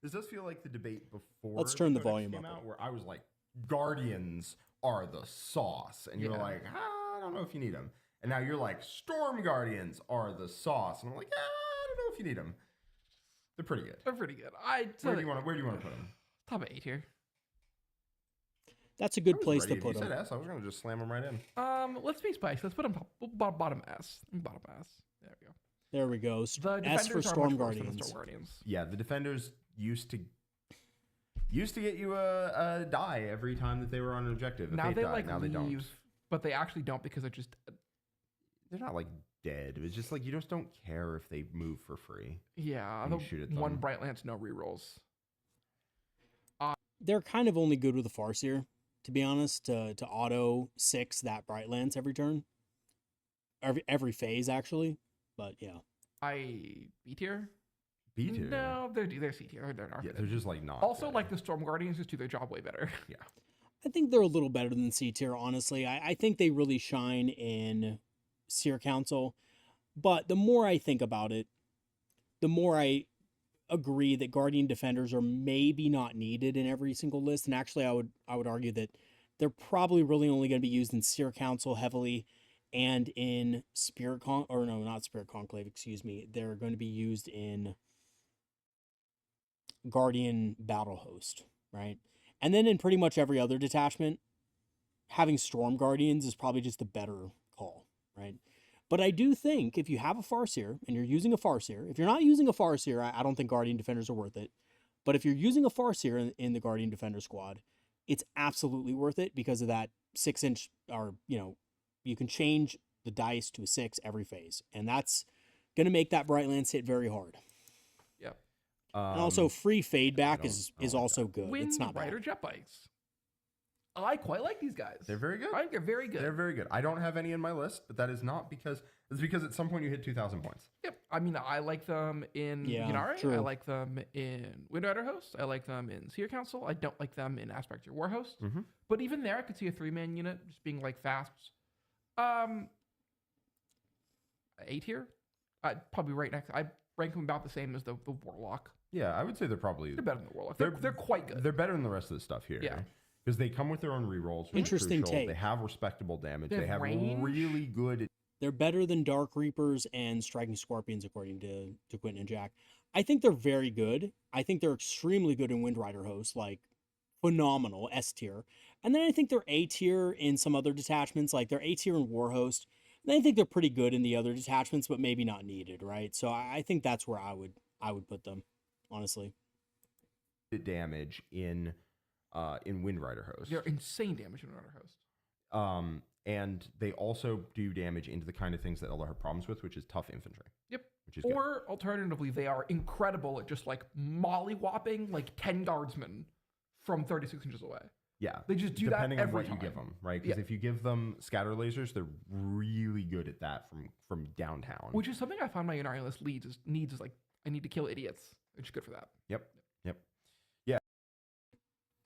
this does feel like the debate before. Let's turn the Codex volume came up. out, where I was like, Guardians are the sauce, and you're like, I don't know if you need them. And now you're like, Storm Guardians are the sauce, and I'm like, I don't know if you need them. They're pretty good. They're pretty good. Where do you want to put them? Top 8 here. That's a good place to put them. You them. said S. I was going to just slam them right in. Let's be spicy. Let's put them bottom S. Bottom S. There we go. There we go. The S for Storm Storm Guardians. Yeah, the defenders used to get you a die every time that they were on an objective. Now they like now leave, they don't. But they actually don't because they're not like dead. It's just like you just don't care if they move for free. Yeah, you shoot at them. One Bright Lance, no rerolls. They're kind of only good with a Farseer, to be honest, to auto 6 that Bright Lance every turn. Every phase, actually. But yeah. B tier? B tier? No, they're C tier. They're not. Yeah, they're just like not. Also, like the Storm Guardians just do their job way better. Yeah. I think they're a little better than C tier, honestly. I think they really shine in Seer Council. But the more I think about it, the more I agree that Guardian Defenders are maybe not needed in every single list. And actually, I would argue that they're probably really only going to be used in Seer Council heavily and in not Spirit Conclave, excuse me. They're going to be used in Guardian Battle Host, right? And then in pretty much every other detachment, having Storm Guardians is probably just a better call, right? But I do think if you have a Farseer and you're using a Farseer, if you're not using a Farseer, I don't think Guardian Defenders are worth it. But if you're using a Farseer in the Guardian Defender squad, it's absolutely worth it because of that 6-inch, or, you can change the dice to a 6 every phase. And that's going to make that Bright Lance hit very hard. Yep. And also free fade back is like also that. good. It's not Windrider bad. jet bikes. I quite like these guys. They're very good. I think they're very good. They're very good. I don't have any in my list, but that is not because it's because at some point you hit 2,000 points. Yep. I mean, I like them in Ynnari. true. I like them in Windrider Host. I like them in Seer Council. I don't like them in Aspect Your War Host. But even there, I could see a 3-man unit just being like fast. A tier. Probably right next. I rank them about the same as the Warlock. Yeah, I would say they're better than the Warlock. They're quite good. They're better than the rest of the stuff here. Yeah. Because they come with their own rerolls. Interesting take. They have respectable damage. They have range. really good. They're better than Dark Reapers and Striking Scorpions, according to Quentin and Jack. I think they're very good. I think they're extremely good in Windrider Host, like phenomenal, S tier. And then I think they're A tier in some other detachments, like they're A tier in War Host. And I think they're pretty good in the other detachments, but maybe not needed, right? So I think that's where I would put them, honestly. Damage in Windrider Host. They're insane damage in Windrider Host. And they also do damage into the kind of things that Eldar have problems with, which is tough infantry. Yep. Which is or alternatively, they are incredible at just like molly-whopping like 10 guardsmen from 36 inches away. Yeah. They just do depending that on every what time. you give them, right? Because if you give them scatter lasers, they're really good at that from downtown. Which is something I find my Ynnari list needs is like, I need to kill idiots. Which is good for that. Yep.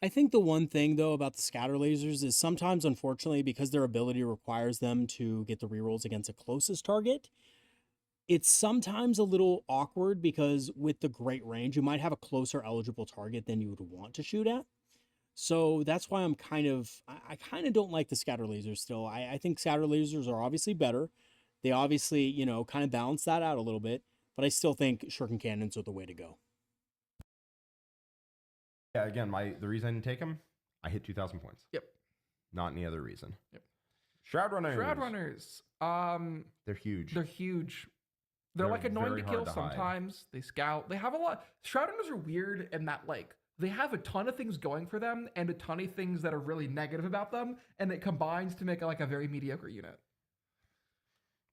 I think the one thing, though, about the scatter lasers is sometimes, unfortunately, because their ability requires them to get the rerolls against the closest target, it's sometimes a little awkward because with the great range, you might have a closer eligible target than you would want to shoot at. So that's why I kind of don't like the scatter lasers still. I think scatter lasers are obviously better. They obviously, kind of balance that out a little bit, but I still think shuriken cannons are the way to go. Yeah, again, the reason I didn't take them, I hit 2,000 points. Yep. Not any other reason. Yep. Shroud Runners. They're huge. They're huge. They're like annoying to kill sometimes. They scout. They have a lot. Shroud Runners are weird in that like they have a ton of things going for them and a ton of things that are really negative about them, and it combines to make like a very mediocre unit.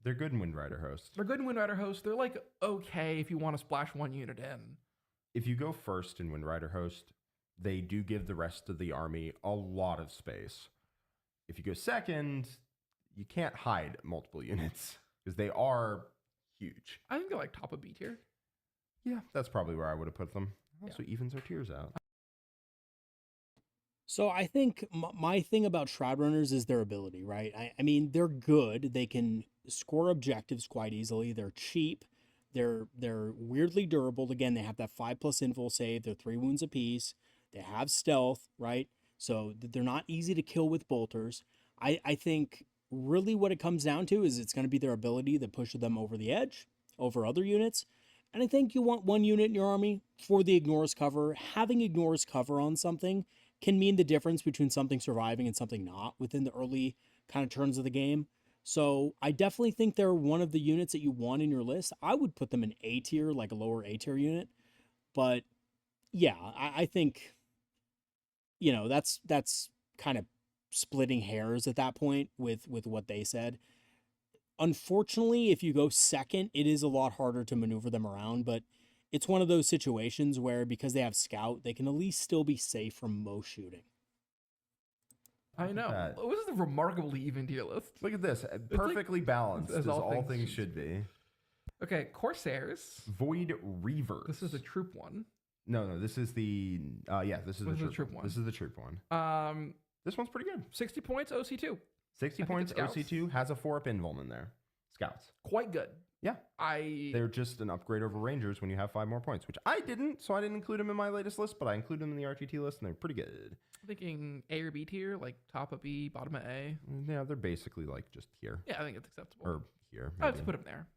They're good in Windrider Host. They're like okay if you want to splash one unit in. If you go first in Windrider Host, they do give the rest of the army a lot of space. If you go second, you can't hide multiple units because they are huge. I think they're like top of B tier. Yeah, that's probably where I would have put them. Also evens our tiers out. So I think my thing about Shroud Runners is their ability, right? I mean, they're good. They can score objectives quite easily. They're cheap. They're weirdly durable. Again, they have that 5+ invul save. They're 3 wounds apiece. They have stealth, right? So they're not easy to kill with bolters. I think really what it comes down to is it's going to be their ability that pushes them over the edge, over other units. And I think you want one unit in your army for the ignores cover. Having ignores cover on something can mean the difference between something surviving and something not within the early kind of turns of the game. So I definitely think they're one of the units that you want in your list. I would put them in A tier, like a lower A tier unit. But yeah, I think, that's kind of splitting hairs at that point with what they said. Unfortunately, if you go second, it is a lot harder to maneuver them around, but it's one of those situations where because they have scout, they can at least still be safe from most shooting. I know. This is a remarkably even tier list. Look at this. Perfectly balanced as all things should be. Okay, Corsairs. Voidreavers. This is the troop one. No, this is the this is the troop one. This is the troop one. This one's pretty good. 60 points, OC2. 60 points, OC2 has a 4-up invuln in there. Scouts. Quite good. Yeah. They're just an upgrade over Rangers when you have 5 more points, which I didn't, so I didn't include them in my latest list, but I included them in the RTT list, and they're pretty good. I'm thinking A or B tier, like top of B, bottom of A. Yeah, they're basically like just here. Yeah, I think it's acceptable. Or here. Maybe. I'd put them there.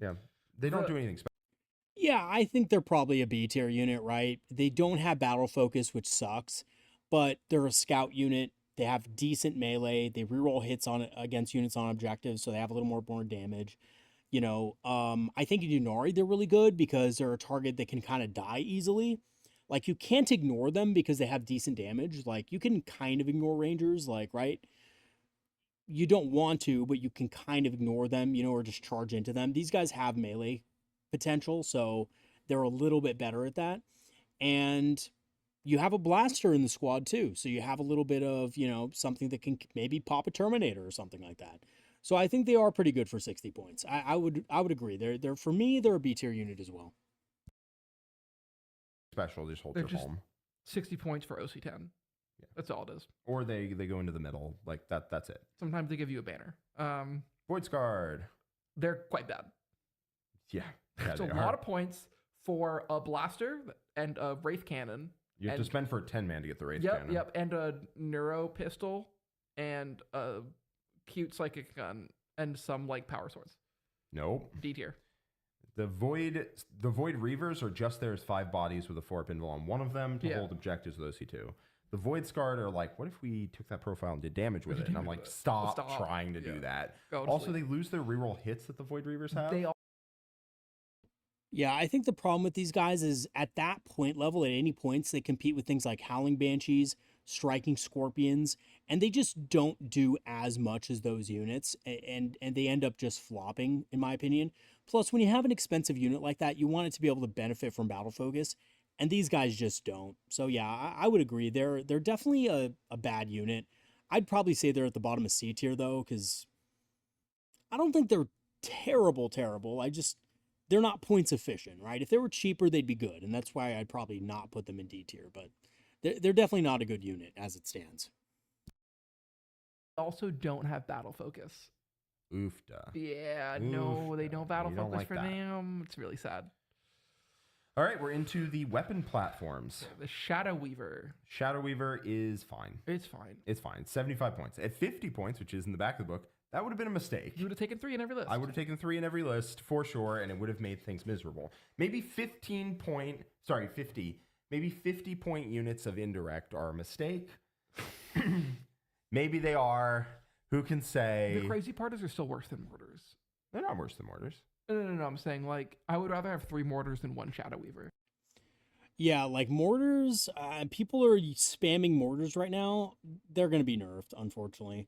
Yeah. They don't do anything special. Yeah, I think they're probably a B tier unit, right? They don't have battle focus, which sucks, but they're a scout unit. They have decent melee. They reroll hits against units on objectives, so they have a little more damage. I think in Ynnari they're really good because they're a target that can kind of die easily. Like, you can't ignore them because they have decent damage. Like, you can kind of ignore Rangers, like, right? You don't want to, but you can kind of ignore them, or just charge into them. These guys have melee potential, so they're a little bit better at that. And you have a blaster in the squad too. So you have a little bit of, something that can maybe pop a Terminator or something like that. So I think they are pretty good for 60 points. I would agree. They're for me, they're a B tier unit as well. Special, just hold They're your just home. 60 points for OC10. Yeah. That's all it is. Or they go into the middle. Like that's it. Sometimes they give you a banner. Voidscarred. They're quite bad. Yeah. It's a lot of points for a blaster and a Wraith Cannon. You have to spend for 10 man to get the Wraith Cannon. Yep, and a Neuro Pistol and a cute Psychic Gun and some like power swords. Nope. D tier. The Voidreavers are just there as 5 bodies with a 4-up invul on one of them to hold objectives with OC2. The Voidscarred are like, what if we took that profile and did damage with it? And I'm like, stop trying to do that. Also, they lose their reroll hits that the Voidreavers have. Yeah, I think the problem with these guys is at that point level, at any points, they compete with things like Howling Banshees, Striking Scorpions, and they just don't do as much as those units, and they end up just flopping, in my opinion. Plus, when you have an expensive unit like that, you want it to be able to benefit from battle focus, and these guys just don't. So yeah, I would agree. They're definitely a bad unit. I'd probably say they're at the bottom of C tier, though, because I don't think they're terrible. They're not points efficient, right? If they were cheaper, they'd be good, and that's why I'd probably not put them in D tier, but they're definitely not a good unit as it stands. Also don't have battle focus. Oofda. Yeah, no, they don't battle focus like for them. It's really sad. All right, we're into the weapon platforms. The Shadowweaver. Shadowweaver is fine. It's fine. It's fine. 75 points. At 50 points, which is in the back of the book, that would have been a mistake. You would have taken 3 in every list. I would have taken 3 in every list for sure, and it would have made things miserable. Maybe 50. Maybe 50 point units of indirect are a mistake. Maybe they are. Who can say? The crazy part is they're still worse than mortars. They're not worse than mortars. No. I'm saying, like, I would rather have 3 mortars than 1 Shadowweaver. Yeah, like mortars, people are spamming mortars right now. They're going to be nerfed, unfortunately.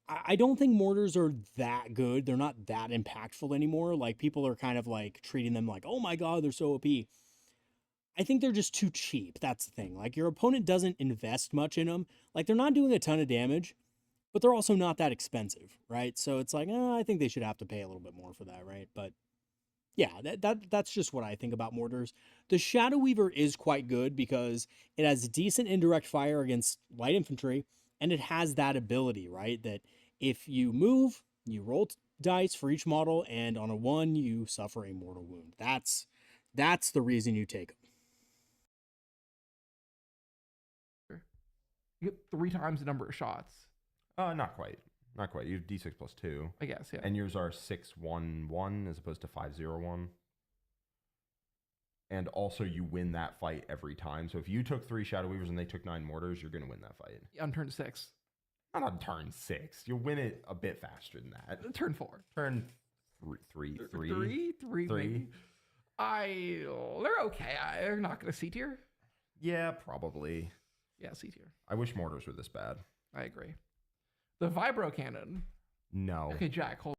I don't think mortars are that good. They're not that impactful anymore. Like, people are kind of like treating them like, oh my god, they're so OP. I think they're just too cheap. That's the thing. Like, your opponent doesn't invest much in them. Like, they're not doing a ton of damage, but they're also not that expensive, right? So it's like, I think they should have to pay a little bit more for that, right? But yeah, that's just what I think about mortars. The Shadowweaver is quite good because it has decent indirect fire against light infantry, and it has that ability, right? That if you move, you roll dice for each model, and on a 1, you suffer a mortal wound. That's the reason you take them. You get 3 times the number of shots. Not quite. Not quite. You have D6 plus 2. I guess, yeah. And yours are 6-1-1 as opposed to 5-0-1. And also you win that fight every time. So if you took 3 Shadowweavers and they took 9 mortars, you're going to win that fight. On turn 6. Not on turn 6. You'll win it a bit faster than that. Turn 4. Turn 3. Maybe. They're okay. They're not going to C tier. Yeah, probably. Yeah, C tier. I wish mortars were this bad. I agree. The Vibro Cannon. No. Okay, Jack, hold.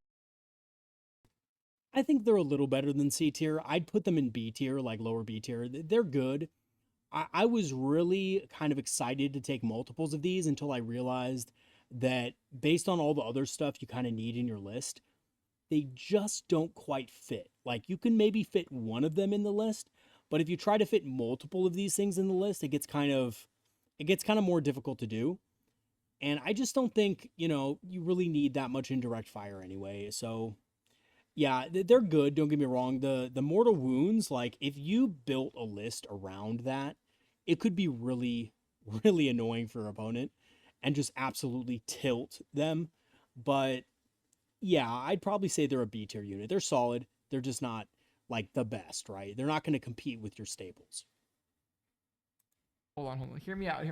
I think they're a little better than C tier. I'd put them in B tier, like lower B tier. They're good. I was really kind of excited to take multiples of these until I realized that based on all the other stuff you kind of need in your list, they just don't quite fit. Like, you can maybe fit one of them in the list, but if you try to fit multiple of these things in the list, it gets kind of more difficult to do. And I just don't think, you really need that much indirect fire anyway. So yeah, they're good. Don't get me wrong. The mortal wounds, like, if you built a list around that, it could be really, really annoying for your opponent and just absolutely tilt them. But yeah, I'd probably say they're a B tier unit. They're solid. They're just not like the best, right? They're not going to compete with your staples. Hold on. Hear me out.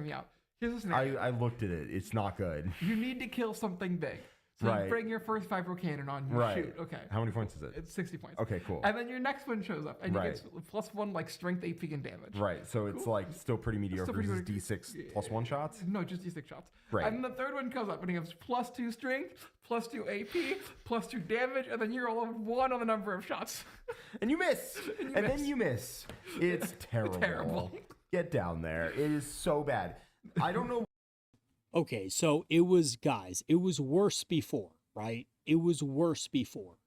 Here's the scenario. I looked at it. It's not good. You need to kill something big. So Right. you bring your first Vibro Cannon on, you Right. shoot. Okay. How many points is it? It's 60 points. Okay, cool. And then your next one shows up, and you Right. get +1 like strength, AP, and damage. Right, so it's Cool. like still pretty mediocre. pretty This mediocre. is D6 plus 1 shots? No, just D6 shots. Right. And then the third one comes up, and he has +2 strength, +2 AP, +2 damage, and then you roll a 1 on the number of shots. And you miss. And then you miss. It's terrible. Terrible. Get down there. It is so bad. I don't know. Okay, so it was, guys, it was worse before, right? It was worse before.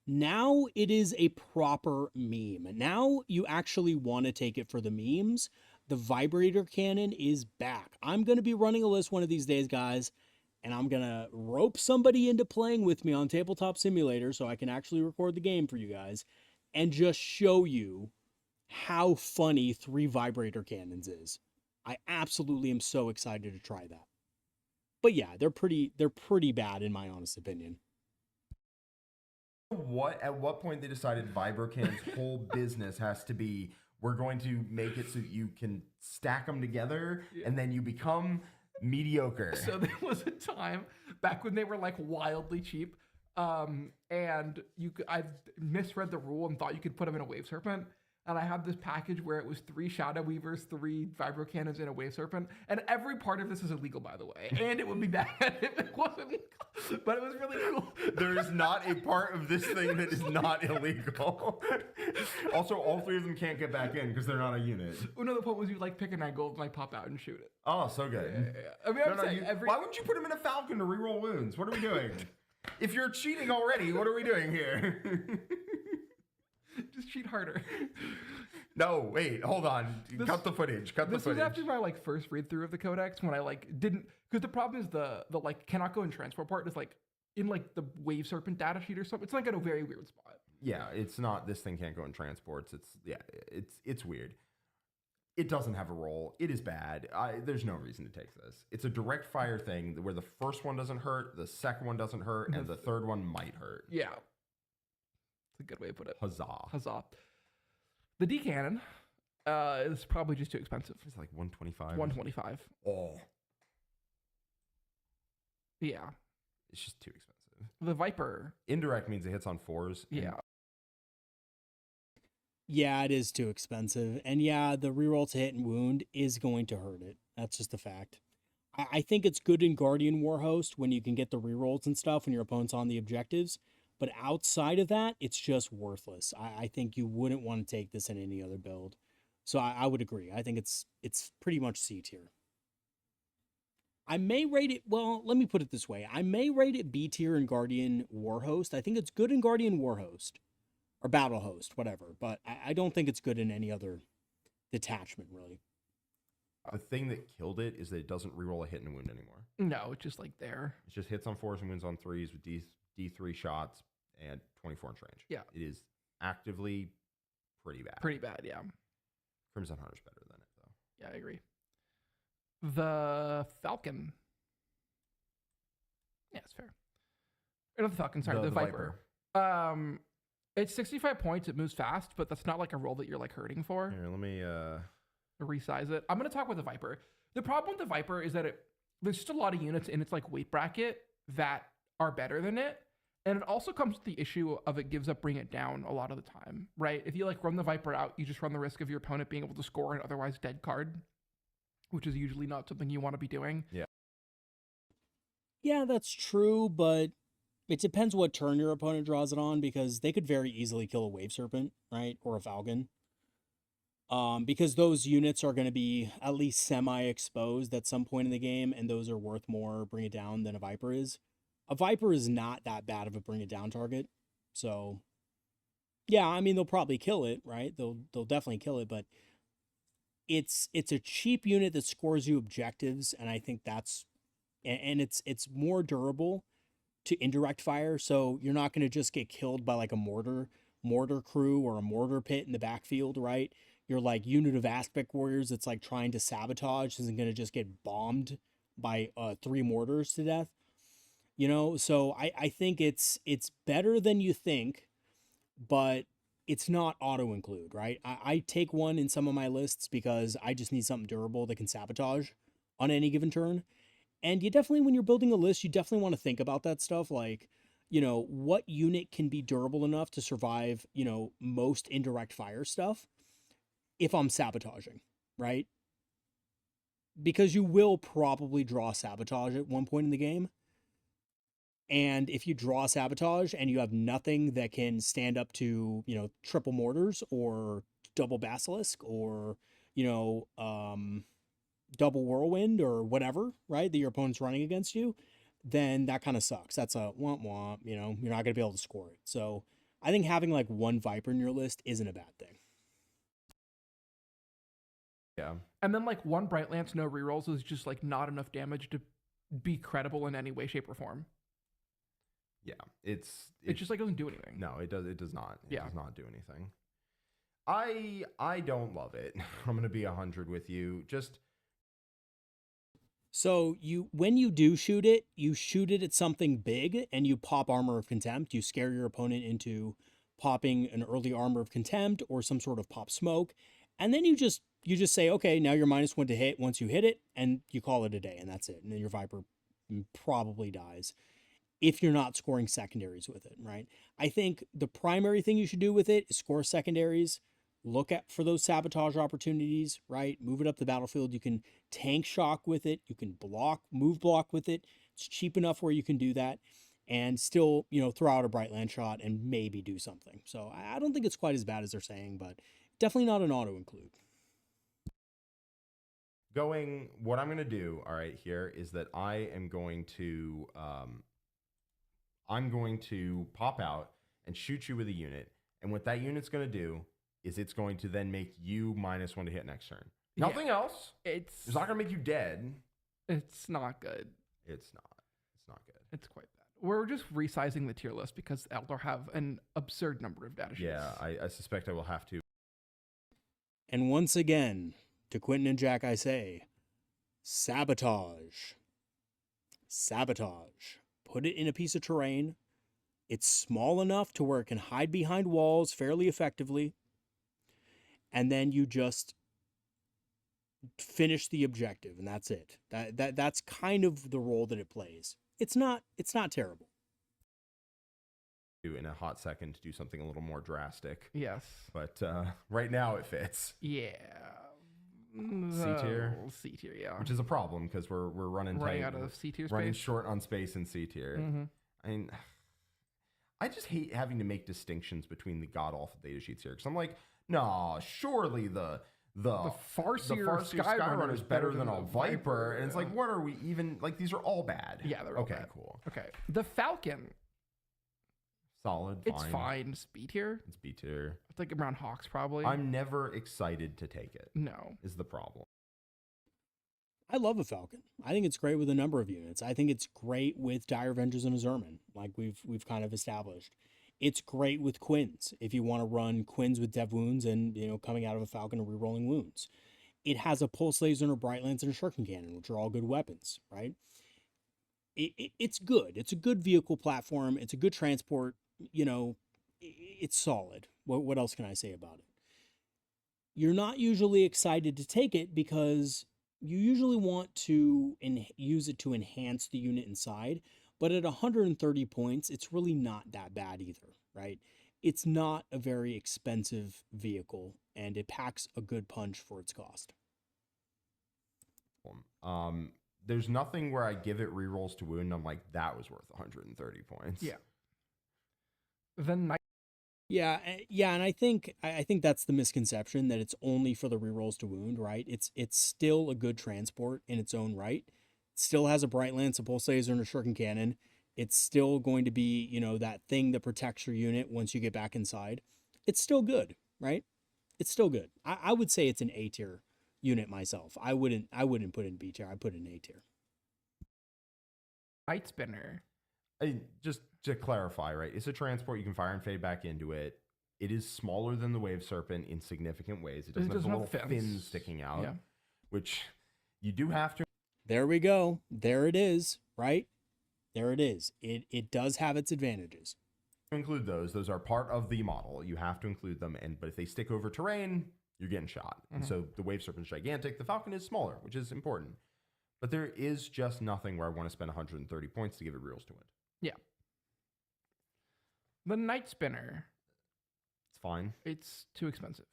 Now it is a proper meme. Now you actually want to take it for the memes. The vibrator cannon is back. I'm going to be running a list one of these days, guys, and I'm going to rope somebody into playing with me on Tabletop Simulator so I can actually record the game for you guys and just show you how funny 3 vibrator cannons is. I absolutely am so excited to try that. But yeah, they're pretty bad in my honest opinion. At what point they decided Vibrocan's whole business has to be, we're going to make it so you can stack them together and then you become mediocre. So there was a time back when they were like wildly cheap, and I misread the rule and thought you could put them in a wave serpent. And I had this package where it was 3 Shadowweavers, 3 Vibro Cannons, and a Wave Serpent. And every part of this is illegal, by the way. And it would be bad if it wasn't. But it was really cool. There is not a part of this thing that is not illegal. Also, all 3 of them can't get back in because they're not a unit. Another point was you like pick an angle and like pop out and shoot it. Oh, so good. I mean, I'm saying why wouldn't you put him in a falcon to reroll wounds? What are we doing? If you're cheating already, what are we doing here? Just cheat harder. No, wait, hold on. Cut the footage. This was after my like first read through of the codex when I like didn't, because the problem is the like cannot go in transport part is like in like the Wave Serpent data sheet or something. It's like at a very weird spot. Yeah, it's not. This thing can't go in transports. It's weird. It doesn't have a role. It is bad. There's no reason to take this. It's a direct fire thing where the first one doesn't hurt, the second one doesn't hurt, and the third one might hurt. Yeah. It's a good way to put it. Huzzah. The D cannon is probably just too expensive. It's like 125. 125. Oh. Yeah. It's just too expensive. The Viper. Indirect means it hits on 4s. Yeah. Yeah, it is too expensive. And yeah, the reroll to hit and wound is going to hurt it. That's just a fact. I think it's good in Guardian Warhost when you can get the rerolls and stuff when your opponent's on the objectives. But outside of that, it's just worthless. I think you wouldn't want to take this in any other build. So I would agree. I think it's pretty much C tier. I may rate it, well, let me put it this way. I may rate it B tier in Guardian Warhost. I think it's good in Guardian Warhost. Or Battle Host, whatever. But I don't think it's good in any other detachment, really. The thing that killed it is that it doesn't reroll a hit and wound anymore. No, it's just like there. It just hits on 4s and wounds on 3s with D3 shots and 24 inch range. Yeah. It is actively pretty bad. Pretty bad, yeah. Crimson Hunter's better than it, though. Yeah, I agree. The Falcon. Yeah, it's fair. Or not the Falcon, sorry, the Viper. It's 65 points. It moves fast, but that's not like a roll that you're like hurting for. Here, let me resize it. I'm going to talk about the Viper. The problem with the Viper is that there's just a lot of units in its like weight bracket that are better than it. And it also comes with the issue of it gives up bring it down a lot of the time, right? If you like run the Viper out, you just run the risk of your opponent being able to score an otherwise dead card, which is usually not something you want to be doing. Yeah. Yeah, that's true, but it depends what turn your opponent draws it on, because they could very easily kill a Wave Serpent, right? Or a Falcon. Because those units are going to be at least semi-exposed at some point in the game, and those are worth more bring it down than a Viper is. A Viper is not that bad of a bring it down target. So, yeah, I mean, they'll probably kill it, right? They'll definitely kill it, but it's a cheap unit that scores you objectives, and I think that's, and it's more durable to indirect fire, so you're not going to just get killed by like a mortar crew or a mortar pit in the backfield, right? Your like unit of aspect warriors that's like trying to sabotage isn't going to just get bombed by 3 mortars to death. You know, so I think it's better than you think, but it's not auto include, right? I take one in some of my lists because I just need something durable that can sabotage on any given turn. And you definitely, when you're building a list, you definitely want to think about that stuff. Like, what unit can be durable enough to survive, most indirect fire stuff if I'm sabotaging, right? Because you will probably draw sabotage at one point in the game. And if you draw sabotage and you have nothing that can stand up to, triple mortars or double basilisk or, double whirlwind or whatever, right, that your opponent's running against you, then that kind of sucks. That's a womp womp, you're not going to be able to score it. So I think having like one Viper in your list isn't a bad thing. Yeah. And then like one Bright Lance, no rerolls is just like not enough damage to be credible in any way, shape, or form. Yeah. It just like doesn't do anything. No, it does not. It Yeah. does not do anything. I don't love it. I'm going to be 100 with you. So when you do shoot it, you shoot it at something big and you pop Armor of Contempt. You scare your opponent into popping an early Armor of Contempt or some sort of pop smoke. And then you just say, okay, now you're -1 to hit once you hit it, and you call it a day, and that's it. And then your Viper probably dies if you're not scoring secondaries with it, right? I think the primary thing you should do with it is score secondaries. Look for those sabotage opportunities, right? Move it up the battlefield. You can tank shock with it. You can move block with it. It's cheap enough where you can do that and still, throw out a Bright Land shot and maybe do something. So I don't think it's quite as bad as they're saying, but definitely not an auto include. What I'm going to do, all right, here is that I am going to, pop out and shoot you with a unit. And what that unit's going to do is it's going to then make you -1 to hit next turn. Nothing else. It's not going to make you dead. It's not good. It's not good. It's quite bad. We're just resizing the tier list because Eldar have an absurd number of data sheets. Yeah, I suspect I will have to. And once again, to Quentin and Jack, I say, sabotage. Sabotage. Put it in a piece of terrain. It's small enough to where it can hide behind walls fairly effectively. And then you just finish the objective, and that's it. That's kind of the role that it plays. It's not terrible. In a hot second to do something a little more drastic. Yes. But right now it fits. Yeah. C tier, yeah. Which is a problem because we're running tight. Out of C tier space. Running short on space in C tier. Mm-hmm. I mean, I just hate having to make distinctions between the god-awful data sheets here. Because I'm like, no, surely the Farseer skyrunner is better than a Viper. And it's like, what are we even... Like, these are all bad. Yeah, they're all okay, bad. Cool. Okay. The Falcon. Solid, It's fine. It's B tier. It's B tier. It's like around Hawks, probably. I'm never excited to take it. No. Is the problem. I love a Falcon. I think it's great with a number of units. I think it's great with Dire Avengers and Asurmen, like we've kind of established. It's great with Quins, if you want to run Quins with Dev Wounds and, coming out of a Falcon and rerolling wounds. It has a Pulse Laser and a Bright Lance and a Shuriken Cannon, which are all good weapons, right? It's good. It's a good vehicle platform. It's a good transport. It's solid. What else can I say about it? You're not usually excited to take it because you usually want to use it to enhance the unit inside, but at 130 points, it's really not that bad either, right? It's not a very expensive vehicle, and it packs a good punch for its cost. There's nothing where I give it rerolls to wound. I'm like, that was worth 130 points. Yeah. Then Yeah, and I think that's the misconception, that it's only for the rerolls to wound, right? It's still a good transport in its own right. It still has a Bright Lance, a Pulse Laser, and a Shuriken Cannon. It's still going to be, that thing that protects your unit once you get back inside. It's still good, right? It's still good. I would say it's an A tier unit myself. I wouldn't put it in B tier. I put it in A tier. Night Spinner. Just to clarify, right? It's a transport. You can fire and fade back into it. It is smaller than the Wave Serpent in significant ways. It doesn't have the little fins sticking out, which you do have to. There we go. There it is, right? There it is. It does have its advantages. Include those. Those are part of the model. You have to include them. But if they stick over terrain, you're getting shot. And so the Wave Serpent's gigantic. The Falcon is smaller, which is important. But there is just nothing where I want to spend 130 points to give it reels to win. Yeah. The Night Spinner. It's fine. It's too expensive.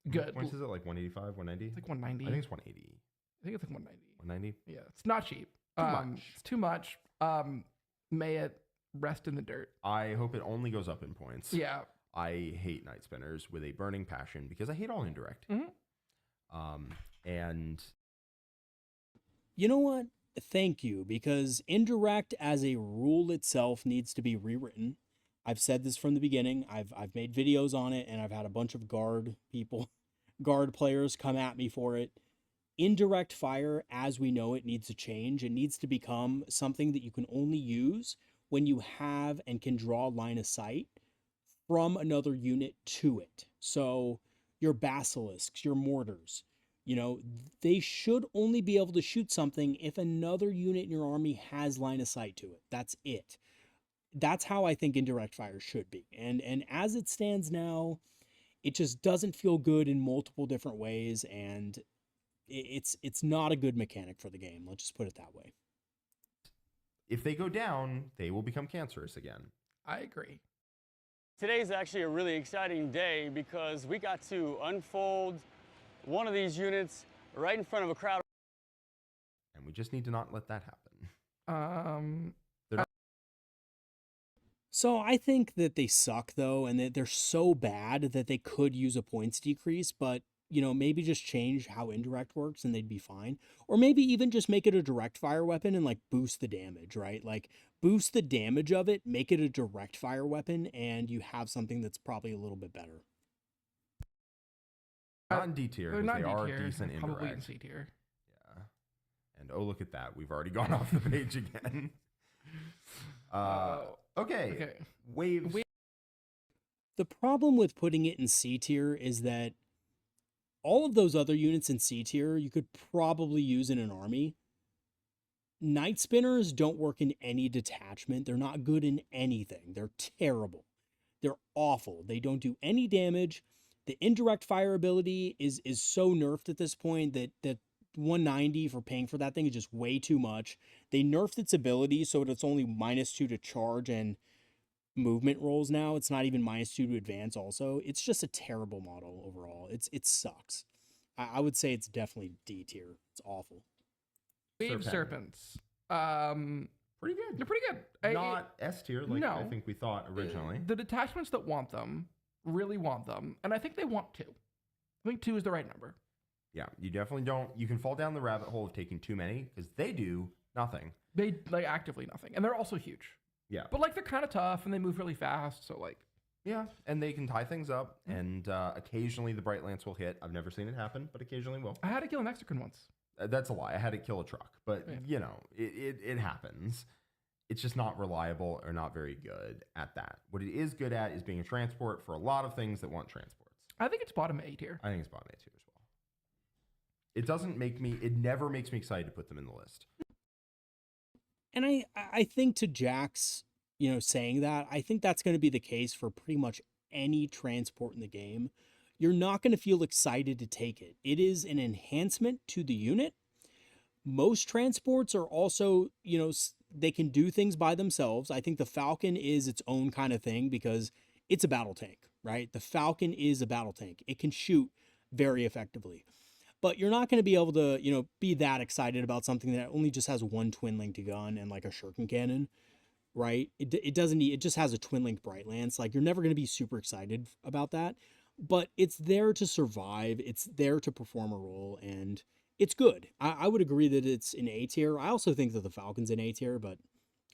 Good. Points is it like 185, 190? It's like 190. I think it's 180. I think it's like 190. 190? Yeah, it's not cheap. Too much. It's too much. May it rest in the dirt. I hope it only goes up in points. Yeah. I hate Night Spinners with a burning passion because I hate all indirect. And you know what? Thank you, because indirect as a rule itself needs to be rewritten. I've said this from the beginning. I've made videos on it, and I've had a bunch of guard players come at me for it. Indirect fire, as we know it, needs to change. It needs to become something that you can only use when you have and can draw line of sight from another unit to it. So your basilisks, your mortars, they should only be able to shoot something if another unit in your army has line of sight to it. That's it. That's how I think indirect fire should be. And as it stands now, it just doesn't feel good in multiple different ways, and it's not a good mechanic for the game. Let's just put it that way. if they go down, they will become cancerous again. I agree. Today's actually a really exciting day because we got to unfold one of these units right in front of a crowd. And we just need to not let that happen. So I think that they suck, though, and that they're so bad that they could use a points decrease, but, maybe just change how indirect works and they'd be fine. Or maybe even just make it a direct fire weapon and, boost the damage, right? Boost the damage of it, make it a direct fire weapon, and you have something that's probably a little bit better. Not in D tier, because they are decent indirect. Probably in C tier. Yeah. And oh, look at that. We've already gone off the page again. Okay. Waves. The problem with putting it in C tier is that all of those other units in C tier you could probably use in an army. Night Spinners don't work in any detachment. They're not good in anything. They're terrible. They're awful. They don't do any damage. The indirect fire ability is so nerfed at this point that 190 for paying for that thing is just way too much. They nerfed its ability so that it's only -2 to charge and movement rolls now. It's not even -2 to advance also. It's just a terrible model overall. It sucks. I would say it's definitely D tier. It's awful. Wave Serpents. Pretty good. They're pretty good. Not S tier like I think we thought originally. The detachments that want them really want them, and I think they want 2. I think 2 is the right number. Yeah, you definitely don't. You can fall down the rabbit hole of taking too many because they do nothing. They actively nothing, and they're also huge. Yeah, but they're kind of tough and they move really fast. So yeah, and they can tie things up, and occasionally the Bright Lance will hit. I've never seen it happen, but occasionally will. I had to kill an Exocrine once. That's a lie. I had to kill a truck, but it happens. It's just not reliable or not very good at that. What it is good at is being a transport for a lot of things that want transports. I think it's bottom A tier. I think it's bottom A tier as well. It never makes me excited to put them in the list. And I think to Jack's, saying that, I think that's going to be the case for pretty much any transport in the game. You're not going to feel excited to take it. It is an enhancement to the unit. Most transports are also, they can do things by themselves. I think the Falcon is its own kind of thing because it's a battle tank, right? The Falcon is a battle tank. It can shoot very effectively. But you're not going to be able to, be that excited about something that only just has one twin-linked gun and a shuriken cannon, right? It doesn't need, it just has a twin-linked Bright Lance. You're never going to be super excited about that. But it's there to survive. It's there to perform a role, and it's good. I would agree that it's in A tier. I also think that the Falcon's in A tier, but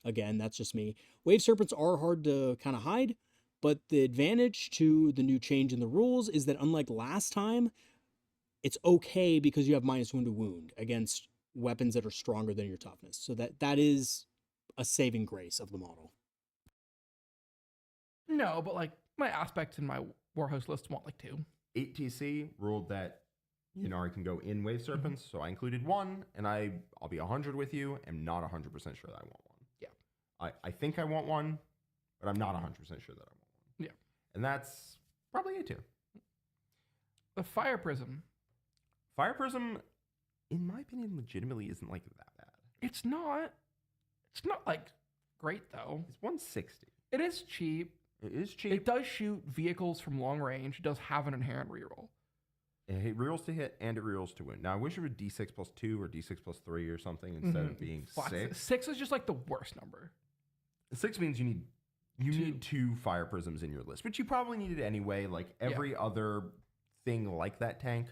again, that's just me. Wave Serpents are hard to kind of hide, but the advantage to the new change in the rules is that unlike last time, it's okay because you have -1 to wound against weapons that are stronger than your toughness. So that is a saving grace of the model. No, but my aspects in my Warhost list want 2. 8TC ruled that Ynnari can go in Wave Serpents, so I included 1, and I'll be 100 with you. I'm not 100% sure that I want 1. Yeah. I think I want 1, but I'm not 100% sure that I want 1. Yeah. And that's probably A tier. The Fire Prism. Fire Prism in my opinion, legitimately isn't like that bad. It's not like great though. It's 160. It is cheap. It is cheap. It does shoot vehicles from long range. It does have an inherent reroll. It rerolls to hit and it rerolls to win. Now I wish it would D6 plus 2 or D6 plus 3 or something instead of being 6. 6 is just like the worst number. 6 means you need 2 fire prisms in your list, which you probably needed anyway. Like every other thing like that tank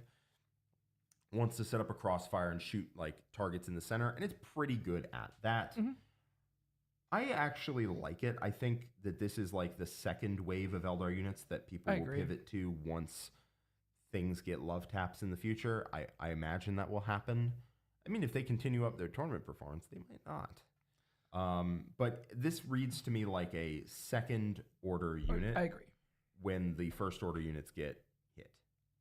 wants to set up a crossfire and shoot like targets in the center, and it's pretty good at that. I actually like it. I think that this is like the second wave of Eldar units that people will pivot to once things get love taps in the future. I imagine that will happen. I mean, if they continue up their tournament performance, they might not. But this reads to me like a second order unit. I agree. When the first order units get hit.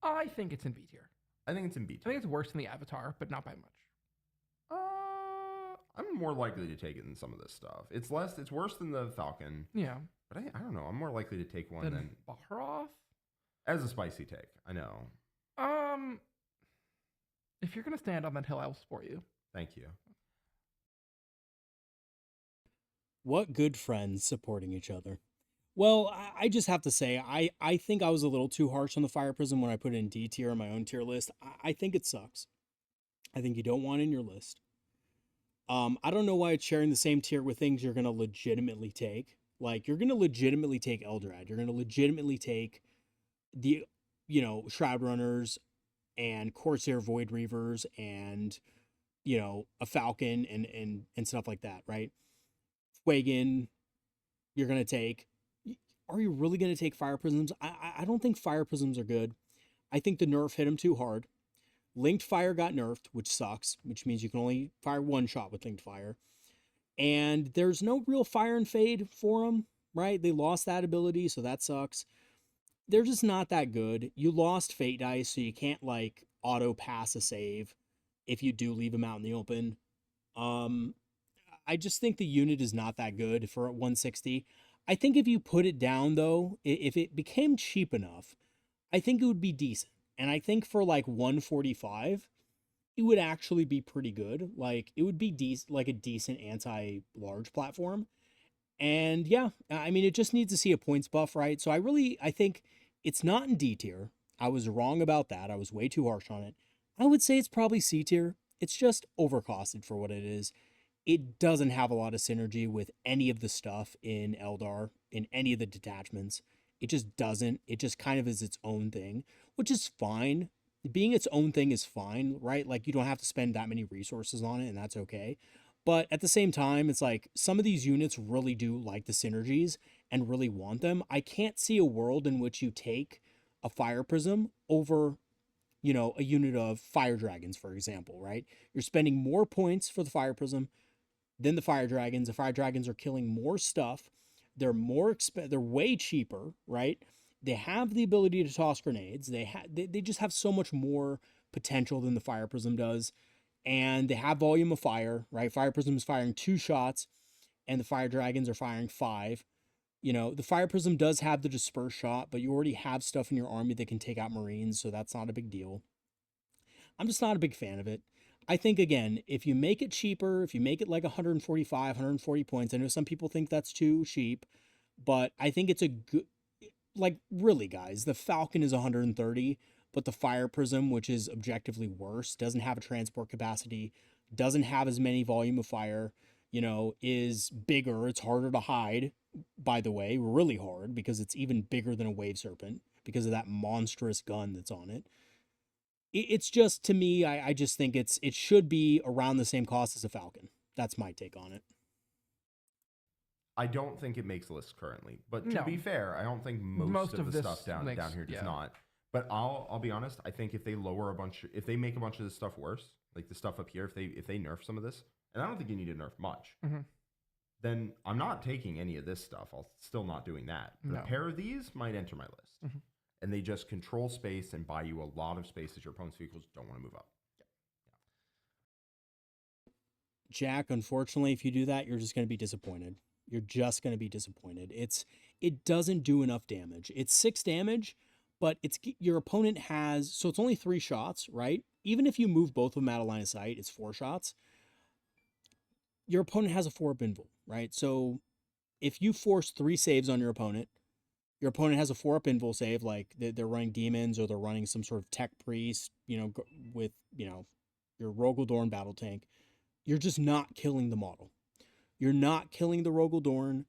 I think it's in B tier. I think it's in B tier. I think it's worse than the Avatar, but not by much. I'm more likely to take it than some of this stuff. It's worse than the Falcon. Yeah. But I don't know. I'm more likely to take one than Baharroth? As a spicy take. I know. If you're gonna stand on that hill, I will support you. Thank you. What good friends supporting each other. Well, I just have to say, I think I was a little too harsh on the Fire Prism when I put it in D tier on my own tier list. I think it sucks. I think you don't want it in your list. I don't know why it's sharing the same tier with things you're going to legitimately take. Like, you're going to legitimately take Eldrad. You're going to legitimately take the, Shroud Runners and Corsair Voidreavers and, a Falcon and stuff like that, right? Fuegan, you're going to take. Are you really going to take Fire Prisms? I don't think Fire Prisms are good. I think the nerf hit them too hard. Linked Fire got nerfed, which sucks, which means you can only fire one shot with Linked Fire. And there's no real Fire and Fade for them, right? They lost that ability, so that sucks. They're just not that good. You lost Fate Dice, so you can't, auto pass a save if you do leave them out in the open. I just think the unit is not that good for 160. I think if you put it down, though, if it became cheap enough, I think it would be decent. And I think for 145, it would actually be pretty good. It would be a decent anti-large platform. And yeah, I mean, it just needs to see a points buff, right? So I think it's not in D tier. I was wrong about that. I was way too harsh on it. I would say it's probably C tier. It's just overcosted for what it is. It doesn't have a lot of synergy with any of the stuff in Eldar, in any of the detachments. It just doesn't. It just kind of is its own thing, which is fine. Being its own thing is fine, right? You don't have to spend that many resources on it, and that's okay. But at the same time, it's some of these units really do like the synergies and really want them. I can't see a world in which you take a Fire Prism over, a unit of Fire Dragons, for example, right? You're spending more points for the Fire Prism than the Fire Dragons. The Fire Dragons are killing more stuff. They're they're way cheaper, right? They have the ability to toss grenades. They just have so much more potential than the Fire Prism does. And they have volume of fire, right? Fire Prism is firing 2 shots and the Fire Dragons are firing 5. The Fire Prism does have the disperse shot, but you already have stuff in your army that can take out Marines, so that's not a big deal. I'm just not a big fan of it. I think, again, if you make it cheaper, if you make it 145, 140 points, I know some people think that's too cheap, but I think it's a good, really, guys, the Falcon is 130, but the Fire Prism, which is objectively worse, doesn't have a transport capacity, doesn't have as many volume of fire, is bigger. It's harder to hide, by the way, really hard, because it's even bigger than a Wave Serpent because of that monstrous gun that's on it. It's just, to me, I just think it should be around the same cost as a Falcon. That's my take on it. I don't think it makes lists currently, but to be fair, I don't think most of the stuff down here does not. But I'll be honest. I think if they if they make a bunch of this stuff worse, like the stuff up here, if they nerf some of this, and I don't think you need to nerf much, then I'm not taking any of this stuff. I'll still not doing that. But a pair of these might enter my list. And they just control space and buy you a lot of space as your opponent's vehicles don't want to move up. Jack, unfortunately, if you do that, you're just going to be disappointed. You're just going to be disappointed. It doesn't do enough damage. It's 6 damage, but your opponent has, so it's only 3 shots, right? even if you move both of them out of line of sight, it's 4 shots. Your opponent has a 4-up invul, right? So if you force 3 saves on your opponent has a 4-up invul save, like they're running demons or they're running some sort of tech priest, with, your Rogaldorn battle tank. You're just not killing the model. You're not killing the Rogaldorn.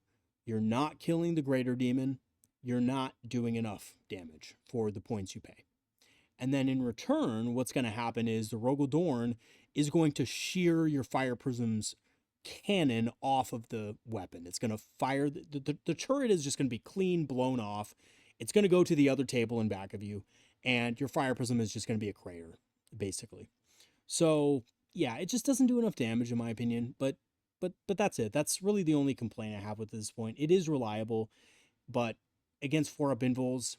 You're not killing the greater demon. You're not doing enough damage for the points you pay. And then in return, what's going to happen is the Rogaldorn is going to shear your Fire Prism's cannon off of the weapon. It's going to fire, the turret is just going to be clean, blown off. It's going to go to the other table in back of you, and your Fire Prism is just going to be a crater, basically. So, yeah, it just doesn't do enough damage, in my opinion, but that's it. That's really the only complaint I have with this point. It is reliable, but against 4-up invuls,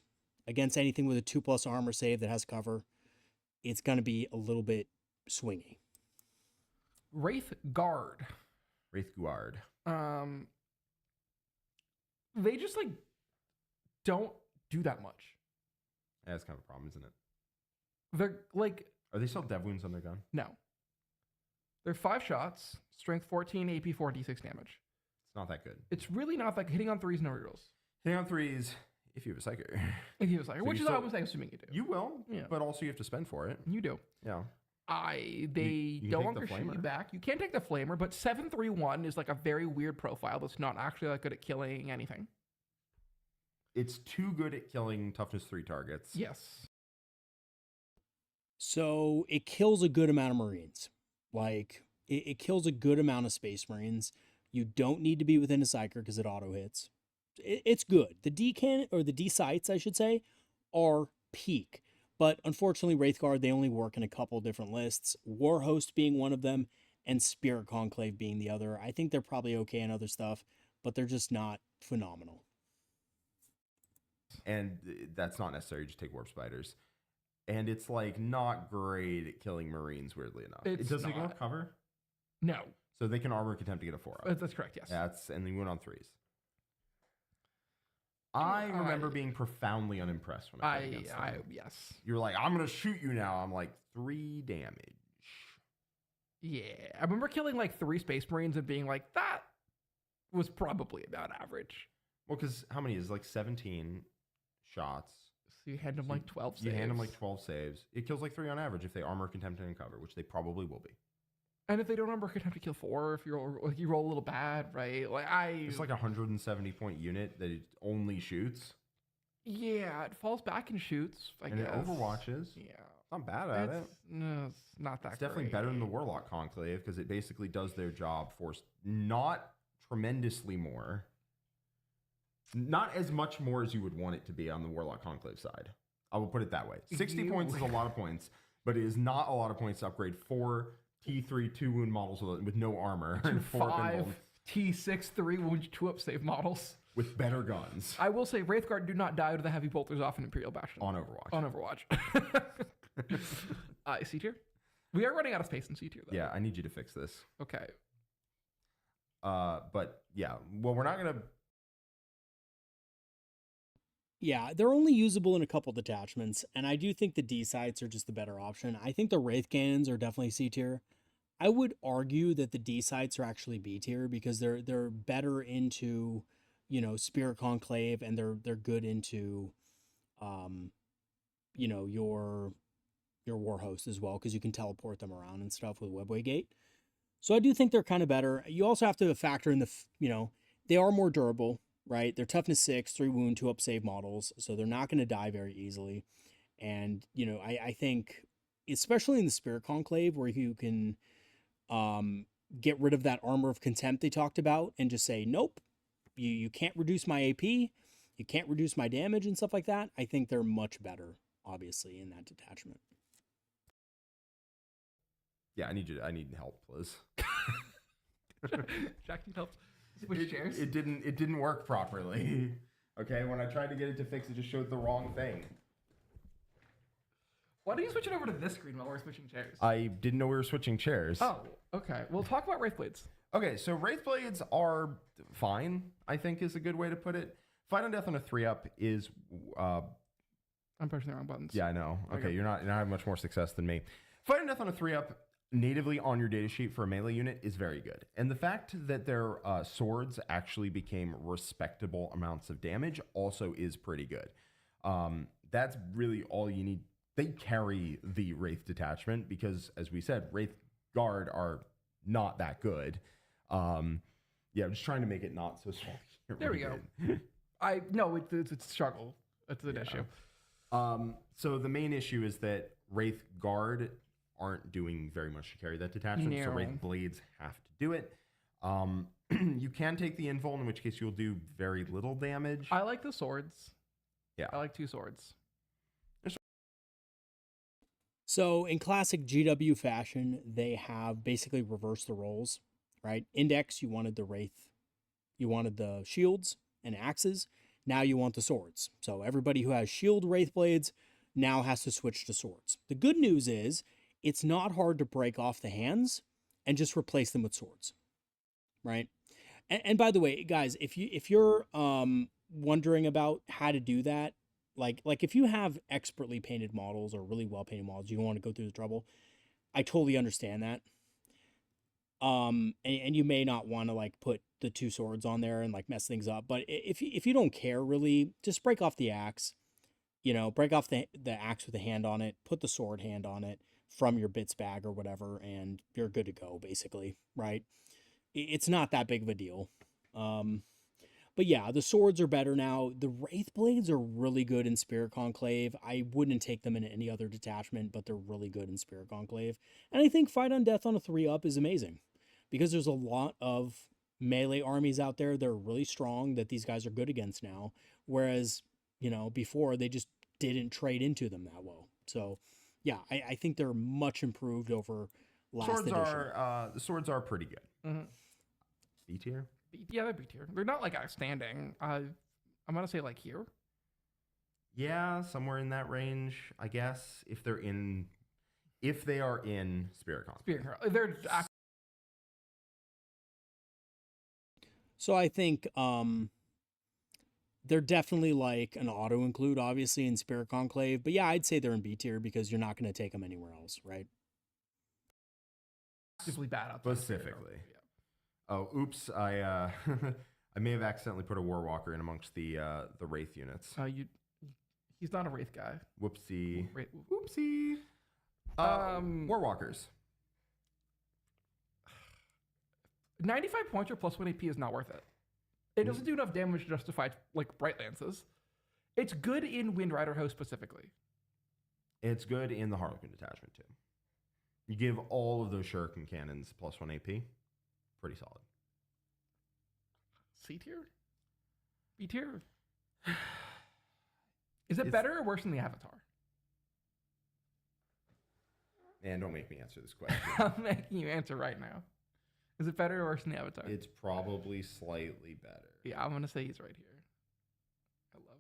against anything with a 2+ armor save that has cover, it's going to be a little bit swingy. Wraithguard. They just don't do that much. Yeah, that's kind of a problem, isn't it? They're Are they still dev wounds on their gun? No. They're 5 shots, strength 14, AP 4, d6 damage. It's not that good. It's really not that hitting on 3s, no rerolls. Hitting on 3s, if you have a psychic. If you have a psychic, which is what I was assuming you do. You will, yeah. But also you have to spend for it. You do. Yeah. They no longer shoot you back. You can't take the flamer, but 7-3-1 is a very weird profile that's not actually that good at killing anything. It's too good at killing toughness 3 targets. Yes. So it kills a good amount of Marines. It kills a good amount of Space Marines. You don't need to be within a Psyker because it auto hits. It's good. The D cannon, or the D sights, I should say, are peak. But unfortunately, Wraithguard, they only work in a couple different lists. Warhost being one of them, and Spirit Conclave being the other. I think they're probably okay in other stuff, but they're just not phenomenal. And that's not necessary. Just take Warp Spiders. And it's not great at killing Marines, weirdly enough. It doesn't go cover? No. So they can armor contempt to get a 4-up. That's correct, yes. And they went on 3s. I remember being profoundly unimpressed when I played against them. Yes. You're like, I'm going to shoot you now. I'm like, 3 damage. Yeah. I remember killing 3 Space Marines and being like, that was probably about average. Well, because how many is 17 shots? So you hand them 12 saves. You hand them 12 saves. It kills 3 on average if they armor, contempt, and cover, which they probably will be. And if they don't armor, contempt to kill 4 if you roll a little bad, right? It's a 170 point unit that it only shoots. Yeah, it falls back and shoots. I guess. It overwatches. Yeah, not bad at it. No, it's not that. It's definitely better than the Warlock Conclave because it basically does their job for not tremendously more. Not as much more as you would want it to be on the Warlock Conclave side. I will put it that way. 60 points is a lot of points, but it is not a lot of points to upgrade 4 T3 2 wound models with no armor and 5 T6 3 wound 2-up save models with better guns. I will say Wraithguard do not die to the heavy bolters off an Imperial Bastion on Overwatch. C tier. We are running out of space in C tier though. Yeah, I need you to fix this. Okay. But yeah, well, we're not gonna. Yeah, they're only usable in a couple detachments, and I do think the D sights are just the better option. I think the Wraith Cannons are definitely C tier. I would argue that the D sights are actually B tier because they're better into, Spirit Conclave, and they're good into, your Warhost as well because you can teleport them around and stuff with Webway Gate. So I do think they're kind of better. You also have to factor in they are more durable. Right, they're toughness 6, 3 wound, 2-up save models, so they're not going to die very easily. And I think, especially in the Spirit Conclave, where you can get rid of that armor of contempt they talked about, and just say, nope, you can't reduce my AP, you can't reduce my damage and stuff like that. I think they're much better, obviously, in that detachment. Yeah, I need help, please. Jack needs help. Switch chairs. It didn't work properly. Okay, when I tried to get it to fix, it just showed the wrong thing. Why don't you switch it over to this screen while we're switching chairs? I didn't know we were switching chairs. Oh, okay. We'll talk about Wraithblades. Okay, so Wraithblades are fine, I think is a good way to put it. Fight on Death on a 3-up is... I'm pushing the wrong buttons. Yeah, I know. Okay, you're not having much more success than me. Fighting Death on a 3-up natively on your datasheet for a melee unit is very good. And the fact that their swords actually became respectable amounts of damage also is pretty good. That's really all you need. They carry the Wraith detachment because, as we said, Wraith Guard are not that good. I'm just trying to make it not so small. There we go. It's a struggle. That's an issue. So the main issue is that Wraith Guard aren't doing very much to carry that detachment. No. So Wraith Blades have to do it. You can take the invul, in which case you'll do very little damage. I like the swords. Yeah. I like 2 swords. So in classic GW fashion, they have basically reversed the roles, right? Index, you wanted the Wraith, you wanted the shields and axes. Now you want the swords. So everybody who has shield Wraith Blades now has to switch to swords. The good news is it's not hard to break off the hands and just replace them with swords, right? And by the way, guys, if you're wondering about how to do that, like if you have expertly painted models or really well painted models, you don't want to go through the trouble. I totally understand that. And you may not want to like put the 2 swords on there and like mess things up. But if you don't care really, just break off the axe. Break off the axe with a hand on it, put the sword hand on it from your bits bag or whatever, and you're good to go, basically, right? It's not that big of a deal. But yeah, the swords are better now. The Wraith Blades are really good in Spirit Conclave. I wouldn't take them in any other detachment, but they're really good in Spirit Conclave. And I think Fight on Death on a 3-up is amazing because there's a lot of melee armies out there that are really strong that these guys are good against now. Whereas, before they just didn't trade into them that well. So yeah, I think they're much improved over last edition. The swords are pretty good. Mm-hmm. B tier? Yeah, they're B tier. They're not like outstanding. I'm gonna say like here. Yeah, somewhere in that range, I guess. If they are in Spirit Conclave. They're So I think they're definitely like an auto include, obviously, in Spirit Conclave. But yeah, I'd say they're in B tier because you're not going to take them anywhere else, right? actively bad out specifically. Yeah. Oh, oops! I I may have accidentally put a Warwalker in amongst the Wraith units. He's not a Wraith guy. Whoopsie. Whoopsie. Warwalkers. 95 points or plus 1 AP is not worth it. It doesn't do enough damage to justify like Bright Lances. It's good in Windrider host specifically. It's good in the Harlequin detachment too. You give all of those shuriken cannons plus 1 AP. Pretty solid. C tier? B tier? Is it better or worse than the Avatar? Man, don't make me answer this question. I'm making you answer right now. Is it better or worse than the Avatar? It's probably slightly better. Yeah, I'm going to say he's right here. Hello.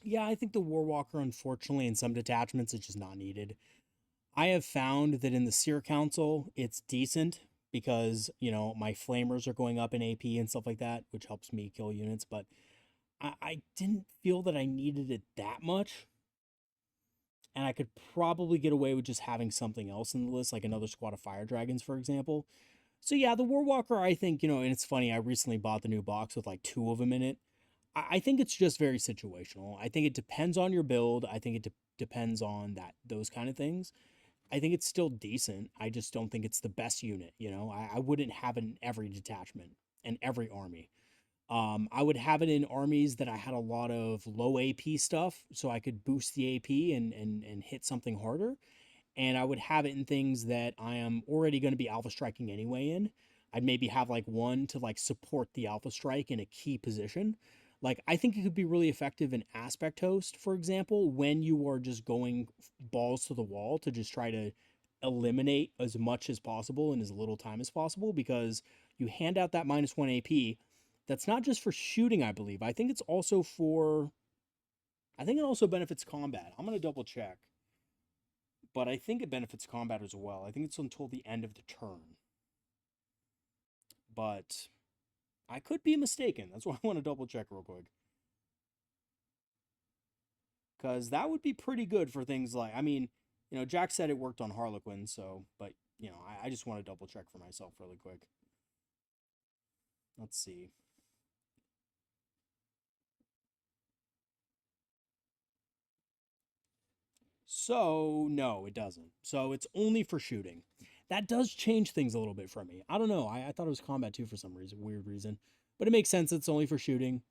Yeah, I think the Warwalker, unfortunately, in some detachments, is just not needed. I have found that in the Seer Council, it's decent because, my flamers are going up in AP and stuff like that, which helps me kill units, but I didn't feel that I needed it that much. And I could probably get away with just having something else in the list, like another squad of Fire Dragons, for example. So yeah, the Warwalker, I think, and it's funny, I recently bought the new box with like 2 of them in it. I think it's just very situational. I think it depends on your build. I think it depends on those kind of things. I think it's still decent. I just don't think it's the best unit, I wouldn't have it in every detachment and every army. I would have it in armies that I had a lot of low AP stuff so I could boost the AP and hit something harder. And I would have it in things that I am already going to be alpha striking anyway in. I'd maybe have like one to like support the alpha strike in a key position. Like I think it could be really effective in aspect host, for example, when you are just going balls to the wall to just try to eliminate as much as possible in as little time as possible, because you hand out that -1 AP. That's not just for shooting, I believe. I think it also benefits combat. I'm going to double check. But I think it benefits combat as well. I think it's until the end of the turn. But I could be mistaken. That's why I want to double check real quick. because that would be pretty good for things like, I mean, you know, Jack said it worked on Harlequin, so, but, you know, I just want to double check for myself really quick. Let's see. So, no, it doesn't. So it's only for shooting. That does change things a little bit for me. I don't know. I thought it was combat too for some reason, weird reason. But it makes sense it's only for shooting.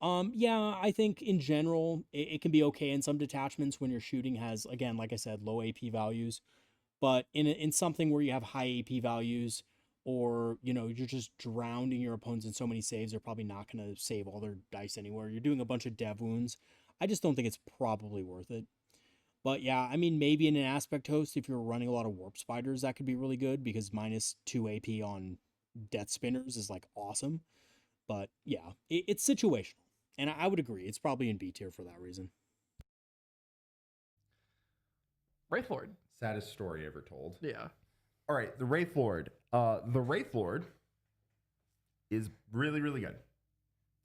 Yeah, I think in general, it can be okay in some detachments when your shooting has, again, like I said, low AP values. But in something where you have high AP values, or, you know, you're just drowning your opponents in so many saves, they're probably not going to save all their dice anywhere. You're doing a bunch of dev wounds. I just don't think it's probably worth it. But yeah, I mean, maybe in an aspect host, if you're running a lot of warp spiders, that could be really good because -2 AP on death spinners is like awesome. But yeah, it's situational. And I would agree. It's probably in B tier for that reason. Wraithlord. Saddest story ever told. Yeah. All right, the Wraithlord. The Wraithlord is really, really good.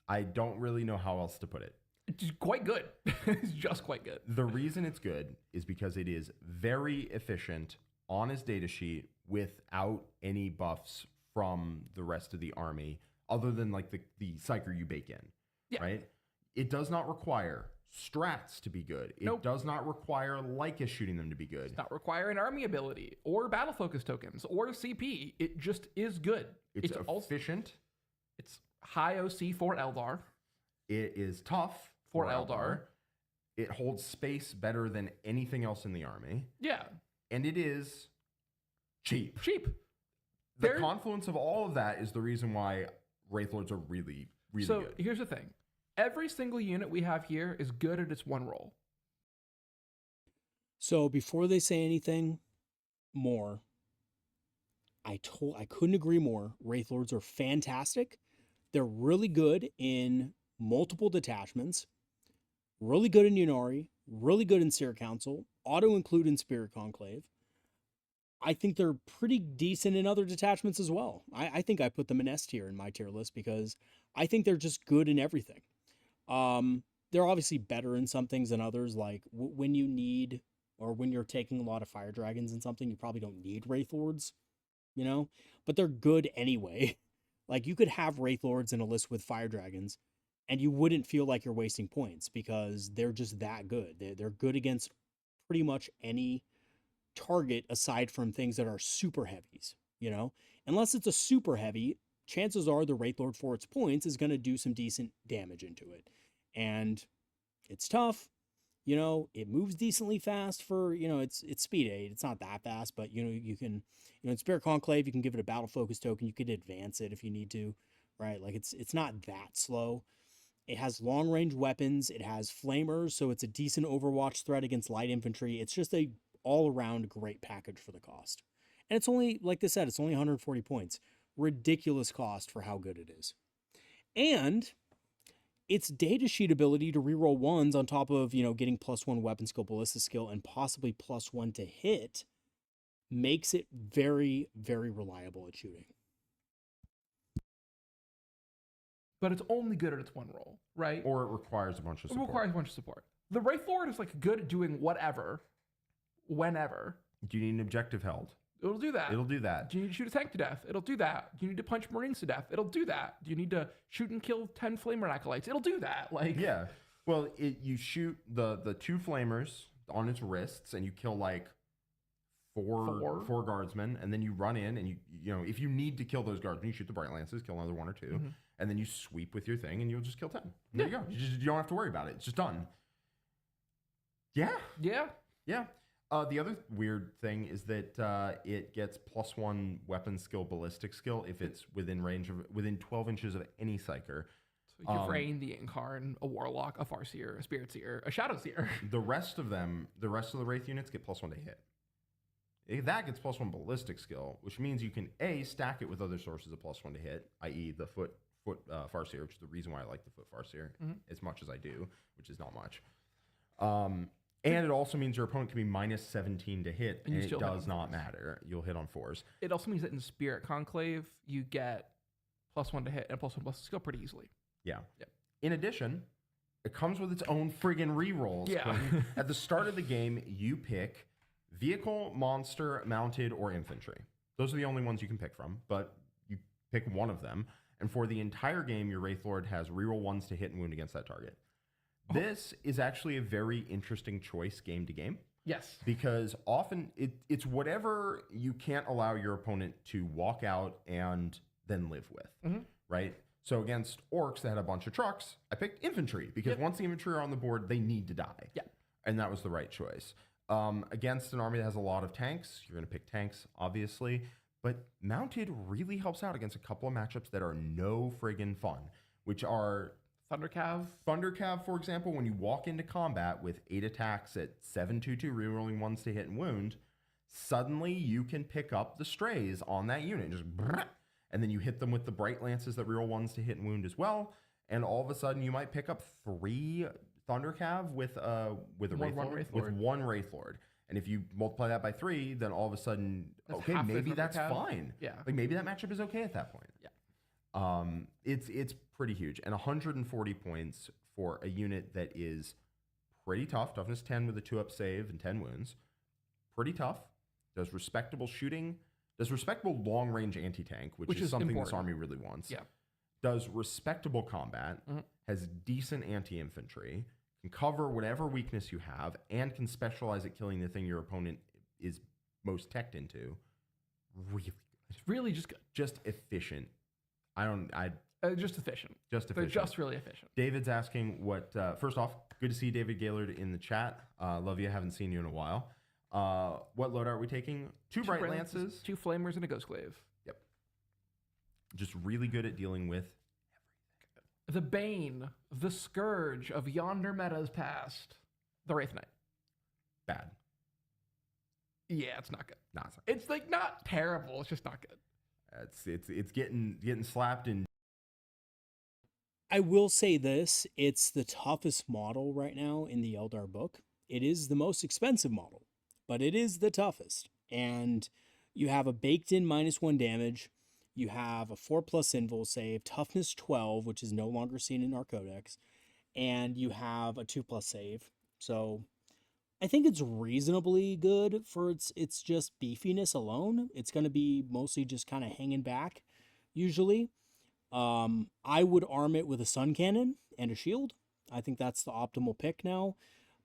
I don't really know how else to put it. It's quite good. It's just quite good. The reason it's good is because it is very efficient on his data sheet without any buffs from the rest of the army, other than like the psyker you bake in, right? It does not require strats to be good. It does not require Lycus shooting them to be good. It does not require an army ability or battle focus tokens or CP. It just is good. It's efficient. It's high OC for Eldar. It is tough for Eldar. It holds space better than anything else in the army. Yeah. And it is cheap. The They're... confluence of all of that is the reason why Wraithlords are really, really good. So here's the thing. Every single unit we have here is good at its one role. So before they say anything more, I couldn't agree more. Wraithlords are fantastic. They're really good in multiple detachments, really good in Yunari, really good in Seer Council, auto-include in Spirit Conclave. I think they're pretty decent in other detachments as well. I think I put them in S tier in my tier list because I think they're just good in everything. They're obviously better in some things than others, like when you need, or when you're taking a lot of fire dragons and something, you probably don't need Wraithlords, you know, but they're good anyway. Like you could have Wraithlords in a list with fire dragons and you wouldn't feel like you're wasting points because they're just that good. They're good against pretty much any target aside from things that are super heavies, you know, unless it's a super heavy, chances are the Wraithlord for its points is going to do some decent damage into it. And it's tough, you know, it moves decently fast for, you know, it's speed 8. It's not that fast, but you know, you can, you know, in Spirit Conclave, you can give it a battle focus token. You could advance it if you need to, right? Like it's not that slow. It has long range weapons. It has flamers. So it's a decent overwatch threat against light infantry. It's just a all around great package for the cost. And it's only, like they said, it's only 140 points. Ridiculous cost for how good it is. And its data sheet ability to reroll ones on top of, you know, getting +1 weapon skill, ballistic skill, and possibly +1 to hit makes it very, very reliable at shooting. But it's only good at its one role, right? Or it requires a bunch of support. It requires a bunch of support. The Wraithlord is like good at doing whatever, whenever. Do you need an objective held? It'll do that. It'll do that. Do you need to shoot a tank to death? It'll do that. Do you need to punch Marines to death? It'll do that. Do you need to shoot and kill 10 Flamer Acolytes? It'll do that. Like, yeah. Well, you shoot the 2 Flamers on its wrists, and you kill like four guardsmen, and then you run in, and you know, if you need to kill those guardsmen, you shoot the Bright Lances, kill another 1 or 2, and then you sweep with your thing, and you'll just kill 10. There you go. You don't have to worry about it. It's just done. Yeah. The other weird thing is that it gets +1 weapon skill, ballistic skill if it's within 12 inches of any psyker. So you can Rain, the Incarn, a Warlock, a Farseer, a Spiritseer, a Shadowseer. The rest of the Wraith units get +1 to hit. That gets +1 ballistic skill, which means you can stack it with other sources of +1 to hit, i.e. the foot Farseer, which is the reason why I like the foot Farseer as much as I do, which is not much. And it also means your opponent can be -17 to hit, and it does not matter. You'll hit on 4s. It also means that in Spirit Conclave, you get +1 to hit and +1 ballistic skill pretty easily. Yeah. In addition, It comes with its own friggin' rerolls. Yeah. At the start of the game, you pick vehicle, monster, mounted, or infantry. Those are the only ones you can pick from, but you pick one of them. And for the entire game, your Wraith Lord has reroll 1s to hit and wound against that target. This is actually a very interesting choice game to game. Yes. Because often it's whatever you can't allow your opponent to walk out and then live with, right? So against orcs that had a bunch of trucks, I picked infantry because once the infantry are on the board, they need to die. Yeah. And that was the right choice. Against an army that has a lot of tanks, you're going to pick tanks, obviously. But mounted really helps out against a couple of matchups that are no friggin' fun, which are Thundercav. Thundercav, for example, when you walk into combat with 8 attacks at 7/2/2, rerolling 1s to hit and wound, suddenly you can pick up the strays on that unit. Just and then you hit them with the bright lances that reroll 1s to hit and wound as well. And all of a sudden you might pick up 3 Thundercav with one Wraith Lord. And if you multiply that by 3, then all of a sudden, okay, maybe that's fine. Yeah. Like maybe that matchup is okay at that point. Yeah. It's pretty huge. And 140 points for a unit that is pretty tough. Toughness 10 with a 2-up save and 10 wounds. Pretty tough. Does respectable shooting. Does respectable long-range anti-tank, which is something important. this army really wants. Yeah. Does respectable combat. Has decent anti-infantry. Can cover whatever weakness you have. And can specialize at killing the thing your opponent is most teched into. Really good. It's really just good. Just efficient. Just efficient. Just efficient. They're just really efficient. David's asking what, first off, good to see David Gaylord in the chat. Love you. Haven't seen you in a while. What loadout are we taking? Two Bright Lances. 2 Flamers and a Ghostglaive. Yep. Just really good at dealing with The Bane, the Scourge of yonder metas past. The Wraith Knight. bad. Yeah, it's not good. No, it's not. It's like not terrible. It's just not good. It's getting slapped in. I will say this, it's the toughest model right now in the Eldar book. It is the most expensive model, but it is the toughest. And you have a baked-in -1 damage. You have a 4+ invul save, toughness 12, which is no longer seen in our codex, and you have a 2+ save. So I think it's reasonably good for its just beefiness alone. It's going to be mostly just kind of hanging back, usually. I would arm it with a sun cannon and a shield. I think that's the optimal pick now.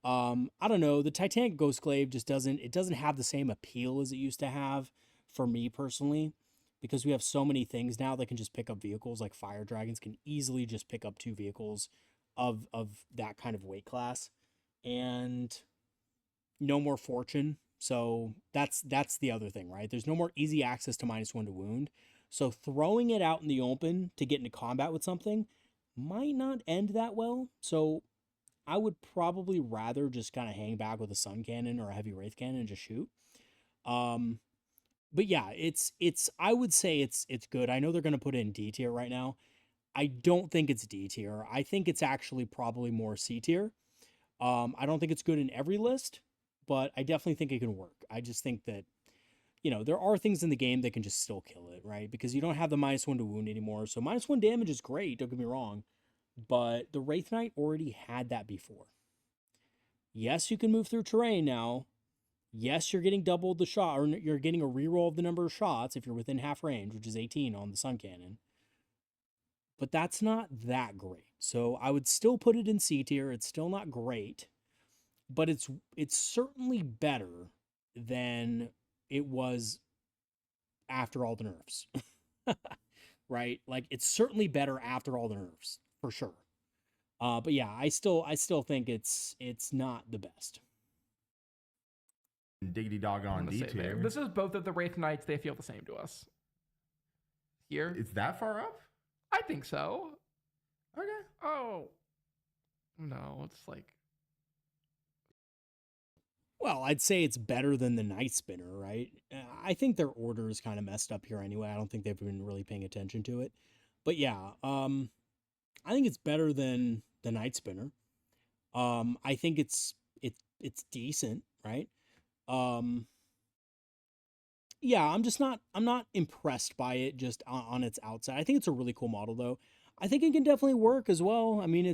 I don't know. The Titanic Ghostglaive just doesn't have the same appeal as it used to have for me personally, because we have so many things now that can just pick up vehicles. Like Fire Dragons can easily just pick up 2 vehicles of that kind of weight class, and no more fortune. So that's the other thing, right? There's no more easy access to -1 to wound. So throwing it out in the open to get into combat with something might not end that well. So I would probably rather just kind of hang back with a sun cannon or a heavy wraith cannon and just shoot. But yeah, it's I would say it's good. I know they're going to put it in D tier right now. I don't think it's D tier. I think it's actually probably more C tier. I don't think it's good in every list, but I definitely think it can work. I just think that, there are things in the game that can just still kill it, right? Because you don't have the -1 to wound anymore. So -1 damage is great, don't get me wrong. But the Wraith Knight already had that before. Yes, you can move through terrain now. Yes, you're getting doubled the shot, or you're getting a reroll of the number of shots if you're within half range, which is 18 on the Sun Cannon. But that's not that great. So I would still put it in C tier. It's still not great, but it's certainly better than it was after all the nerfs. Right? Like, it's certainly better after all the nerfs, for sure. But yeah, I still think it's not the best. Diggity doggone D tier. This is both of the Wraith Knights. They feel the same to us. Here. It's that far up? I think so. Okay. Oh. No, it's like... Well, I'd say it's better than the Night Spinner, right? I think their order is kind of messed up here anyway. I don't think they've been really paying attention to it. But yeah, I think it's better than the Night Spinner. I think it's decent, right? Yeah, I'm not impressed by it just on its outside. I think it's a really cool model though. I think it can definitely work as well. I mean,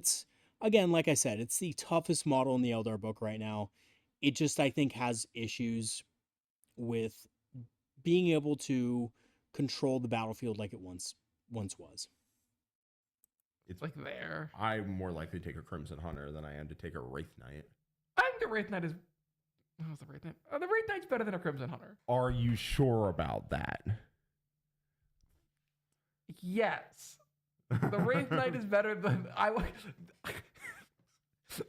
again, like I said, it's the toughest model in the Eldar book right now. It just, I think, has issues with being able to control the battlefield like it once was. It's like there. I'm more likely to take a Crimson Hunter than I am to take a Wraith Knight. I think the Wraith Knight is. What's the Wraith Knight? The Wraith Knight's better than a Crimson Hunter. Are you sure about that? Yes. The Wraith Knight is better than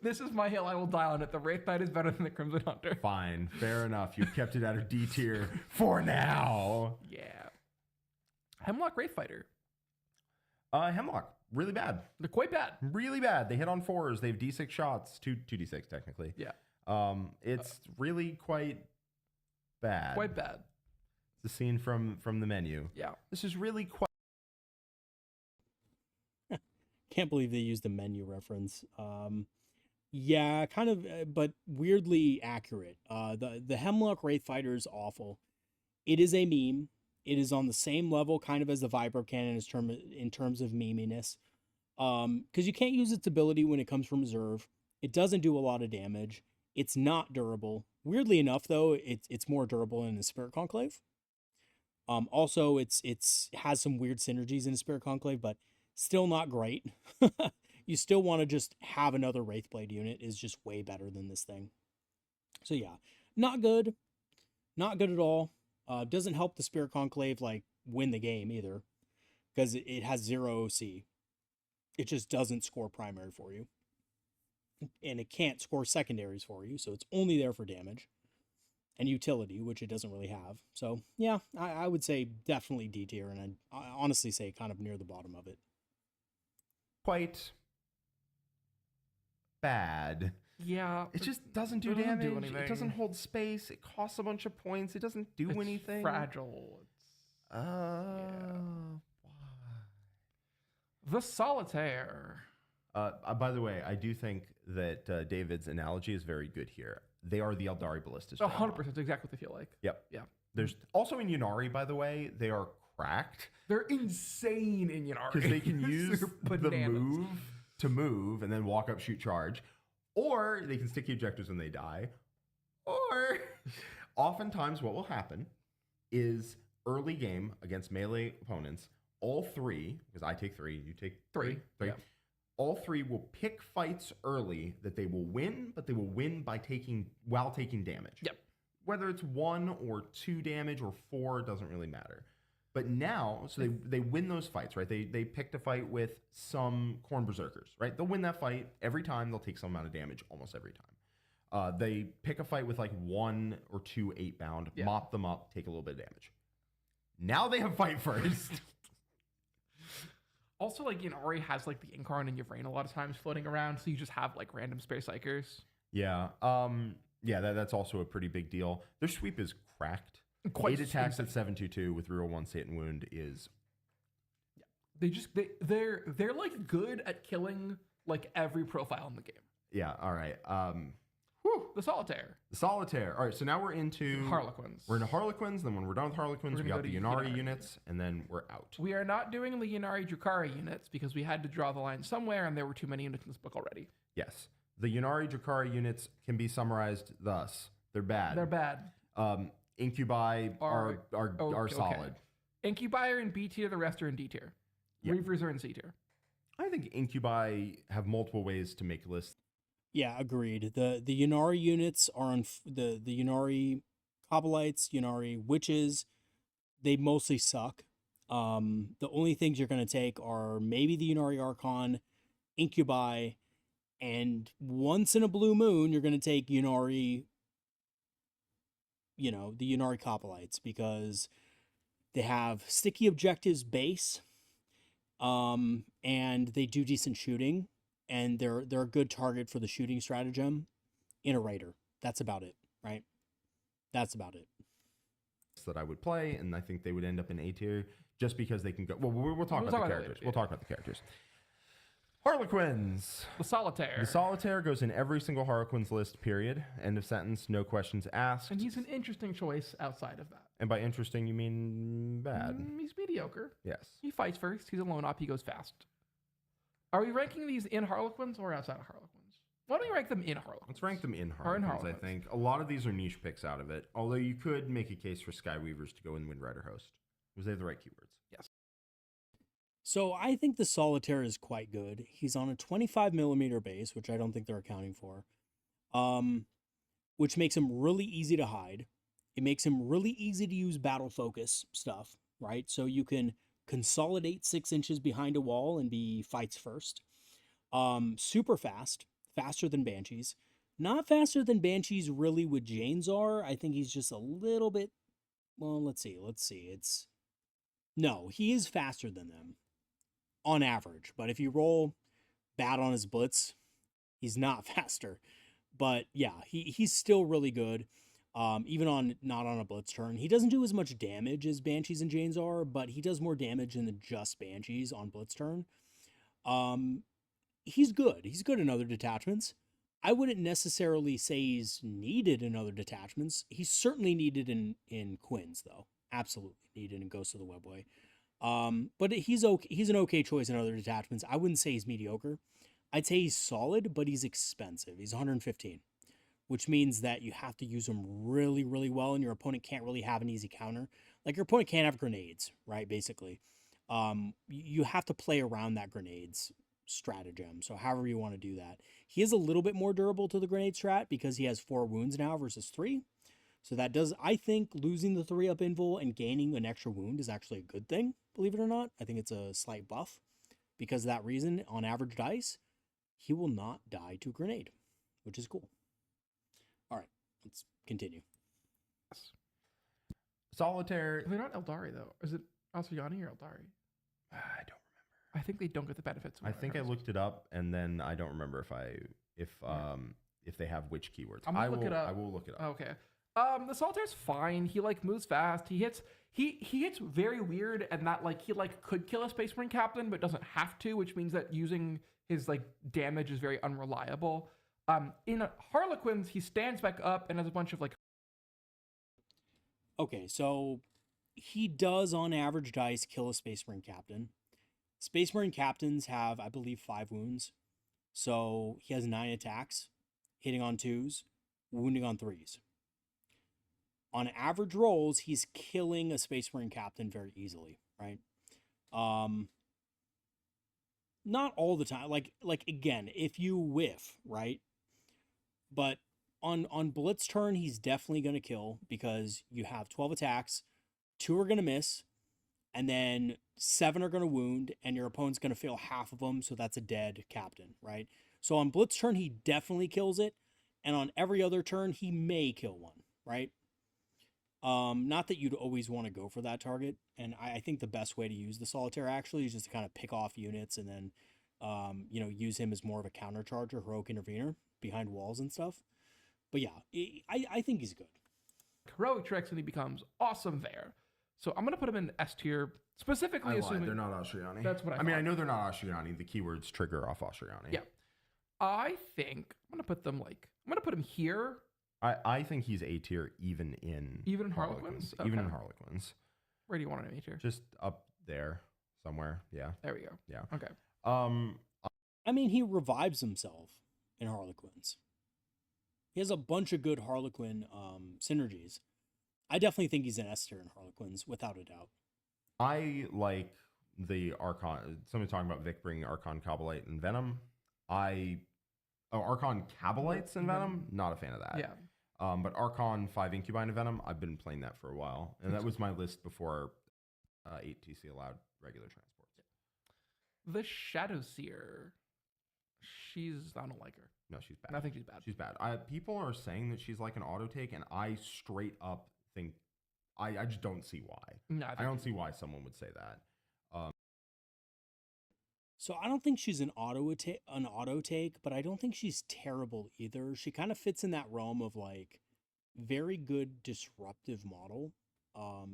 This is my hill. I will die on it. The Wraith Knight is better than the Crimson Hunter. Fine, fair enough. You've kept it out of D tier for now. Yeah. Hemlock Wraith Fighter. Hemlock, really bad. They're quite bad. Really bad. They hit on 4s. They have D6 shots, 2D6 technically. Yeah. It's really quite bad. Quite bad. It's the scene from the menu. Yeah. This is really quite. Can't believe they used the menu reference. Yeah, kind of, but weirdly accurate. The Hemlock Wraith Fighter is awful. It is a meme. It is on the same level kind of as the Vibro Cannon in terms of meminess. Because you can't use its ability when it comes from reserve. It doesn't do a lot of damage. It's not durable. Weirdly enough, though, it's more durable in the Spirit Conclave. Also, it has some weird synergies in the Spirit Conclave, but still not great. You still want to just have another Wraithblade unit is just way better than this thing. So yeah, not good. Not good at all. Doesn't help the Spirit Conclave like win the game either, because it has 0 OC. It just doesn't score primary for you. And it can't score secondaries for you, so it's only there for damage. And utility, which it doesn't really have. So yeah, I would say definitely D tier, and I honestly say kind of near the bottom of it. Quite bad. Yeah. It just doesn't do damage. It doesn't hold space. It costs a bunch of points. It doesn't do anything. Fragile. Why? The Solitaire. By the way, I do think that David's analogy is very good here. They are the Eldari ballistas. 100%. That's exactly what they feel like. Yep. Yeah. There's also in Ynnari, by the way, they are cracked. They're insane in Ynnari. Because they can use the move to move and then walk up, shoot, charge. Or they can sticky objectives when they die. Or oftentimes what will happen is early game against melee opponents, all 3, because I take 3, you take 3. Yeah. All 3 will pick fights early that they will win, but they will win by while taking damage. Yep. Whether it's 1 or 2 damage or 4, doesn't really matter. But now, so they win those fights, right? They picked a fight with some Khorne Berserkers, right? They'll win that fight every time. They'll take some amount of damage almost every time. They pick a fight with like 1 or 2 8-bound, mop them up, take a little bit of damage. Now they have fight first. Also, like, Ynnari has like the Incarn and Yvrain a lot of times floating around, so you just have like random Space Psychers. Yeah. That's also a pretty big deal. Their sweep is cracked. Quite 8 attacks at 722 with reroll 1 Satan wound is. They're like good at killing like every profile in the game. Yeah. All right. The Solitaire. The Solitaire. All right. So now we're into Harlequins. We're into Harlequins. Then when we're done with Harlequins, we got the Ynnari units, and then we're out. We are not doing the Ynnari Drukhari units because we had to draw the line somewhere, and there were too many units in this book already. Yes. The Ynnari Drukhari units can be summarized thus: they're bad. They're bad. Incubi are solid. Incubi are in B tier, the rest are in D tier. Yep. Reavers are in C tier. I think Incubi have multiple ways to make lists. Yeah, agreed. The Ynnari units are on the Ynnari Kobollites, Ynnari Witches. They mostly suck. The only things you're going to take are maybe the Ynnari Archon, Incubi, and once in a blue moon, you're going to take Ynnari, the Ynnari Kobollites, because they have sticky objectives base, and they do decent shooting, and they're a good target for the shooting stratagem in a raider. That's about it, right? That's about it. That I would play, and I think they would end up in A tier just because they can go. Well, we'll talk about the characters. We'll talk about the characters. Harlequins. The Solitaire. The Solitaire goes in every single Harlequins list, period. End of sentence, no questions asked. And he's an interesting choice outside of that. And by interesting, you mean bad? He's mediocre. Yes. He fights first. He's a lone op. He goes fast. Are we ranking these in Harlequins or outside of Harlequins? Why don't we rank them in Harlequins? Let's rank them in Harlequins, I think. A lot of these are niche picks out of it, although you could make a case for Skyweavers to go in Windrider Host, because they have the right keywords. Yes. So I think the Solitaire is quite good. He's on a 25mm base, which I don't think they're accounting for, which makes him really easy to hide. It makes him really easy to use battle focus stuff, right? So you can consolidate 6 inches behind a wall and be fights first. Super fast, faster than Banshees. Not faster than Banshees really with Jain Zar. I think he's just a little bit, well, let's see. No, he is faster than them on average. But if you roll bad on his blitz, he's not faster. But yeah, he's still really good. Even on not on a blitz turn. He doesn't do as much damage as Banshees and Jain Zar, but he does more damage than just Banshees on blitz turn. He's good. He's good in other detachments. I wouldn't necessarily say he's needed in other detachments. He's certainly needed in Quins, though. Absolutely needed in Ghost of the Webway. But he's okay. He's an okay choice in other detachments. I wouldn't say he's mediocre. I'd say he's solid, but he's expensive. He's 115. Which means that you have to use them really, really well, and your opponent can't really have an easy counter. Like, your opponent can't have grenades, right, basically. You have to play around that grenades stratagem, so however you want to do that. He is a little bit more durable to the grenade strat because he has 4 wounds now versus 3. So that does, I think, losing the 3-up invul and gaining an extra wound is actually a good thing, believe it or not. I think it's a slight buff. Because of that reason, on average dice, he will not die to a grenade, which is cool. All right, let's continue. Solitaire. They're not Eldari, though. Is it Asuryani or Eldari? I don't remember. I think they don't get the benefits. I think I looked it up, and then I don't remember if they have which keywords. I will look it up. I will look it up. Okay. The Solitaire's fine. He moves fast. He hits very weird, and that he could kill a Space Marine captain, but doesn't have to, which means that using his damage is very unreliable. In Harlequins, he stands back up and has a bunch of Okay, so he does on average dice kill a Space Marine captain. Space Marine captains have, I believe, 5 wounds. So he has 9 attacks, hitting on 2s, wounding on 3s. On average rolls, he's killing a Space Marine captain very easily, right? Not all the time. Like again, if you whiff, right? But on blitz turn, he's definitely going to kill because you have 12 attacks, 2 are going to miss, and then 7 are going to wound, and your opponent's going to fail half of them, so that's a dead captain, right? So on blitz turn, he definitely kills it, and on every other turn, he may kill one, right? Not that you'd always want to go for that target, and I think the best way to use the Solitaire actually is just to kind of pick off units and then, use him as more of a countercharger, heroic intervener behind walls and stuff. But yeah, I think he's good. Heroic tricks and he becomes awesome there. So I'm going to put him in S tier, specifically assuming... They're not Asuryani. That's what I mean, I know they're not Asuryani. The keywords trigger off Asuryani. Yeah. I think I'm going to put them I'm going to put him here. I think he's A tier even in Harlequins? Okay. Even in Harlequins. Where do you want him A tier? Just up there somewhere. Yeah. There we go. Yeah. Okay. I mean, he revives himself in Harlequins. He has a bunch of good Harlequin synergies. I definitely think he's an S tier in Harlequins, without a doubt. I like the Archon. Somebody talking about Vic bringing Archon, Kabbalite, and Venom. Archon, Kabbalites, and Venom? Not a fan of that. Yeah. But Archon, 5 Incubi, and Venom, I've been playing that for a while. And that was my list before 8 TC allowed regular transports. The Shadowseer. I don't like her. No, she's bad. I think she's bad. She's bad. People are saying that she's like an auto take, and I straight up think I just don't see why. No, I don't see why someone would say that. So I don't think she's an auto take, but I don't think she's terrible either. She kind of fits in that realm of very good disruptive model,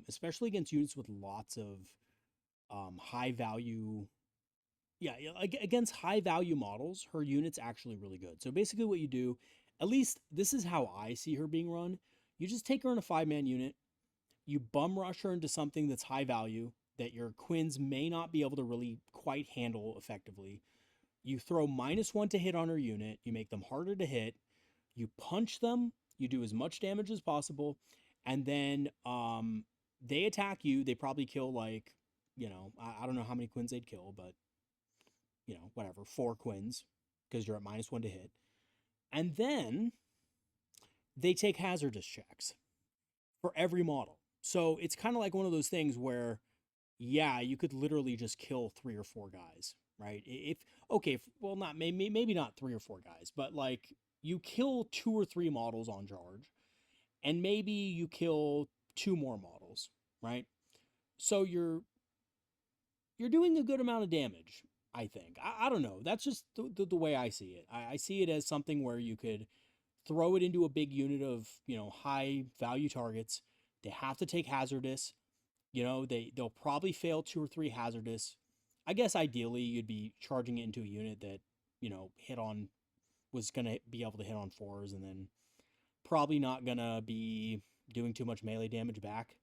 especially against units with lots of high value. Yeah, against high value models, her unit's actually really good. So basically what you do, at least this is how I see her being run. You just take her in a 5-man unit, you bum rush her into something that's high value that your Quins may not be able to really quite handle effectively. You throw -1 to hit on her unit. You make them harder to hit. You punch them. You do as much damage as possible. And then they attack you. They probably kill like, I don't know how many quins they'd kill, but, whatever, 4 quins because you're at -1 to hit. And then they take hazardous checks for every model. So it's kind of like one of those things where, yeah, you could literally just kill 3 or 4 guys, right? Not maybe not 3 or 4 guys, but like you kill 2 or 3 models on charge, and maybe you kill 2 more models, right? So you're doing a good amount of damage, I think. I don't know. That's just the way I see it. I see it as something where you could throw it into a big unit of, high value targets. They have to take hazardous. They'll probably fail 2 or 3 hazardous. I guess ideally you'd be charging it into a unit that, was going to be able to hit on 4s, and then probably not going to be doing too much melee damage back.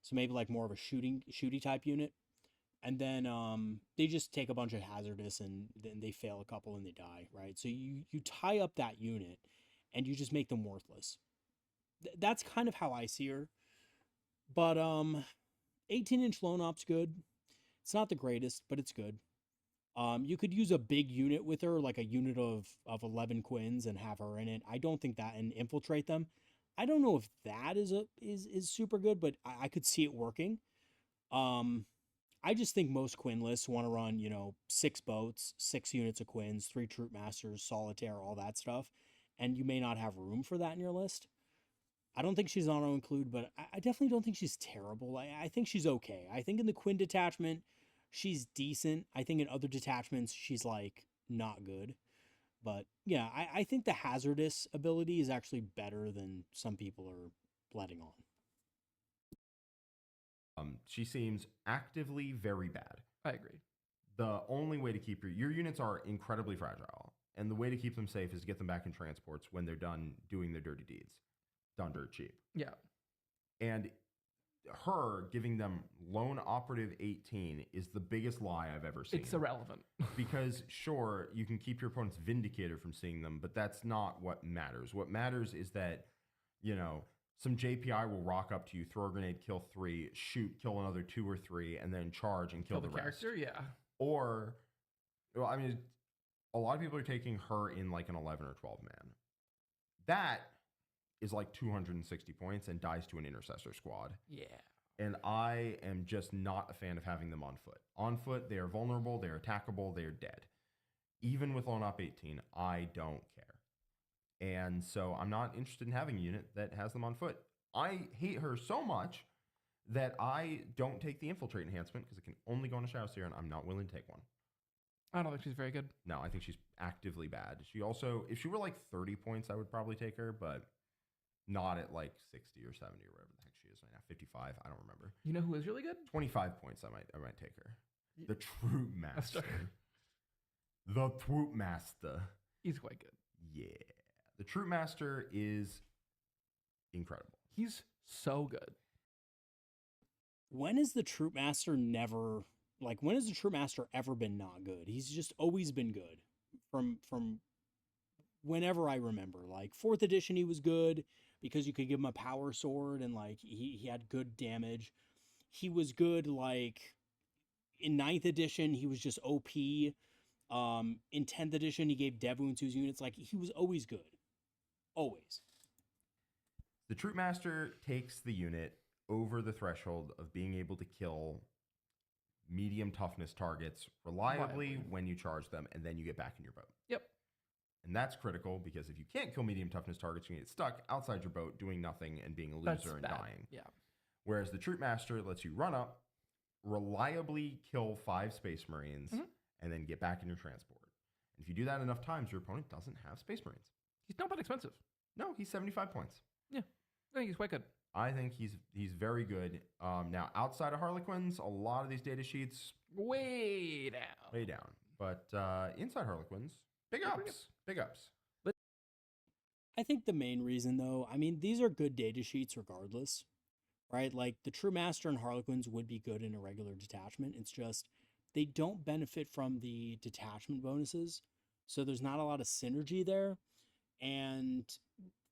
So maybe like more of a shooty type unit. And then they just take a bunch of hazardous, and then they fail a couple and they die, right? So you tie up that unit and you just make them worthless. That's kind of how I see her. But 18-inch lone op's good. It's not the greatest, but it's good. You could use a big unit with her, like a unit of 11 quins, and have her in it. I don't think that, and infiltrate them. I don't know if that is super good, but I could see it working. I just think most quin lists want to run, 6 boats, 6 units of quins, 3 troop masters, solitaire, all that stuff. And you may not have room for that in your list. I don't think she's auto-include, but I definitely don't think she's terrible. I think she's okay. I think in the quin detachment, she's decent. I think in other detachments, she's, like, not good. But, yeah, I think the hazardous ability is actually better than some people are letting on. She seems actively very bad. I agree. The only way to keep your units are incredibly fragile, and the way to keep them safe is to get them back in transports when they're done doing their dirty deeds. Done dirt cheap. Yeah. And her giving them lone operative 18 is the biggest lie I've ever seen. It's irrelevant. Because sure, you can keep your opponent's vindicator from seeing them, but that's not what matters. What matters is that, some JPI will rock up to you, throw a grenade, kill 3, shoot, kill another 2 or 3, and then charge and kill the rest. Character, yeah. Or, a lot of people are taking her in like an 11 or 12 man. That is like 260 points and dies to an intercessor squad. Yeah. And I am just not a fan of having them on foot. On foot, they are vulnerable, they are attackable, they are dead. Even with lone op 18, I don't care. And so I'm not interested in having a unit that has them on foot. I hate her so much that I don't take the infiltrate enhancement because it can only go on a Shadowseer, and I'm not willing to take one. I don't think she's very good. No, I think she's actively bad. She also, if she were like 30 points, I would probably take her, but not at like 60 or 70 or whatever the heck she is right now. 55, I don't remember. You know who is really good? 25 points, I might take her. The Troop Master. The Troop Master. He's quite good. Yeah. The Troop Master is incredible. He's so good. When is the Troop Master when has the Troop Master ever been not good? He's just always been good from whenever I remember. Like 4th edition, he was good because you could give him a power sword and like he had good damage. He was good like in 9th edition, he was just OP. In 10th edition, he gave dev wounds to his units. Like he was always good. Always. The Troop Master takes the unit over the threshold of being able to kill medium toughness targets reliably when you charge them, and then you get back in your boat. Yep. And that's critical because if you can't kill medium toughness targets, you get stuck outside your boat doing nothing and being a loser and dying. Yeah. Whereas the Troop Master lets you run up, reliably kill 5 Space Marines, and then get back in your transport. And if you do that enough times, your opponent doesn't have Space Marines. He's not that expensive. No, he's 75 points. Yeah. I think he's quite good. I think he's very good. Now, outside of Harlequins, a lot of these data sheets... Way down. Way down. But inside Harlequins, big ups. Big ups. I think the main reason, though, these are good data sheets regardless, right? Like, the True Master and Harlequins would be good in a regular detachment. It's just, they don't benefit from the detachment bonuses. So there's not a lot of synergy there.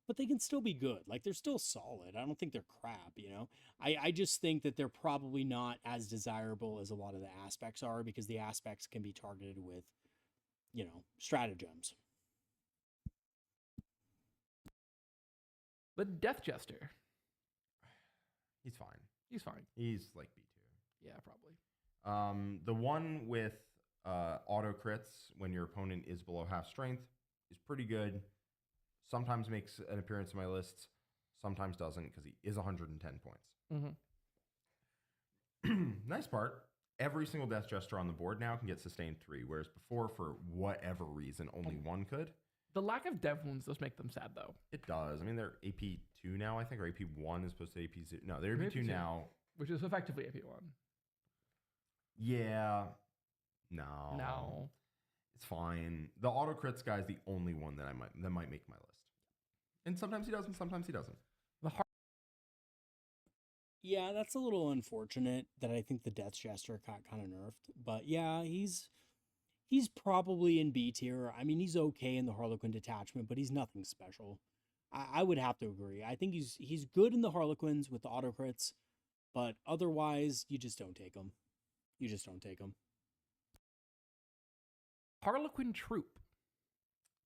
But they can still be good. Like, they're still solid. I don't think they're crap, you know? I just think that they're probably not as desirable as a lot of the aspects are, because the aspects can be targeted with, you know, stratagems. The Death Jester. He's fine. He's fine. He's like B tier. Yeah, probably. The one with auto crits when your opponent is below half strength is pretty good. Sometimes makes an appearance in my lists, sometimes doesn't, because he is 110 points. Nice part, every single Death Jester on the board now can get sustained 3, whereas before, for whatever reason, only one could. The lack of dev wounds does make them sad, though. It does. I mean, they're AP 2 now, I think, or AP 1 as opposed to AP 0. No, they're AP 2 now. Which is effectively AP 1. Yeah. No. No. It's fine. The auto crits guy is the only one that might make my list. And sometimes he does, and sometimes he doesn't. Yeah, that's a little unfortunate that I think the Death Jester got kind of nerfed. But yeah, he's probably in B tier. I mean, he's okay in the Harlequin detachment, but he's nothing special. I would have to agree. I think he's good in the Harlequins with the auto crits, but otherwise, you just don't take him. You just don't take him. Harlequin Troupe.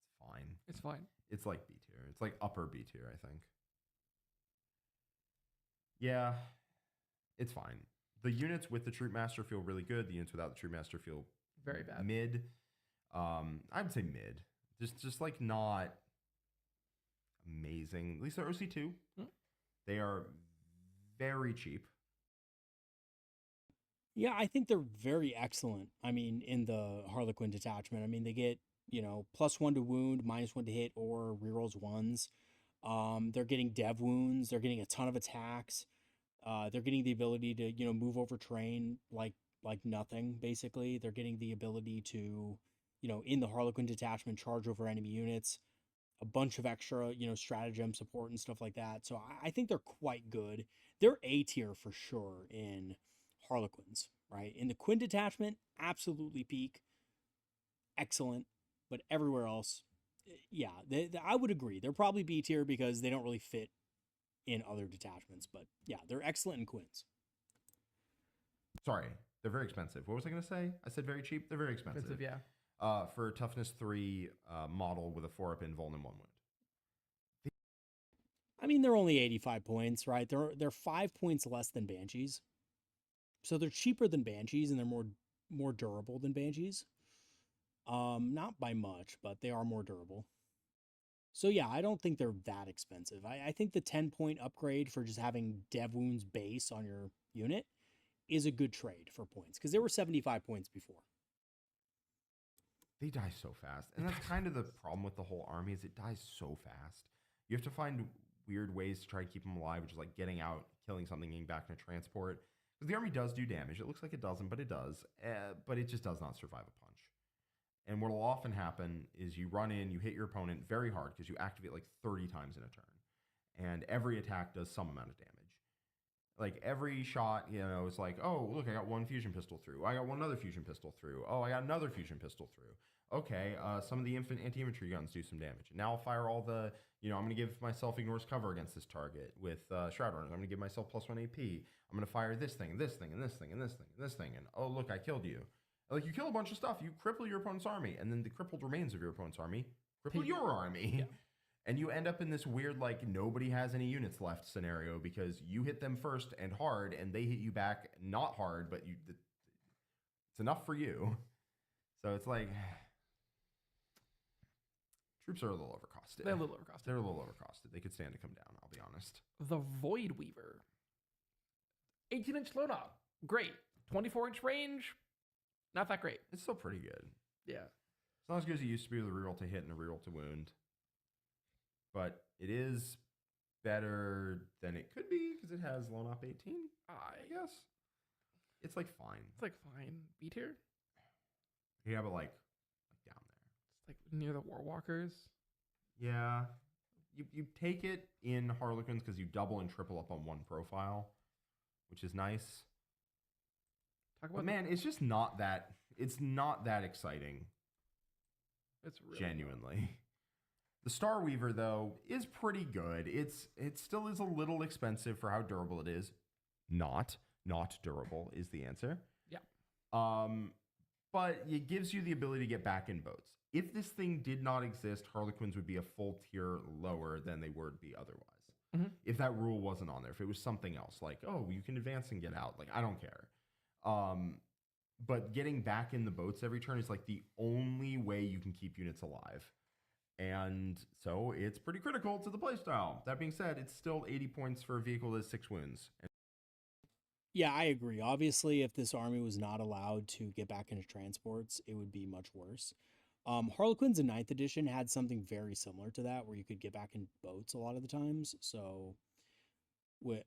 It's fine. It's fine. It's like B tier. It's like upper B tier, I think. Yeah, it's fine. The units with the Troop Master feel really good. The units without the Troop Master feel very bad. Mid. I would say mid. Just like not amazing. At least they're OC2. They are very cheap. Yeah, I think they're very excellent. I mean, in the Harlequin detachment, I mean, they get, you know, +1 to wound, -1 to hit, or rerolls 1s. They're getting dev wounds. They're getting a ton of attacks. They're getting the ability to, you know, move over terrain like nothing, basically. They're getting the ability to, you know, in the Harlequin detachment, charge over enemy units, a bunch of extra, you know, stratagem support and stuff like that. So I think they're quite good. They're A tier for sure in Harlequins, right? In the Quinn detachment, absolutely peak. Excellent. But everywhere else, yeah, I would agree. They're probably B tier because they don't really fit in other detachments. But yeah, they're excellent in Quins. Sorry, they're very expensive. What was I going to say? I said very cheap. They're very expensive. Yeah. For toughness 3 model with a 4-up invuln and 1 wound. I mean, they're only 85 points, right? They're 5 points less than Banshees. So they're cheaper than Banshees, and they're more durable than Banshees. Not by much, but they are more durable. So yeah, I don't think they're that expensive. I think the 10-point upgrade for just having dev wounds base on your unit is a good trade for points, because they were 75 points before. They die so fast. And that's kind of the problem with the whole army, is it dies so fast. You have to find weird ways to try to keep them alive, which is like getting out, killing something, getting back in a transport. Because the army does do damage. It looks like it doesn't, but it does. But it just does not survive a punch. And what will often happen is you run in, you hit your opponent very hard because you activate like 30 times in a turn. And every attack does some amount of damage. Like every shot, you know, it's like, oh, look, I got one fusion pistol through. I got one other fusion pistol through. Oh, I got another fusion pistol through. Okay, some of the anti-infantry guns do some damage. Now I'll fire all the, you know, I'm going to give myself ignores cover against this target with Shroud runners. I'm going to give myself +1 AP. I'm going to fire this thing, and this thing, and this thing, and this thing, and this thing. And oh, look, I killed you. Like, you kill a bunch of stuff. You cripple your opponent's army. And then the crippled remains of your opponent's army cripple your army. Yeah. And you end up in this weird, like, nobody has any units left scenario because you hit them first and hard, and they hit you back not hard, but it's enough for you. So it's like, troops are a little overcosted. They're a little overcosted. They're a little overcosted. They could stand to come down, I'll be honest. The Voidweaver. 18-inch load up. Great. 24-inch range. Not that great. It's still pretty good. Yeah. It's not as good as it used to be with a reroll to hit and a reroll to wound. But it is better than it could be because it has loan up 18, I guess. It's like fine. It's like fine. B tier? Yeah, but like down there. It's like near the Warwalkers. Yeah. You take it in Harlequins because you double and triple up on one profile, which is nice. Talk But about man, it's just not that. It's not that exciting. it's really Genuinely. The Starweaver though is pretty good. It still is a little expensive for how durable it is. Not durable is the answer. Yeah. But it gives you the ability to get back in boats. If this thing did not exist, Harlequins would be a full tier lower than they would be otherwise. Mhm. If that rule wasn't on there, if it was something else, like, oh, you can advance and get out, like, I don't care. But getting back in the boats every turn is like the only way you can keep units alive. And so it's pretty critical to the playstyle. That being said, it's still 80 points for a vehicle that has 6 wounds. Yeah, I agree. Obviously, if this army was not allowed to get back into transports, it would be much worse. Harlequins in 9th edition had something very similar to that, where you could get back in boats a lot of the times. So, I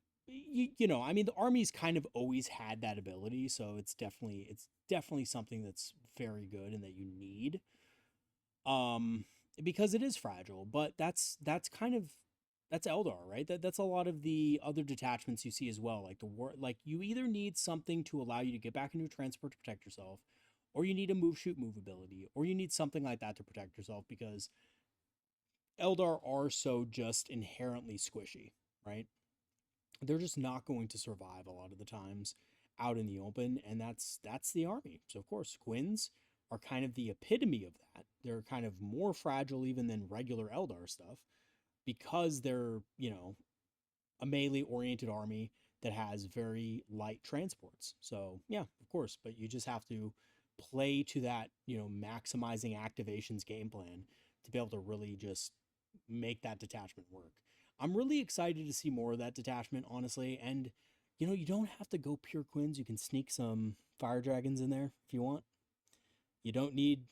mean, the army's kind of always had that ability, so it's definitely something that's very good and that you need. Because it is fragile, but that's Eldar, right? That's a lot of the other detachments you see as well. Like like you either need something to allow you to get back into a transport to protect yourself, or you need a move ability, or you need something like that to protect yourself, because Eldar are so just inherently squishy, right? They're just not going to survive a lot of the times out in the open, and that's the army. So of course, Quins are kind of the epitome of that. They're kind of more fragile even than regular Eldar stuff, because they're, a melee-oriented army that has very light transports. So, yeah, of course, but you just have to play to that, maximizing activations game plan to be able to really just make that detachment work. I'm really excited to see more of that detachment, honestly, and, you don't have to go pure Quins. You can sneak some Fire Dragons in there if you want. You don't need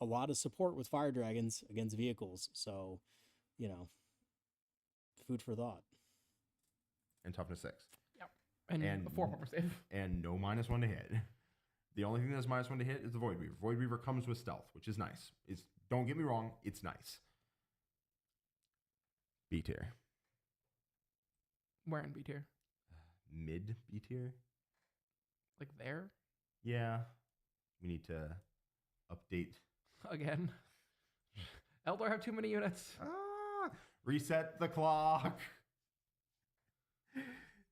a lot of support with Fire Dragons against vehicles, so, food for thought. And toughness 6. Yep. And a 4 save. And no -1 to hit. The only thing that's -1 to hit is the Voidweaver. Voidweaver comes with stealth, which is nice. Don't get me wrong, it's nice. B tier. Where in B tier? Mid B tier? Like there? Yeah. We need to update. Again. Eldar have too many units. Reset the clock.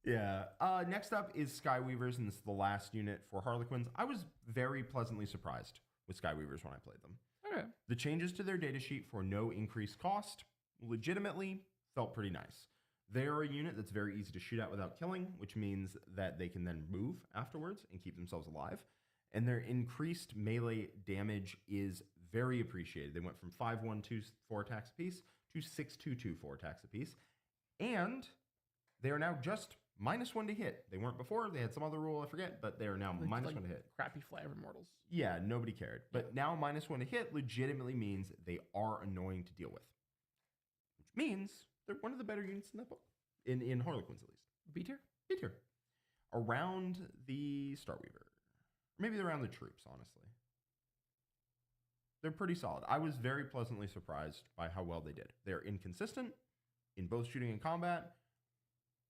Yeah. Next up is Skyweavers, and this is the last unit for Harlequins. I was very pleasantly surprised with Skyweavers when I played them. Okay. The changes to their datasheet for no increased cost legitimately felt pretty nice. They are a unit that's very easy to shoot at without killing, which means that they can then move afterwards and keep themselves alive. And their increased melee damage is very appreciated. They went from 5/1/2/4 attacks apiece to 6/2/2/4 attacks apiece. And they are now just -1 to hit. They weren't before. They had some other rule, I forget, but they are now -1 to hit. Crappy Flyer Immortals. Yeah, nobody cared. But now -1 to hit legitimately means they are annoying to deal with. Which means they're one of the better units in that book. In Harlequins, at least. B tier? B tier. Around the Starweaver. Maybe around the troops, honestly. They're pretty solid. I was very pleasantly surprised by how well they did. They're inconsistent in both shooting and combat,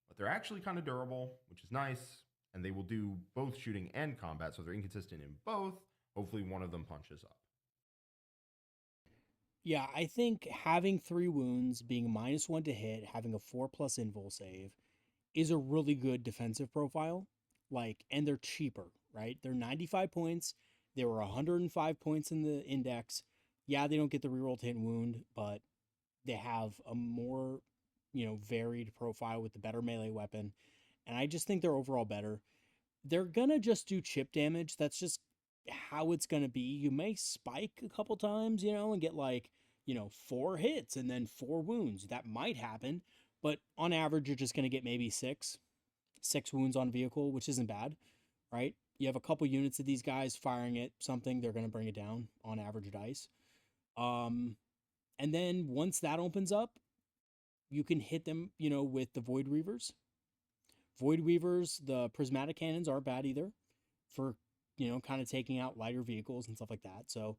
but they're actually kind of durable, which is nice. And they will do both shooting and combat, so they're inconsistent in both. Hopefully one of them punches up. Yeah, I think having 3 wounds, being -1 to hit, having a 4+ invul save is a really good defensive profile. And they're cheaper, right? They're 95 points. They were 105 points in the index. Yeah, they don't get the reroll to hit and wound, but they have a more, varied profile with the better melee weapon. And I just think they're overall better. They're going to just do chip damage. That's just how it's going to be. You may spike a couple times, and get 4 hits and then 4 wounds. That might happen, but on average, you're just going to get maybe 6 wounds on a vehicle, which isn't bad, right? You have a couple units of these guys firing at something, they're going to bring it down on average dice. And then once that opens up, you can hit them, with the Voidreavers. Voidweavers, the prismatic cannons aren't bad either for, kind of taking out lighter vehicles and stuff like that. So,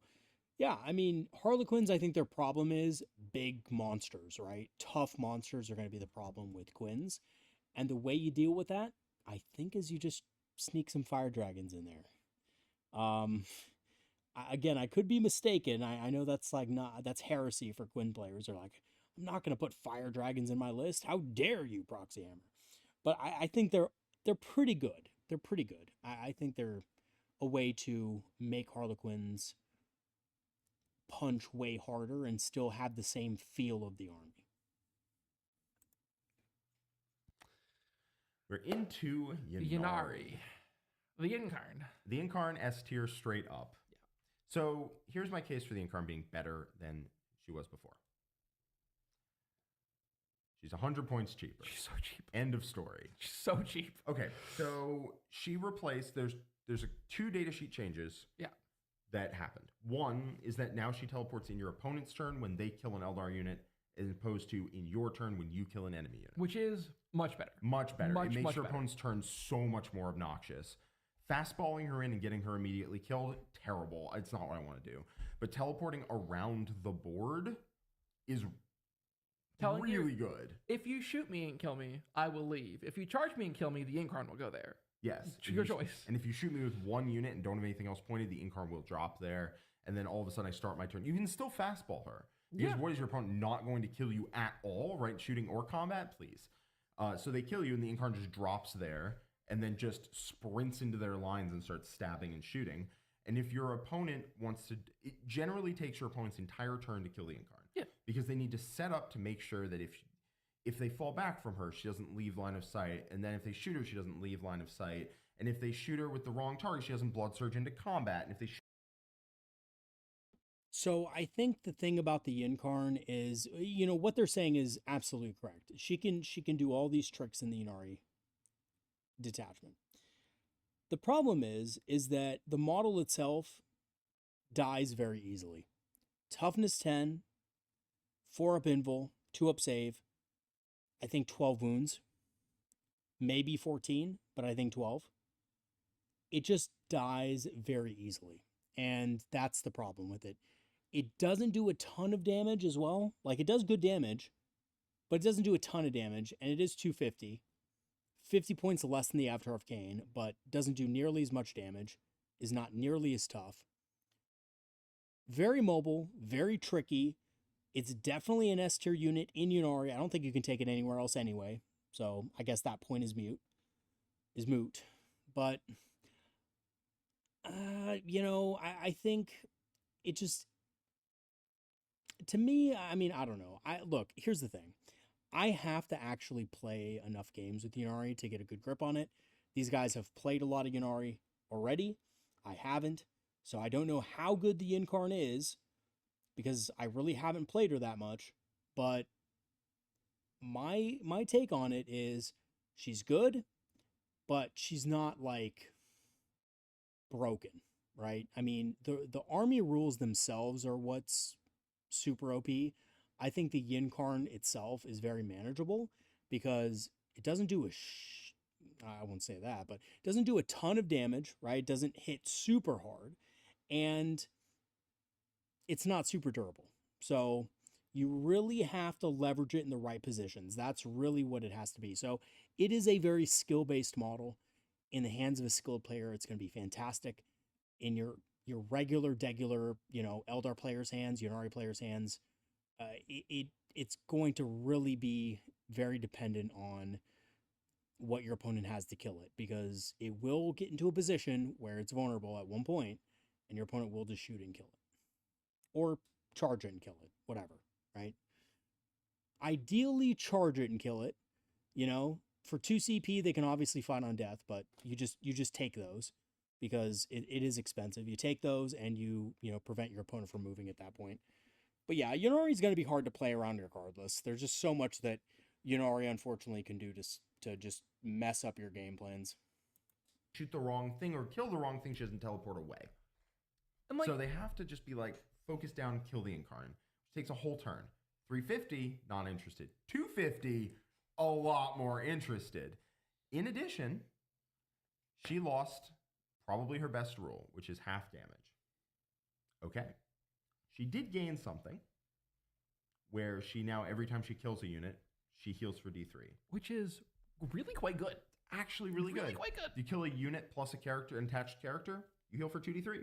yeah, I mean, Harlequins, I think their problem is big monsters, right? Tough monsters are going to be the problem with Quins. And the way you deal with that, I think, is you just sneak some fire dragons in there. Again, I could be mistaken. I know that's like that's heresy for Gwyn players. They're like, I'm not going to put fire dragons in my list. How dare you, Proxy Hammer? But I think they're pretty good. They're pretty good. I think they're a way to make Harlequins punch way harder and still have the same feel of the army. We're into Ynnari. The Incarn. The Incarn S tier straight up. Yeah. So here's my case for the Incarn being better than she was before. She's 100 points cheaper. She's so cheap. End of story. She's so cheap. Okay, so she replaced, there's two datasheet changes that happened. One is that now she teleports in your opponent's turn when they kill an Eldar unit, as opposed to in your turn when you kill an enemy unit. Which is much better. Much better. It makes your better. opponent's turn so much more obnoxious. Fastballing her in and getting her immediately killed, terrible. It's not what I want to do. But teleporting around the board is really good. If you shoot me and kill me, I will leave. If you charge me and kill me, the Incarn will go there. Yes. Your choice. And if you shoot me with one unit and don't have anything else pointed, the Incarn will drop there. And then all of a sudden I start my turn. You can still fastball her. Because what is your opponent not going to kill you at all, right? Shooting or combat, please. So they kill you and the Incarn just drops there and then just sprints into their lines and starts stabbing and shooting. And if your opponent wants to, it generally takes your opponent's entire turn to kill the Incarn. Yeah. Because they need to set up to make sure that if they fall back from her, she doesn't leave line of sight. And then if they shoot her, she doesn't leave line of sight. And if they shoot her with the wrong target, she doesn't blood surge into combat. And if they So I think the thing about the Incarn is, what they're saying is absolutely correct. She can do all these tricks in the Ynnari detachment. The problem is that the model itself dies very easily. Toughness 10, 4 up invul, 2 up save, I think 12 wounds, maybe 14, but I think 12. It just dies very easily, and that's the problem with it. It doesn't do a ton of damage as well. Like, it does good damage, but it doesn't do a ton of damage, and it is 250. 50 points less than the Avatar of Khaine, but doesn't do nearly as much damage, is not nearly as tough. Very mobile, very tricky. It's definitely an S tier unit in Ynnari. I don't think you can take it anywhere else anyway, so I guess that point is moot. But, I think it just... To me, I mean, I don't know. Look, here's the thing. I have to actually play enough games with Ynnari to get a good grip on it. These guys have played a lot of Ynnari already. I haven't. So I don't know how good the Incarn is because I really haven't played her that much. But my take on it is she's good, but she's not like broken, right? I mean, the army rules themselves are what's super OP. I think the Incarn itself is very manageable because it doesn't do I won't say that, but it doesn't do a ton of damage, right? It doesn't hit super hard, and it's not super durable. So you really have to leverage it in the right positions. That's really what it has to be. So it is a very skill-based model. In the hands of a skilled player, it's going to be fantastic. In your regular, degular, Eldar players' hands, Ynnari players' hands, it's going to really be very dependent on what your opponent has to kill it, because it will get into a position where it's vulnerable at one point, and your opponent will just shoot and kill it. Or charge it and kill it, whatever, right? Ideally, charge it and kill it. For 2 CP, they can obviously fight on death, but you just take those because it is expensive. You take those and you prevent your opponent from moving at that point. But yeah, Ynnari is going to be hard to play around regardless. There's just so much that Ynnari unfortunately can do to just mess up your game plans. Shoot the wrong thing or kill the wrong thing, she doesn't teleport away. So they have to just be like, focus down, kill the Incarn. Which takes a whole turn. 350, not interested. 250, a lot more interested. In addition, she lost probably her best rule, which is half damage. Okay. She did gain something where she now, every time she kills a unit, she heals for D3. Which is really quite good. actually really good. Quite good. You kill a unit plus a character, attached character, you heal for 2d3.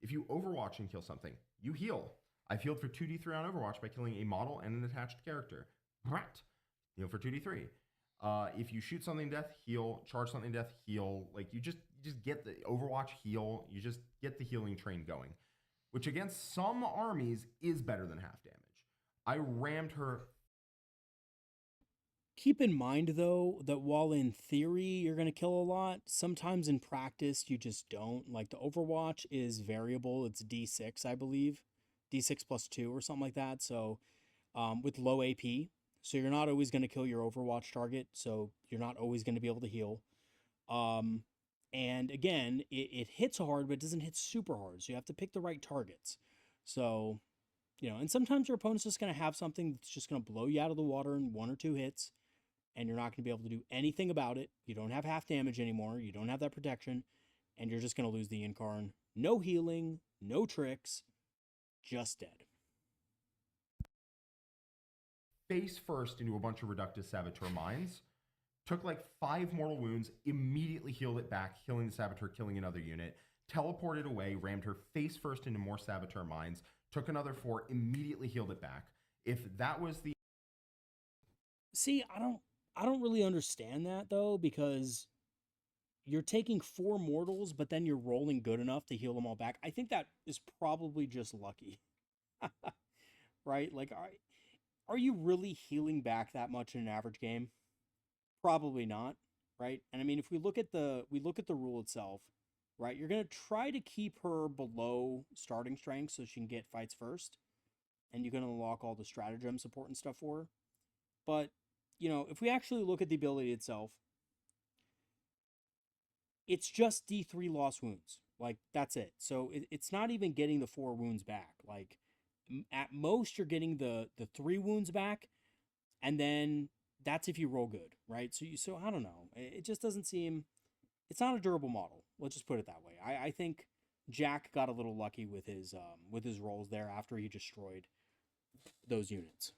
If you Overwatch and kill something, you heal. I've healed for 2d3 on Overwatch by killing a model and an attached character. Right. Heal for 2d3. If you shoot something to death, heal. Charge something to death, heal. Like you just get the Overwatch heal. You just get the healing train going, which against some armies is better than half damage. I rammed her. Keep in mind, though, that while in theory you're going to kill a lot, sometimes in practice you just don't. Like the Overwatch is variable. It's D6, I believe. D6 plus 2 or something like that. So with low AP. So you're not always going to kill your Overwatch target. So you're not always going to be able to heal. And again, it hits hard, but it doesn't hit super hard. So you have to pick the right targets. So, you know, and sometimes your opponent's just going to have something that's just going to blow you out of the water in 1 or 2 hits. And you're not going to be able to do anything about it. You don't have half damage anymore. You don't have that protection. And you're just going to lose the Incarn. No healing, no tricks, just dead. Face first into a bunch of Reductus Saboteur Mines. Took like 5 mortal wounds, immediately healed it back, healing the Saboteur, killing another unit. Teleported away, rammed her face first into more Saboteur Mines. Took another 4, immediately healed it back. If that was the... See, I don't really understand that, though, because you're taking 4 mortals, but then you're rolling good enough to heal them all back. I think that is probably just lucky. Right? Like, are you really healing back that much in an average game? Probably not, right? And I mean, if we look at the rule itself, right, you're going to try to keep her below starting strength so she can get fights first, and you can unlock all the stratagem support and stuff for her. But, you know, if we actually look at the ability itself, it's just D3 lost wounds. Like, that's it. So it's not even getting the 4 wounds back. Like, at most, you're getting the 3 wounds back, and then that's if you roll good, right? So I don't know. It just doesn't seem... It's not a durable model. Let's just put it that way. I think Jack got a little lucky with his rolls there after he destroyed those units.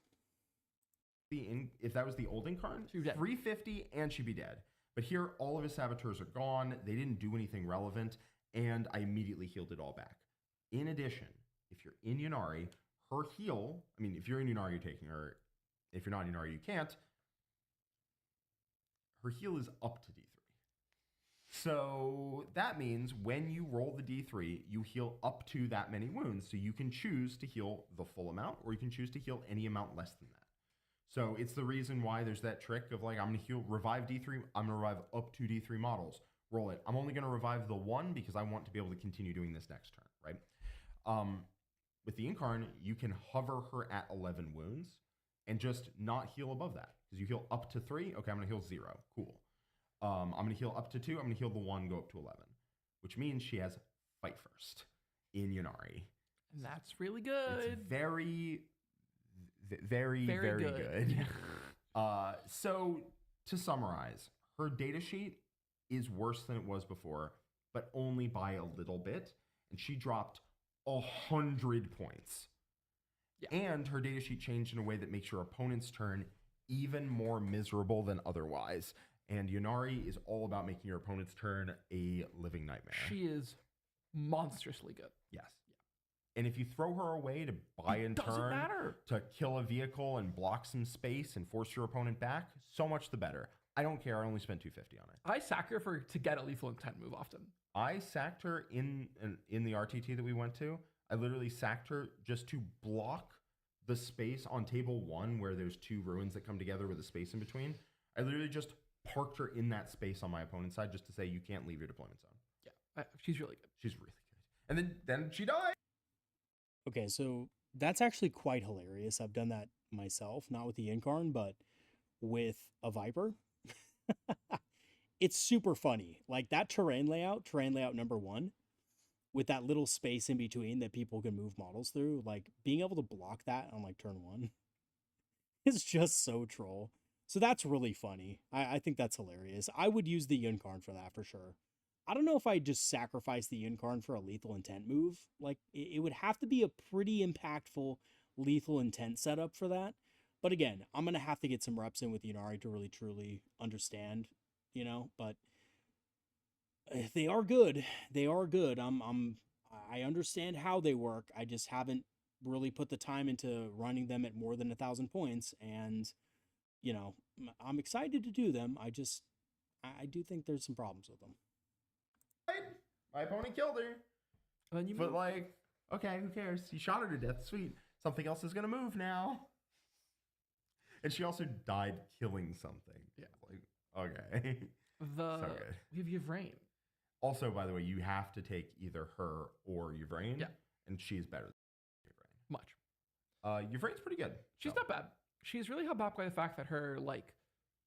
If that was the old Incarn, 350 and she'd be dead. But here, all of his Saboteurs are gone. They didn't do anything relevant, and I immediately healed it all back. In addition, if you're in Ynnari, her heal... I mean, if you're in Ynnari, you're taking her. If you're not in Ynnari, you can't. Her heal is up to D3. So that means when you roll the D3, you heal up to that many wounds. So you can choose to heal the full amount, or you can choose to heal any amount less than that. So it's the reason why there's that trick of like, I'm going to heal, revive D3, I'm going to revive up to D3 models. Roll it. I'm only going to revive the 1 because I want to be able to continue doing this next turn, right? With the Incarn, you can hover her at 11 wounds and just not heal above that. Because you heal up to 3, okay, I'm going to heal 0. Cool. I'm going to heal up to 2, I'm going to heal the 1, go up to 11. Which means she has fight first in Ynnari. And that's really good. It's very good. So to summarize, her data sheet is worse than it was before, but only by a little bit. And she dropped 100 points. Yeah. And her data sheet changed in a way that makes your opponent's turn even more miserable than otherwise. And Ynnari is all about making your opponent's turn a living nightmare. She is monstrously good. Yes. Yeah. And if you throw her away to buy in turn, to kill a vehicle and block some space and force your opponent back, so much the better. I don't care. I only spent 250 on it. I sack her to get a lethal intent move often. I sacked her in the RTT that we went to. I literally sacked her just to block the space on table 1 where there's 2 ruins that come together with a space in between. I literally just parked her in that space on my opponent's side just to say you can't leave your deployment zone. Yeah, she's really good. She's really good. And then she died. Okay, so that's actually quite hilarious. I've done that myself, not with the Incarn, but with a Viper. It's super funny. Like that terrain layout number 1, with that little space in between that people can move models through, like being able to block that on like turn 1 is just so troll. So that's really funny. I think that's hilarious. I would use the Incarn for that for sure. I don't know if I'd just sacrifice the Incarn for a lethal intent move. Like, it would have to be a pretty impactful lethal intent setup for that. But again, I'm going to have to get some reps in with Ynnari to really truly understand, you know, but they are good. They are good. I understand how they work. I just haven't really put the time into running them at more than 1,000 points, and you know, I'm excited to do them. I do think there's some problems with them. My opponent killed her. And then But like, okay, who cares? He shot her to death. Sweet. Something else is gonna move now. And she also died killing something. Yeah. Like, okay. so good. we have Yvraine. Also, by the way, you have to take either her or Yvraine. Yeah. And she's better than Yvraine. Much. Yvraine's pretty good. She's not bad. She's really held back by the fact that her like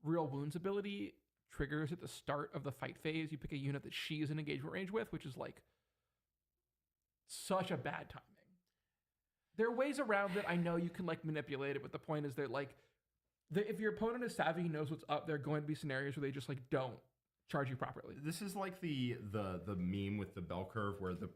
real wounds ability triggers at the start of the fight phase. You pick a unit that she is in engagement range with, which is like such a bad timing. There are ways around it. I know you can like manipulate it, but the point is that like if your opponent is savvy, knows what's up, there are going to be scenarios where they just like don't charge you properly. This is like the meme with the bell curve where the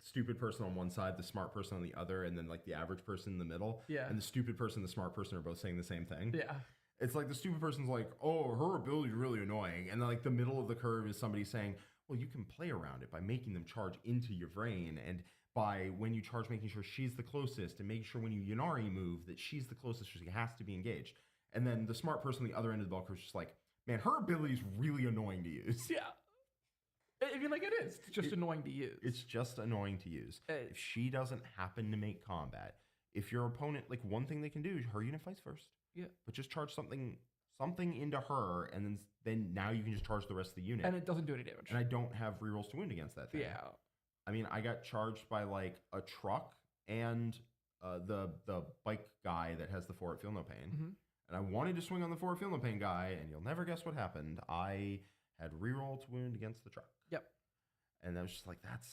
stupid person on one side, the smart person on the other, and then like the average person in the middle. Yeah. And the stupid person and the smart person are both saying the same thing. Yeah. It's like the stupid person's like, oh, her ability is really annoying. And then like the middle of the curve is somebody saying, well, you can play around it by making them charge into your brain, and by when you charge making sure she's the closest, and making sure when you Ynnari move that she's the closest, so she has to be engaged. And then the smart person on the other end of the bell curve is just like, man, her ability is really annoying to use. Yeah. I mean, like, it is. It's just annoying to use. It's just annoying to use. If she doesn't happen to make combat, if your opponent, like, one thing they can do is her unit fights first. Yeah. But just charge something into her, and then now you can just charge the rest of the unit. And it doesn't do any damage. And I don't have rerolls to wound against that thing. Yeah. I mean, I got charged by, like, a truck and the bike guy that has the 4 at Feel No Pain. Mm-hmm. And I wanted to swing on the 4 at Feel No Pain guy, and you'll never guess what happened. I had reroll to wound against the truck. Yep. And I was just like, that's...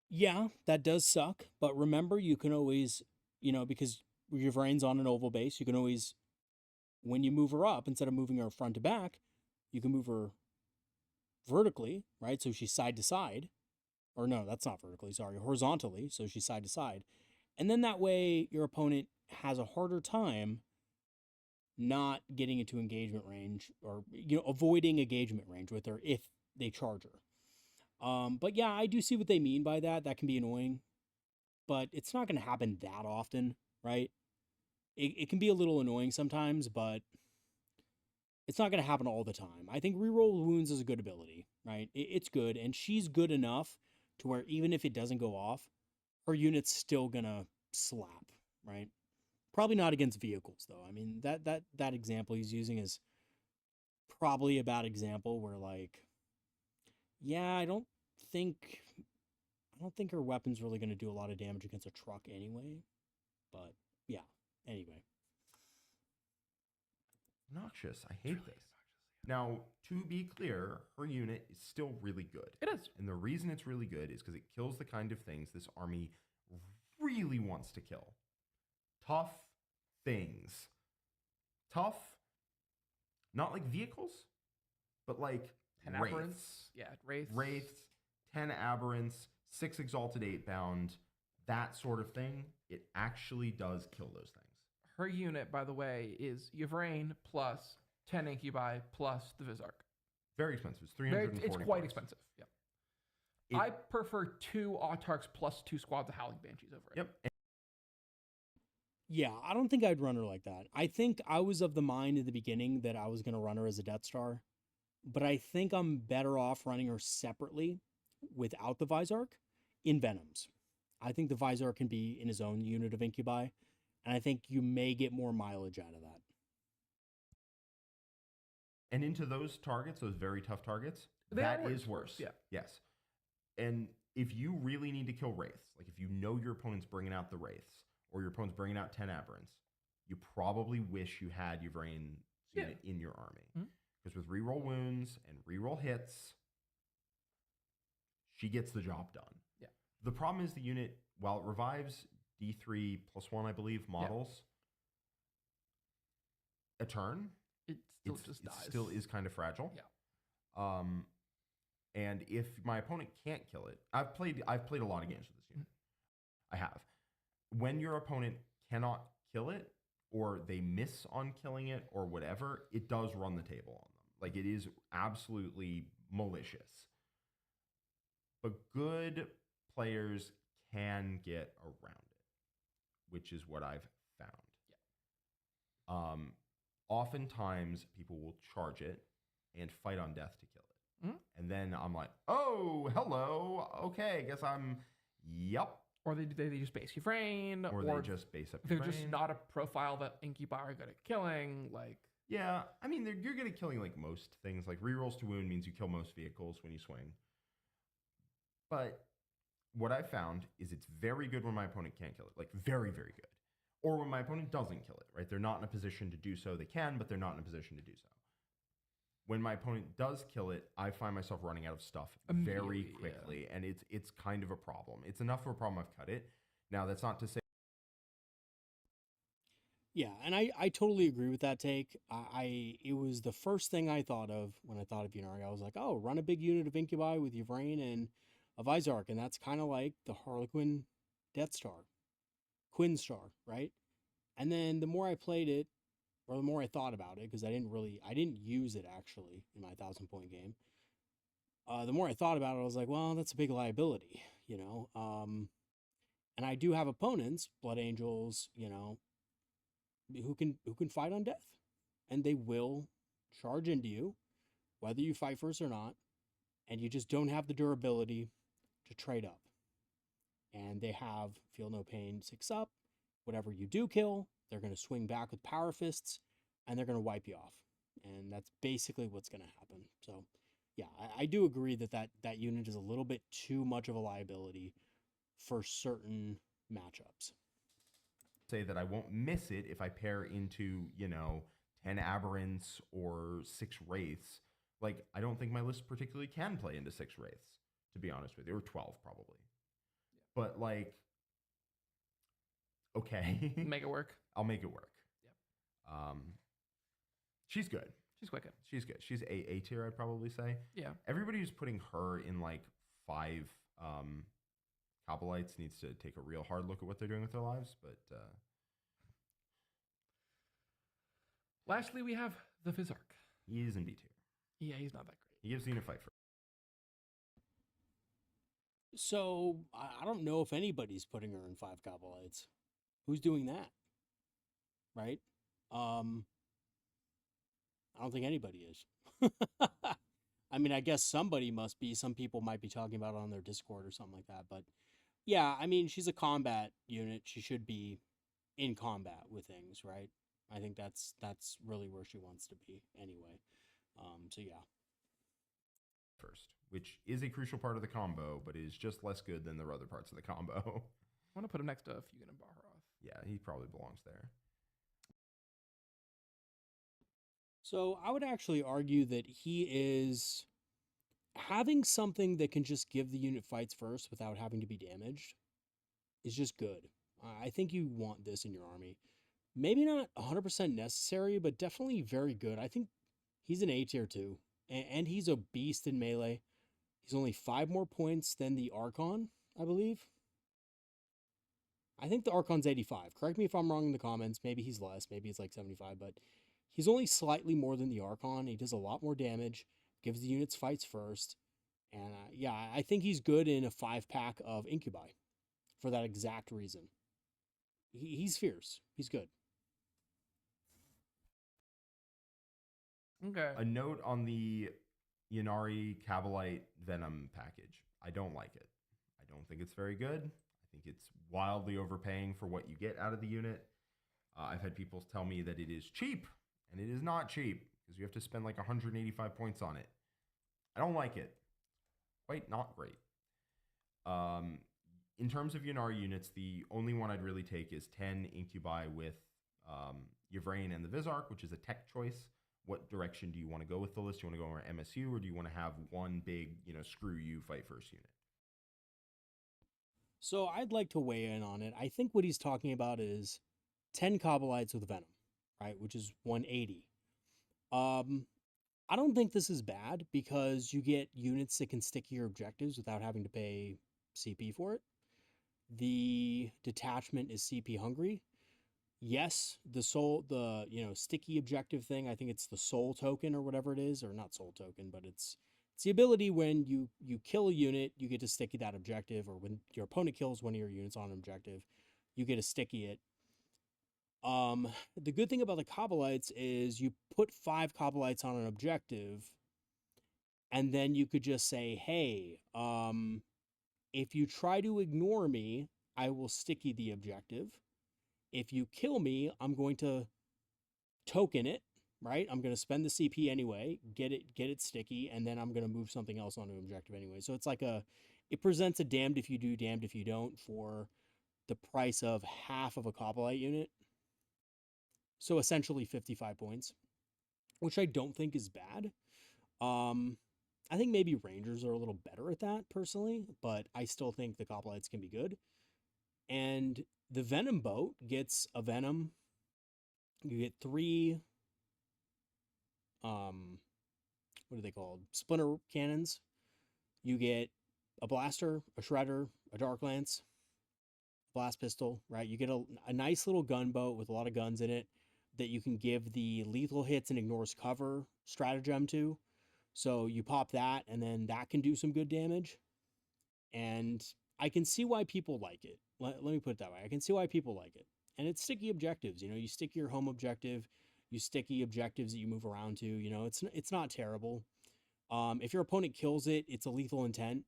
Yeah, that does suck. But remember, you can always, you know, because your brain's on an oval base, you can always, when you move her up, instead of moving her front to back, you can move her vertically, right? So she's side to side. Or no, that's not vertically, sorry, horizontally. So she's side to side. And then that way your opponent has a harder time not getting into engagement range, or, you know, avoiding engagement range with her if they charge her. But yeah, I do see what they mean by that. That can be annoying, but it's not going to happen that often, right? It can be a little annoying sometimes, but it's not going to happen all the time. I think reroll wounds is a good ability, right? It's good, and she's good enough to where even if it doesn't go off, her unit's still going to slap, right? Probably not against vehicles, though. I mean, that example he's using is probably a bad example where, like, yeah, I don't think her weapon's really going to do a lot of damage against a truck anyway. But yeah, anyway. Obnoxious. I hate this. Now, to be clear, her unit is still really good. It is. And the reason it's really good is because it kills the kind of things this army really wants to kill. Tough things. Tough, not like vehicles, but like 10 wraiths. aberrants. Yeah, wraiths. Wraiths, 10 aberrants, 6 exalted 8 bound, that sort of thing. It actually does kill those things. Her unit, by the way, is Yvraine plus 10 incubi plus the Vizark. Very expensive. It's 340. It's quite expensive. Yeah. I prefer 2 Autarchs plus 2 squads of Howling Banshees over it. Yep. Yeah, I don't think I'd run her like that. I think I was of the mind in the beginning that I was going to run her as a Death Star, but I think I'm better off running her separately without the Vizark in Venoms. I think the Vizark can be in his own unit of incubi, and I think you may get more mileage out of that. And into those targets, those very tough targets, That is worse. Yeah. Yes. And if you really need to kill wraiths, like if you know your opponent's bringing out the wraiths, or your opponent's bringing out 10 aberrants, you probably wish you had Yvraine's unit in your army. Because with reroll wounds and reroll hits, she gets the job done. Yeah. The problem is the unit, while it revives D3 plus 1, I believe, models a turn, It still is kind of fragile. Yeah. And if my opponent can't kill it, I've played a lot of games with this unit. I have. When your opponent cannot kill it, or they miss on killing it or whatever, it does run the table on them. Like, it is absolutely malicious. But good players can get around it, which is what I've found. Yeah. Oftentimes, people will charge it and fight on death to kill it. Mm-hmm. And then I'm like, oh, hello. Okay, guess I'm, yep. Or they just base Yvrain. Or they just base up They're Yvrain. just not a profile that Incubi are good at killing. Like, yeah, I mean, you're good at killing like most things. Like rerolls to wound means you kill most vehicles when you swing. But what I found is it's very good when my opponent can't kill it. Like very, very good. Or when my opponent doesn't kill it, right? They're not in a position to do so. They can, but they're not in a position to do so. When my opponent does kill it, I find myself running out of stuff very quickly, and it's kind of a problem. It's enough of a problem I've cut it. Now, that's not to say... Yeah, and I totally agree with that take. It was the first thing I thought of when I thought of Ynnari. I was like, oh, run a big unit of Incubi with Yvrain and a Visarch, and that's kind of like the Harlequin Death Star, Quinn Star, right? And then the more I played it, or the more I thought about it, because I didn't use it actually in my 1,000-point game. The more I thought about it, I was like, well, that's a big liability, you know? And I do have opponents, Blood Angels, you know, who can fight on death. And they will charge into you, whether you fight first or not, and you just don't have the durability to trade up. And they have Feel No Pain 6-up. Whatever you do kill, they're going to swing back with Power Fists, and they're going to wipe you off. And that's basically what's going to happen. So, yeah, I do agree that unit is a little bit too much of a liability for certain matchups. Say that I won't miss it if I pair into, 10 Aberrants or 6 Wraiths. Like, I don't think my list particularly can play into 6 Wraiths, to be honest with you, or 12 probably. Yeah. But, like, okay. Make it work. I'll make it work. Yep. She's good. She's wicked. She's good. She's A tier, I'd probably say. Yeah. Everybody who's putting her in like 5 Kabbalites needs to take a real hard look at what they're doing with their lives. But lastly, we have the Visarch. He is in B tier. Yeah, he's not that great. He gives the unit fight for. So I don't know if anybody's putting her in 5 Kabbalites. Who's doing that? Right? I don't think anybody is. I mean, I guess somebody must be. Some people might be talking about it on their Discord or something like that. But yeah, I mean, she's a combat unit. She should be in combat with things, right? I think that's really where she wants to be anyway. So yeah. First, which is a crucial part of the combo, but is just less good than the other parts of the combo. I want to put him next to Fuegan and Baharroth. Yeah, he probably belongs there. So I would actually argue that he is having something that can just give the unit fights first without having to be damaged is just good. I think you want this in your army. Maybe not 100% necessary, but definitely very good. I think he's an A tier too. And he's a beast in melee. He's only 5 more points than the Archon, I believe. I think the Archon's 85. Correct me if I'm wrong in the comments. Maybe he's less. Maybe it's like 75, but he's only slightly more than the Archon. He does a lot more damage, gives the units fights first. And yeah, I think he's good in a 5-pack of Incubi for that exact reason. He's fierce. He's good. Okay. A note on the Ynnari Kabbalite Venom package. I don't like it. I don't think it's very good. I think it's wildly overpaying for what you get out of the unit. I've had people tell me that it is cheap, and it is not cheap because you have to spend like 185 points on it. I don't like it. Quite not great. In terms of Ynnari units, the only one I'd really take is 10 Incubi with Yvrain and the Visarch, which is a tech choice. What direction do you want to go with the list? Do you want to go over MSU, or do you want to have one big, screw you, fight first unit? So I'd like to weigh in on it. I think what he's talking about is 10 Kabbalites with Venom, right? Which is 180. I don't think this is bad because you get units that can stick to your objectives without having to pay CP for it. The detachment is CP hungry. yes, the sticky objective thing, I think it's the soul token or whatever it is, or not soul token, but it's the ability when you kill a unit, you get to sticky that objective, or when your opponent kills one of your units on an objective, you get to sticky it. The good thing about the Kobollites is you put 5 Kobollites on an objective, and then you could just say, hey, if you try to ignore me, I will sticky the objective. If you kill me, I'm going to token it, right? I'm going to spend the CP anyway, get it sticky, and then I'm going to move something else onto an objective anyway. So it's like it presents a damned if you do, damned if you don't for the price of half of a Kobolite unit. So essentially 55 points, which I don't think is bad. I think maybe Rangers are a little better at that personally, but I still think the Kopolites can be good. And the Venom boat gets a Venom. You get 3, what are they called? Splinter cannons. You get a blaster, a shredder, a dark lance, blast pistol, right? You get a nice little gunboat with a lot of guns in it that you can give the lethal hits and ignores cover stratagem to. So you pop that, and then that can do some good damage. And I can see why people like it. Let me put it that way. I can see why people like it. And it's sticky objectives. You stick your home objective, you sticky objectives that you move around to. It's not terrible. If your opponent kills it, it's a lethal intent,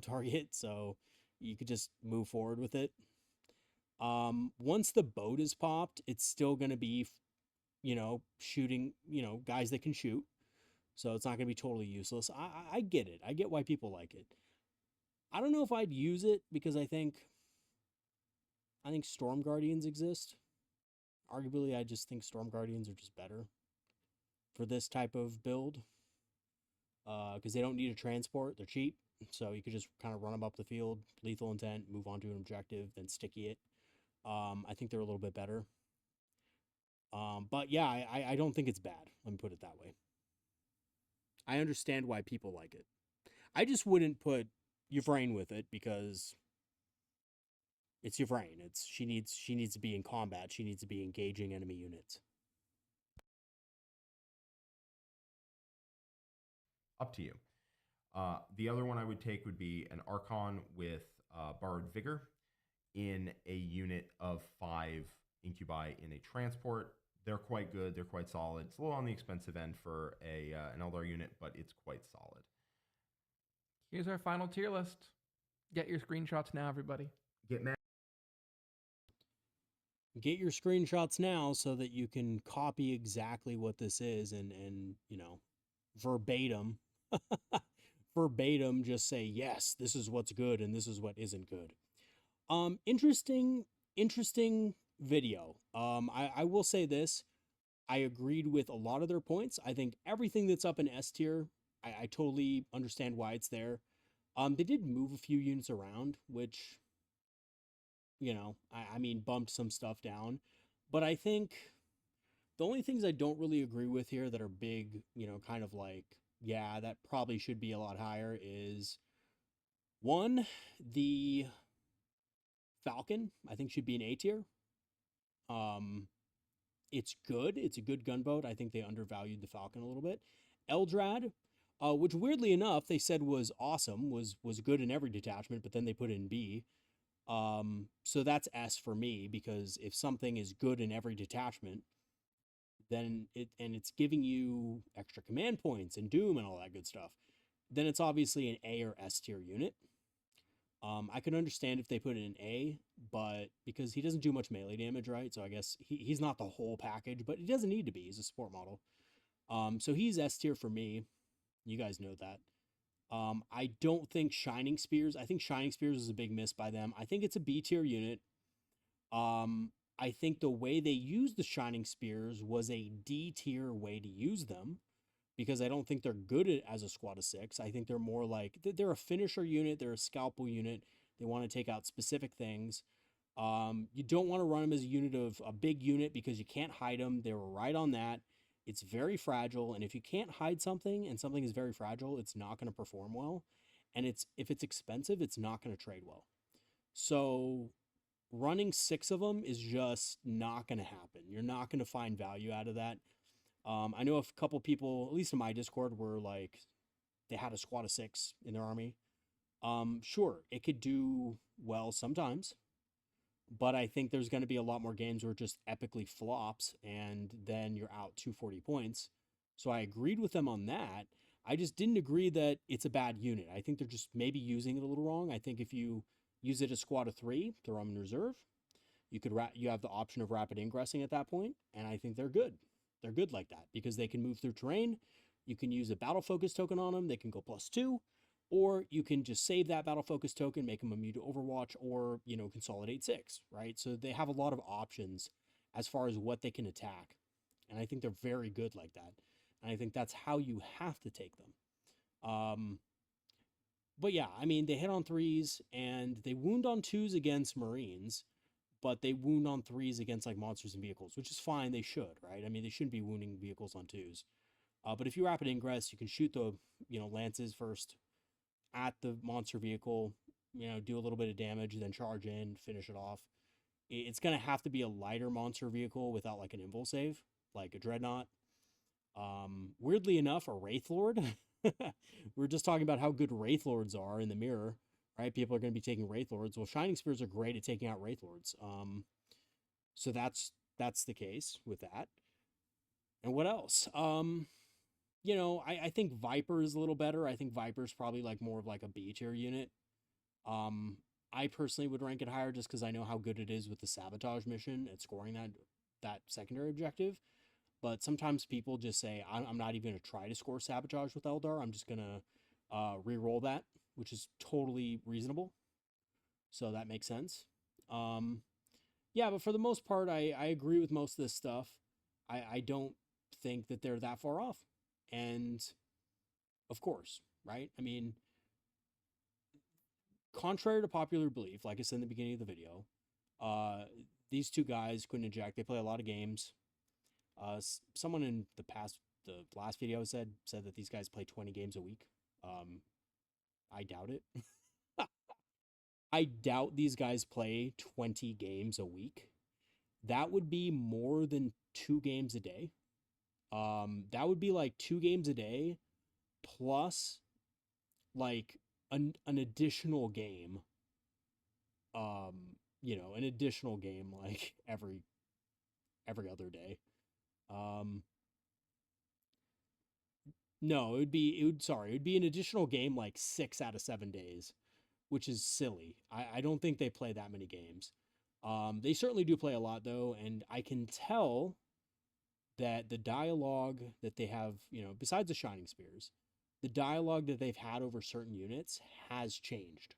target. So you could just move forward with it. Once the boat is popped, it's still going to be, shooting, guys that can shoot. So it's not going to be totally useless. I get it. I get why people like it. I don't know if I'd use it because I think Storm Guardians exist. Arguably, I just think Storm Guardians are just better for this type of build. Because they don't need a transport. They're cheap. So you could just kind of run them up the field, lethal intent, move on to an objective, then sticky it. I think they're a little bit better. But yeah, I don't think it's bad. Let me put it that way. I understand why people like it. I just wouldn't put Yvraine with it because it's Yvraine. She needs to be in combat. She needs to be engaging enemy units. Up to you. The other one I would take would be an Archon with Borrowed Vigor in a unit of 5 Incubi in a transport. They're quite good. They're quite solid. It's a little on the expensive end for an Eldar unit, but it's quite solid. Here's our final tier list. Get your screenshots now, everybody. Get your screenshots now so that you can copy exactly what this is and verbatim just say, yes, this is what's good and this is what isn't good. Interesting video. I will say this. I agreed with a lot of their points. I think everything that's up in S tier, I totally understand why it's there. They did move a few units around, which, bumped some stuff down. But I think the only things I don't really agree with here that are big, kind of like, yeah, that probably should be a lot higher is, 1, the Falcon, I think should be an A tier. It's good. It's a good gunboat. I think they undervalued the Falcon a little bit. Eldrad, which weirdly enough, they said was awesome, was good in every detachment, but then they put it in B. So that's S for me, because if something is good in every detachment, then it's giving you extra command points and Doom and all that good stuff, then it's obviously an A or S tier unit. I could understand if they put it in A, but because he doesn't do much melee damage, right? So I guess he's not the whole package, but he doesn't need to be. He's a support model. So he's S tier for me. You guys know that. I don't think Shining Spears. I think Shining Spears is a big miss by them. I think it's a B tier unit. I think the way they used the Shining Spears was a D tier way to use them, because I don't think they're good as a squad of 6. I think they're more like, they're a finisher unit, they're a scalpel unit. They want to take out specific things. You don't want to run them as a unit of a big unit because you can't hide them. They were right on that. It's very fragile, and if you can't hide something and something is very fragile, it's not going to perform well. And if it's expensive, it's not going to trade well. So running 6 of them is just not going to happen. You're not going to find value out of that. I know a couple people, at least in my Discord, were like, they had a squad of 6 in their army. Sure, it could do well sometimes, but I think there's going to be a lot more games where it just epically flops and then you're out 240 points. So I agreed with them on that. I just didn't agree that it's a bad unit. I think they're just maybe using it a little wrong. I think if you use it as squad of 3, throw them in reserve, you have the option of rapid ingressing at that point, and I think they're good. They're good like that because they can move through terrain. You can use a battle focus token on them. They can go +2, or you can just save that battle focus token, make them immune to Overwatch, or, you know, consolidate 6, right? So they have a lot of options as far as what they can attack. And I think they're very good like that. And I think that's how you have to take them. But yeah, I mean, they hit on 3s and they wound on 2s against Marines, but they wound on 3s against like monsters and vehicles, which is fine. They should, right? I mean, they shouldn't be wounding vehicles on 2s. But if you rapid ingress, you can shoot the, you know, lances first at the monster vehicle, you know, do a little bit of damage, then charge in, finish it off. It's going to have to be a lighter monster vehicle without like an invul save, like a Dreadnought. Weirdly enough, a Wraithlord. We're just talking about how good Wraithlords are in the mirror, right? People are going to be taking Wraithlords. Well, Shining Spears are great at taking out Wraithlords. So that's the case with that. And what else? You know, I think Viper is a little better. I think Viper is probably like more of like a B tier unit. I personally would rank it higher just because I know how good it is with the sabotage mission at scoring that secondary objective. But sometimes people just say, I'm not even going to try to score sabotage with Eldar. I'm just going to re-roll that, which is totally reasonable. So that makes sense. Yeah, but for the most part, I agree with most of this stuff. I don't think that they're that far off. And of course, right? I mean, contrary to popular belief, like I said in the beginning of the video, these two guys, Quinn and Jack, they play a lot of games. Someone in the last video said that these guys play 20 games a week. I doubt it. I doubt these guys play 20 games a week. That would be more than 2 games a day. That would be like 2 games a day plus like an additional game. You know, an additional game like every other day. No, it would be an additional game like 6 out of 7 days, which is silly. I don't think they play that many games. They certainly do play a lot though, and I can tell that the dialogue that they have, you know, besides the Shining Spears, the dialogue that they've had over certain units has changed.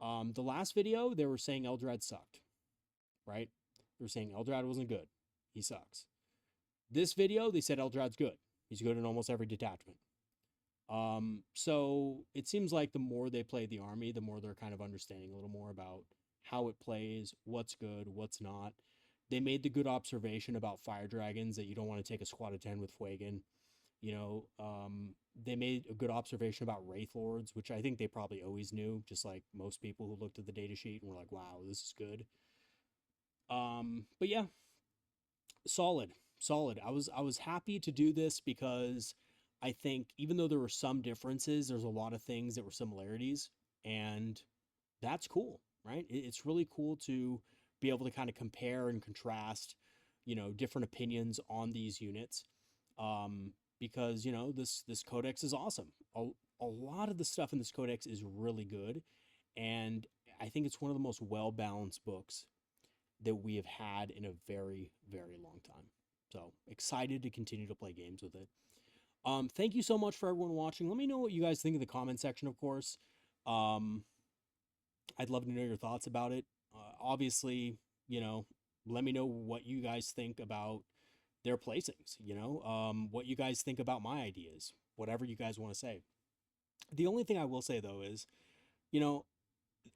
The last video, they were saying Eldrad sucked, right? They were saying Eldrad wasn't good. He sucks. This video, they said Eldrad's good. He's good in almost every detachment. So it seems like the more they play the army, the more they're kind of understanding a little more about how it plays, what's good, what's not. They made the good observation about fire dragons that you don't want to take a squad of 10 with Fuegan. You know, they made a good observation about Wraithlords, which I think they probably always knew, just like most people who looked at the data sheet and were like, wow, this is good. But yeah, solid. I was happy to do this because I think even though there were some differences, there's a lot of things that were similarities, and that's cool, right? It's really cool to be able to kind of compare and contrast, you know, different opinions on these units. Because, you know, this codex is awesome. A lot of the stuff in this codex is really good, and I think it's one of the most well-balanced books that we have had in a very, very long time. So excited to continue to play games with it. Thank you so much for everyone watching. Let me know what you guys think in the comment section, of course. I'd love to know your thoughts about it. Obviously, you know, let me know what you guys think about their placings, you know, what you guys think about my ideas, whatever you guys want to say. The only thing I will say, though, is, you know,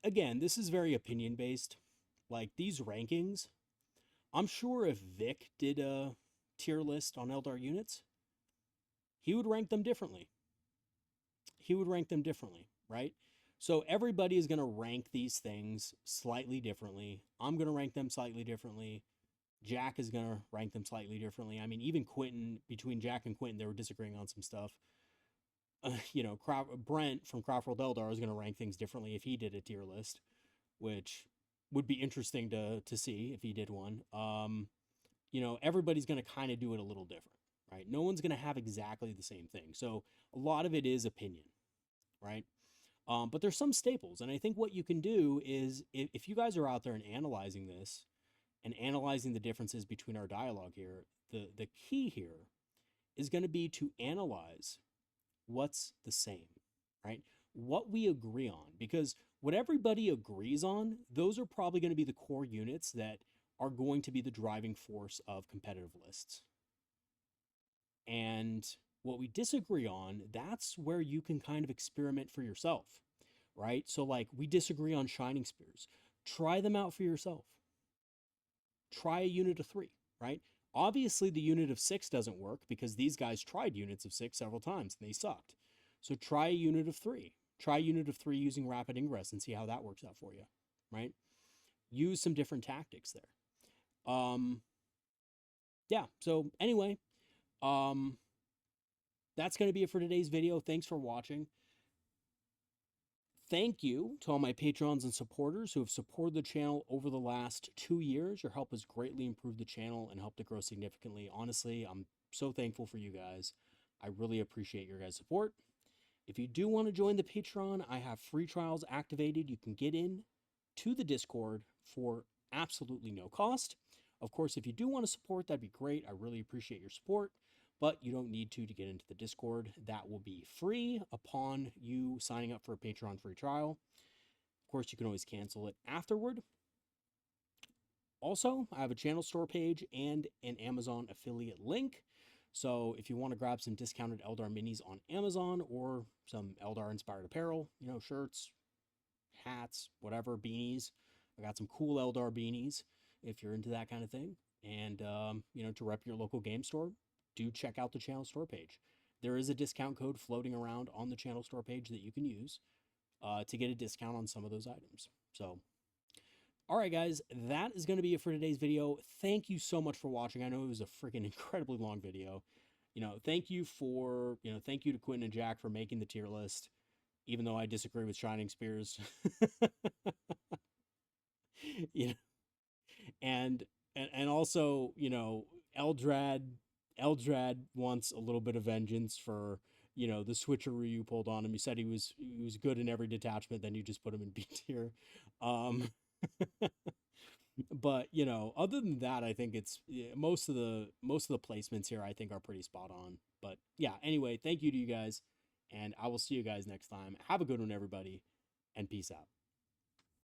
again, this is very opinion-based. Like, these rankings, I'm sure if Vic did a tier list on Eldar units, he would rank them differently. Right? So everybody is going to rank these things slightly differently. I'm going to rank them slightly differently. Jack is going to rank them slightly differently. I mean, even Quentin, between Jack and Quentin, they were disagreeing on some stuff. Brent from Craftworld Eldar is going to rank things differently if he did a tier list, which would be interesting to see if he did one. Everybody's going to kind of do it a little different, right? No one's going to have exactly the same thing. So a lot of it is opinion, right? But there's some staples. And I think what you can do is if you guys are out there and analyzing this and analyzing the differences between our dialogue here, the key here is going to be to analyze what's the same, right? What we agree on, because what everybody agrees on, those are probably going to be the core units that are going to be the driving force of competitive lists. And what we disagree on, that's where you can kind of experiment for yourself, right? So like we disagree on Shining Spears. Try them out for yourself. Try a unit of 3, right? Obviously, the unit of 6 doesn't work because these guys tried units of 6 several times and they sucked. So try a unit of 3. Try a unit of 3 using Rapid Ingress and see how that works out for you, right? Use some different tactics there. Yeah, so anyway, that's going to be it for today's video. Thanks for watching. Thank you to all my patrons and supporters who have supported the channel over the last 2 years. Your help has greatly improved the channel and helped it grow significantly. Honestly, I'm so thankful for you guys. I really appreciate your guys' support. If you do want to join the Patreon, I have free trials activated. You can get in to the Discord for absolutely no cost. Of course, if you do want to support, that'd be great. I really appreciate your support. But you don't need to get into the Discord. That will be free upon you signing up for a Patreon free trial. Of course, you can always cancel it afterward. Also, I have a channel store page and an Amazon affiliate link. So if you want to grab some discounted Eldar minis on Amazon or some Eldar inspired apparel, shirts, hats, whatever, beanies. I got some cool Eldar beanies if you're into that kind of thing. And, to rep your local game store, do check out the channel store page. There is a discount code floating around on the channel store page that you can use to get a discount on some of those items. So, all right, guys, that is going to be it for today's video. Thank you so much for watching. I know it was a freaking incredibly long video. Thank you to Quentin and Jack for making the tier list, even though I disagree with Shining Spears. And also, Eldrad wants a little bit of vengeance for, the switcheroo you pulled on him. You said he was good in every detachment, then you just put him in B tier. But, other than that, I think it's most of the placements here I think are pretty spot on. But yeah, anyway, thank you to you guys, and I will see you guys next time. Have a good one, everybody, and peace out.